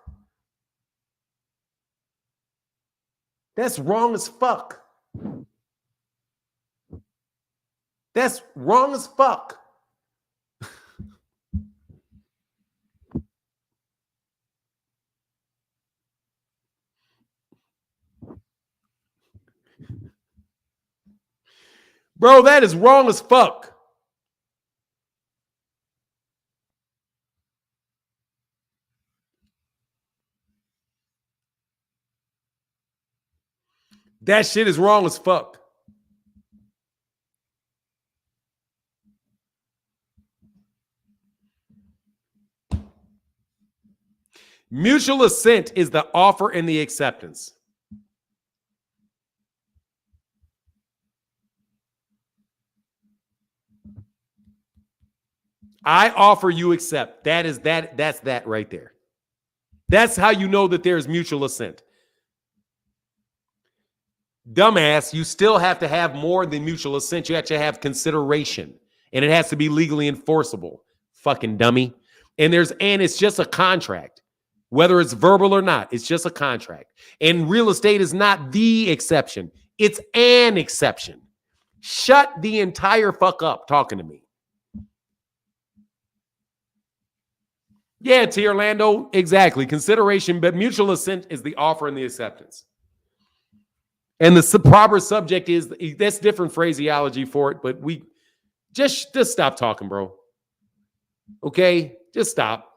That's wrong as fuck. That's wrong as fuck. Bro, that is wrong as fuck. That shit is wrong as fuck. Mutual assent is the offer and the acceptance. I offer, you accept. That's that right there. That's how you know that there's mutual assent. Dumbass, you still have to have more than mutual assent. You have to have consideration. And it has to be legally enforceable. Fucking dummy. And it's just a contract. Whether it's verbal or not, it's just a contract. And real estate is not the exception. It's an exception. Shut the entire fuck up talking to me. Yeah, T. Orlando, exactly. Consideration, but mutual assent is the offer and the acceptance. And the proper subject that's different phraseology for it, but we just stop talking, bro. Okay? Just stop.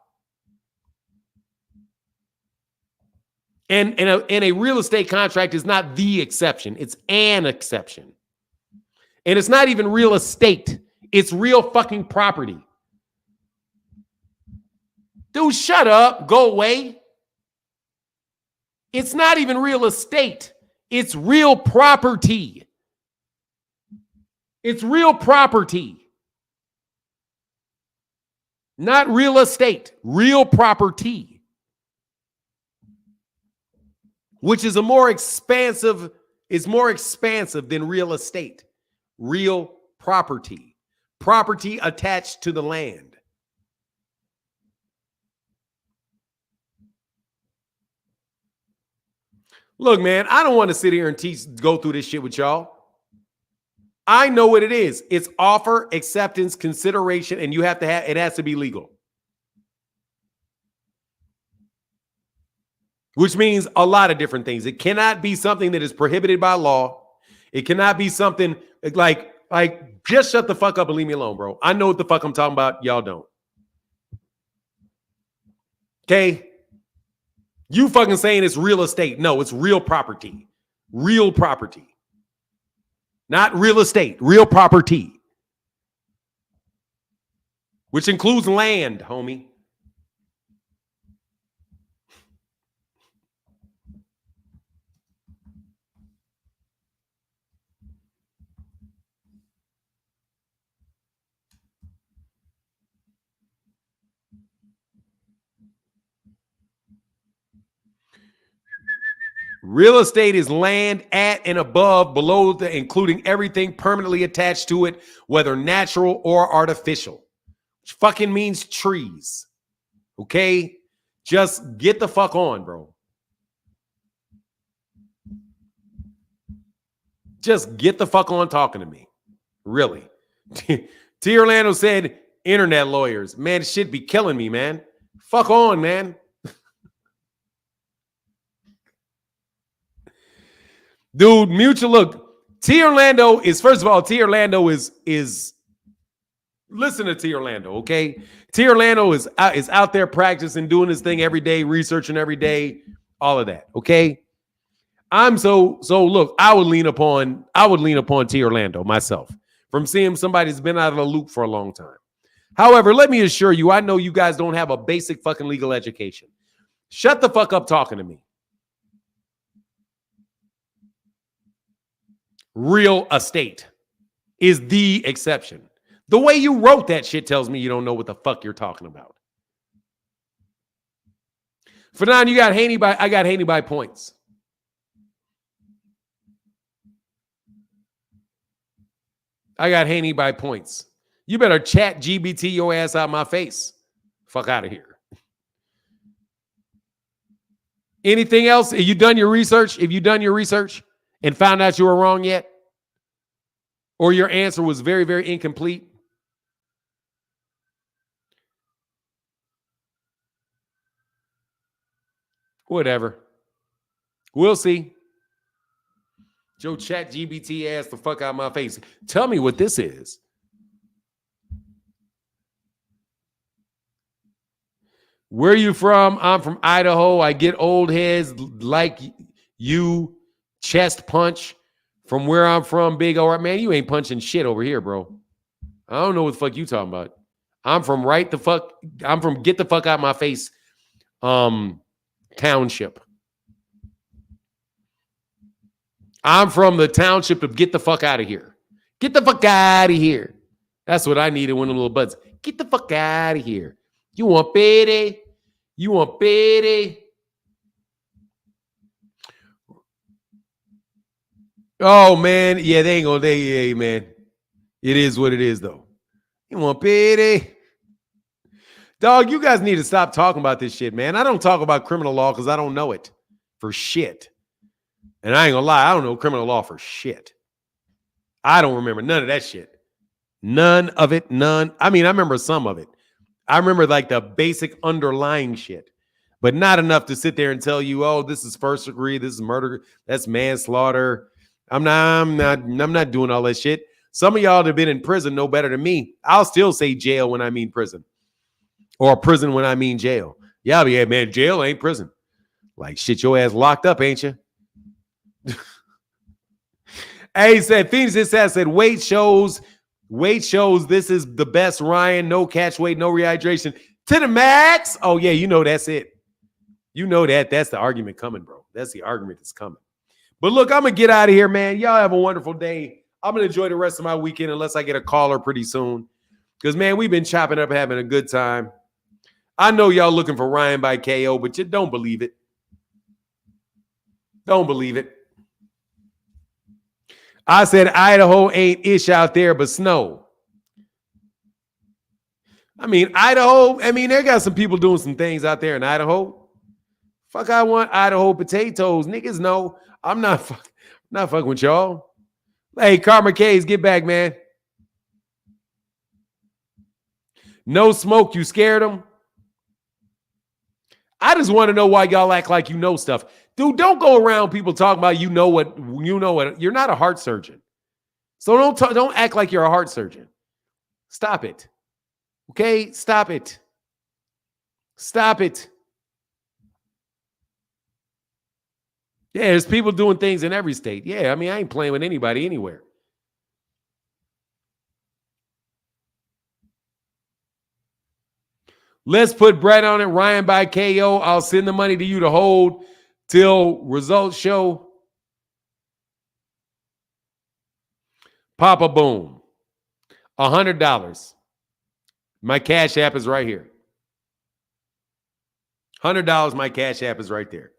And a real estate contract is not the exception. It's an exception. And it's not even real estate. It's real fucking property. Dude, shut up. Go away. It's not even real estate. It's real property. It's real property. Not real estate. Real property. Which is more expansive than real estate. Real property. Property attached to the land. Look, man, I don't want to sit here and go through this shit with y'all. I know what it is. It's offer, acceptance, consideration, and it has to be legal. Which means a lot of different things. It cannot be something that is prohibited by law. It cannot be something like just shut the fuck up and leave me alone, bro. I know what the fuck I'm talking about. Y'all don't. Okay? You fucking saying it's real estate. No, it's real property. Real property. Not real estate. Real property. Which includes land, homie. Real estate is land at and above, below, including everything permanently attached to it, whether natural or artificial. Which fucking means trees. Okay? Just get the fuck on, bro. Just get the fuck on talking to me. Really. T. Orlando said, internet lawyers. Man, shit be killing me, man. Fuck on, man. Dude, mutual look. T. Orlando is, first of all, T. Orlando is listen to T. Orlando, okay? T. Orlando is out there practicing, doing his thing every day, researching every day, all of that, okay? I'm so look, I would lean upon T. Orlando myself from seeing somebody who's been out of the loop for a long time. However, let me assure you, I know you guys don't have a basic fucking legal education. Shut the fuck up talking to me. Real estate is the exception. The way you wrote that shit tells me you don't know what the fuck you're talking about. For now, I got Haney by points. I got Haney by points. You better chat GBT your ass out my face. Fuck out of here. Anything else? Have you done your research? Have you done your research and found out you were wrong yet? Or your answer was very, very incomplete? Whatever. We'll see. Joe chat GBT ass the fuck out of my face. Tell me what this is. Where are you from? I'm from Idaho. I get old heads like you. Chest punch. From where I'm from, big all right, man. You ain't punching shit over here, bro. I don't know what the fuck you talking about. I'm from get the fuck out of my face. Township. I'm from the township of get the fuck out of here. Get the fuck out of here. That's what I needed when the little buds. Get the fuck out of here. You want pity? You want pity? Oh, man. Yeah, they ain't gonna, yeah, man. It is what it is, though. You want pity? Dog, you guys need to stop talking about this shit, man. I don't talk about criminal law because I don't know it for shit. And I ain't gonna lie, I don't know criminal law for shit. I don't remember none of that shit. None of it, none. I mean, I remember some of it. I remember like the basic underlying shit, but not enough to sit there and tell you, oh, this is first degree, this is murder, that's manslaughter. I'm not doing all that shit. Some of y'all that have been in prison know better than me. I'll still say jail when I mean prison. Or prison when I mean jail. Yeah, but yeah, man, jail ain't prison. Like, shit, your ass locked up, ain't you? Hey, he said, Phoenix said, weight shows this is the best, Ryan. No catch weight, no rehydration. To the max. Oh, yeah, you know that's it. You know that. That's the argument coming, bro. That's the argument that's coming. But look, I'm going to get out of here, man. Y'all have a wonderful day. I'm going to enjoy the rest of my weekend unless I get a caller pretty soon. Because, man, we've been chopping up, having a good time. I know y'all looking for Ryan by KO, but you don't believe it. Don't believe it. I said Idaho ain't ish out there, but snow. I mean, Idaho, they got some people doing some things out there in Idaho. Fuck, I want Idaho potatoes. Niggas know I'm not fucking with y'all. Hey, Karma K's, get back, man. No smoke, you scared them? I just want to know why y'all act like you know stuff. Dude, don't go around people talking about you know what. You're not a heart surgeon. So don't act like you're a heart surgeon. Stop it. Okay? Stop it. Stop it. Yeah, there's people doing things in every state. Yeah, I ain't playing with anybody anywhere. Let's put Brett on it. Ryan by KO. I'll send the money to you to hold till results show. Papa Boom. $100. My Cash App is right here. $100. My Cash App is right there.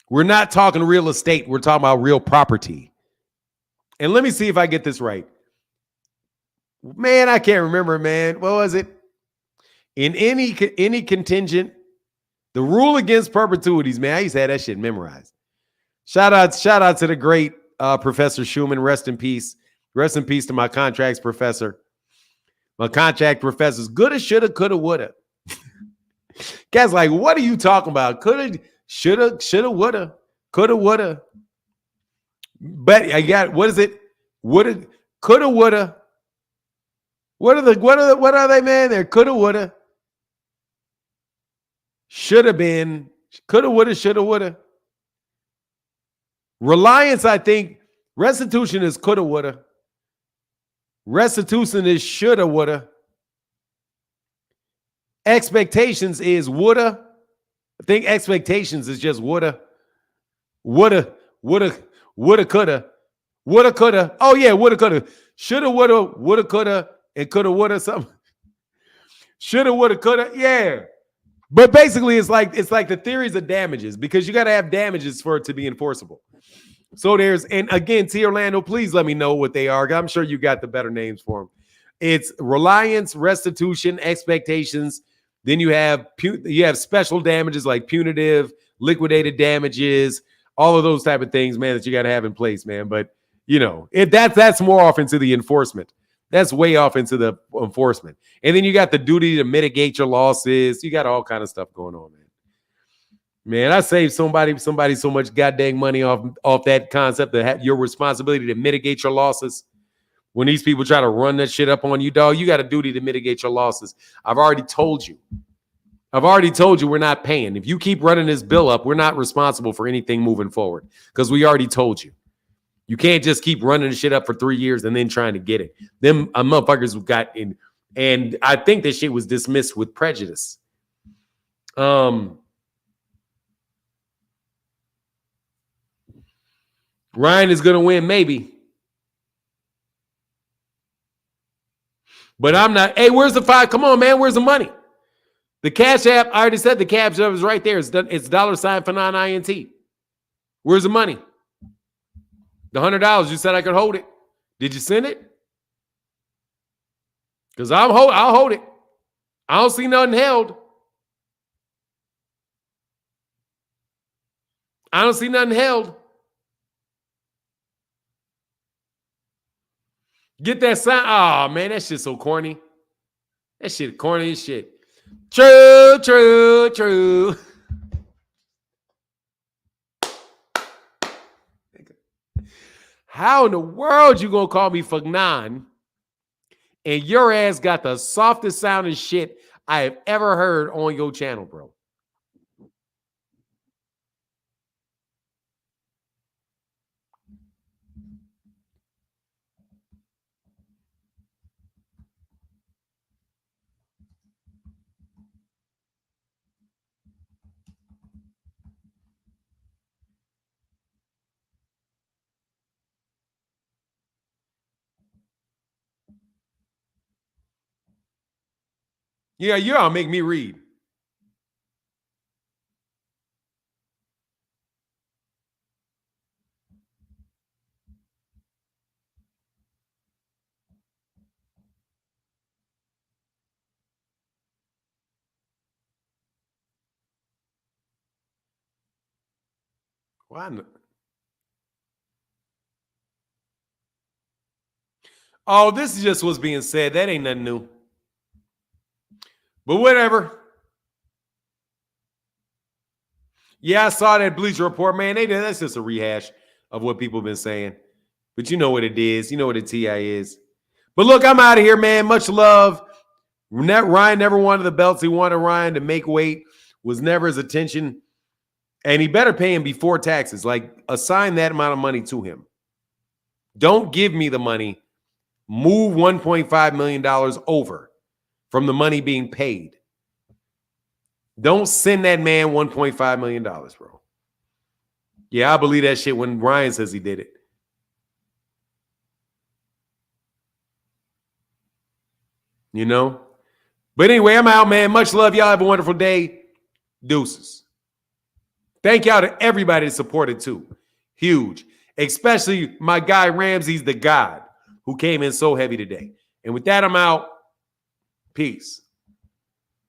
We're not talking real estate. We're talking about real property. And let me see if I get this right. Man, I can't remember, man. What was it? In any contingent, the rule against perpetuities, man. I used to have that shit memorized. Shout out to the great Professor Schumann. Rest in peace. Rest in peace to my contracts professor. My contract professor's good as shoulda, coulda, woulda. Guys, like, what are you talking about? Coulda, shoulda, woulda, coulda, woulda. But I got, what is it? Woulda, coulda, woulda. What are they, man? They're coulda, woulda. Should have been. Coulda, woulda, shoulda, woulda. Reliance, I think. Restitution is coulda, woulda. Restitution is shoulda, woulda. Expectations is woulda. I think expectations is just woulda. Woulda, coulda. Woulda, coulda. Oh, yeah, woulda, coulda. Shoulda, woulda, coulda. And coulda, woulda, something. Shoulda, woulda, coulda. Yeah. But basically, it's like the theories of damages, because you got to have damages for it to be enforceable. So and again, T. Orlando, please let me know what they are. I'm sure you got the better names for them. It's reliance, restitution, expectations. Then you have special damages like punitive, liquidated damages, all of those type of things, man, that you got to have in place, man. But that's more off into the enforcement. That's way off into the enforcement. And then you got the duty to mitigate your losses. You got all kind of stuff going on, man. Man, I saved somebody so much goddamn money off that concept to have your responsibility to mitigate your losses. When these people try to run that shit up on you, dog, you got a duty to mitigate your losses. I've already told you we're not paying. If you keep running this bill up, we're not responsible for anything moving forward, because we already told you. You can't just keep running the shit up for 3 years and then trying to get it. Them motherfuckers got in, and I think this shit was dismissed with prejudice. Ryan is going to win, maybe. But I'm not. Hey, where's the $5? Come on, man. Where's the money? The Cash App, I already said the Cash App is right there. It's $$ Where's the money? The $100, you said I could hold it. Did you send it? Because I'll hold it. I don't see nothing held. I don't see nothing held. Get that sign. Oh, man, that shit's so corny. That shit corny as shit. True. How in the world you gonna call me Fagnan And your ass got the softest sounding shit I have ever heard on your channel, bro. Yeah, you all make me read. Why not? Oh, this is just what's being said. That ain't nothing new. But whatever. Yeah, I saw that Bleacher Report, man. That's just a rehash of what people have been saying. But you know what it is. You know what a TI is. But look, I'm out of here, man. Much love. Ryan never wanted the belts. He wanted Ryan to make weight. Was never his intention. And he better pay him before taxes. Like, assign that amount of money to him. Don't give me the money. Move $1.5 million over from the money being paid. Don't send that man $1.5 million, bro. Yeah, I believe that shit when Ryan says he did it. You know? But anyway, I'm out, man. Much love. Y'all have a wonderful day. Deuces. Thank y'all to everybody that supported too. Huge. Especially my guy Ramsey's the God who came in so heavy today. And with that, I'm out. Peace.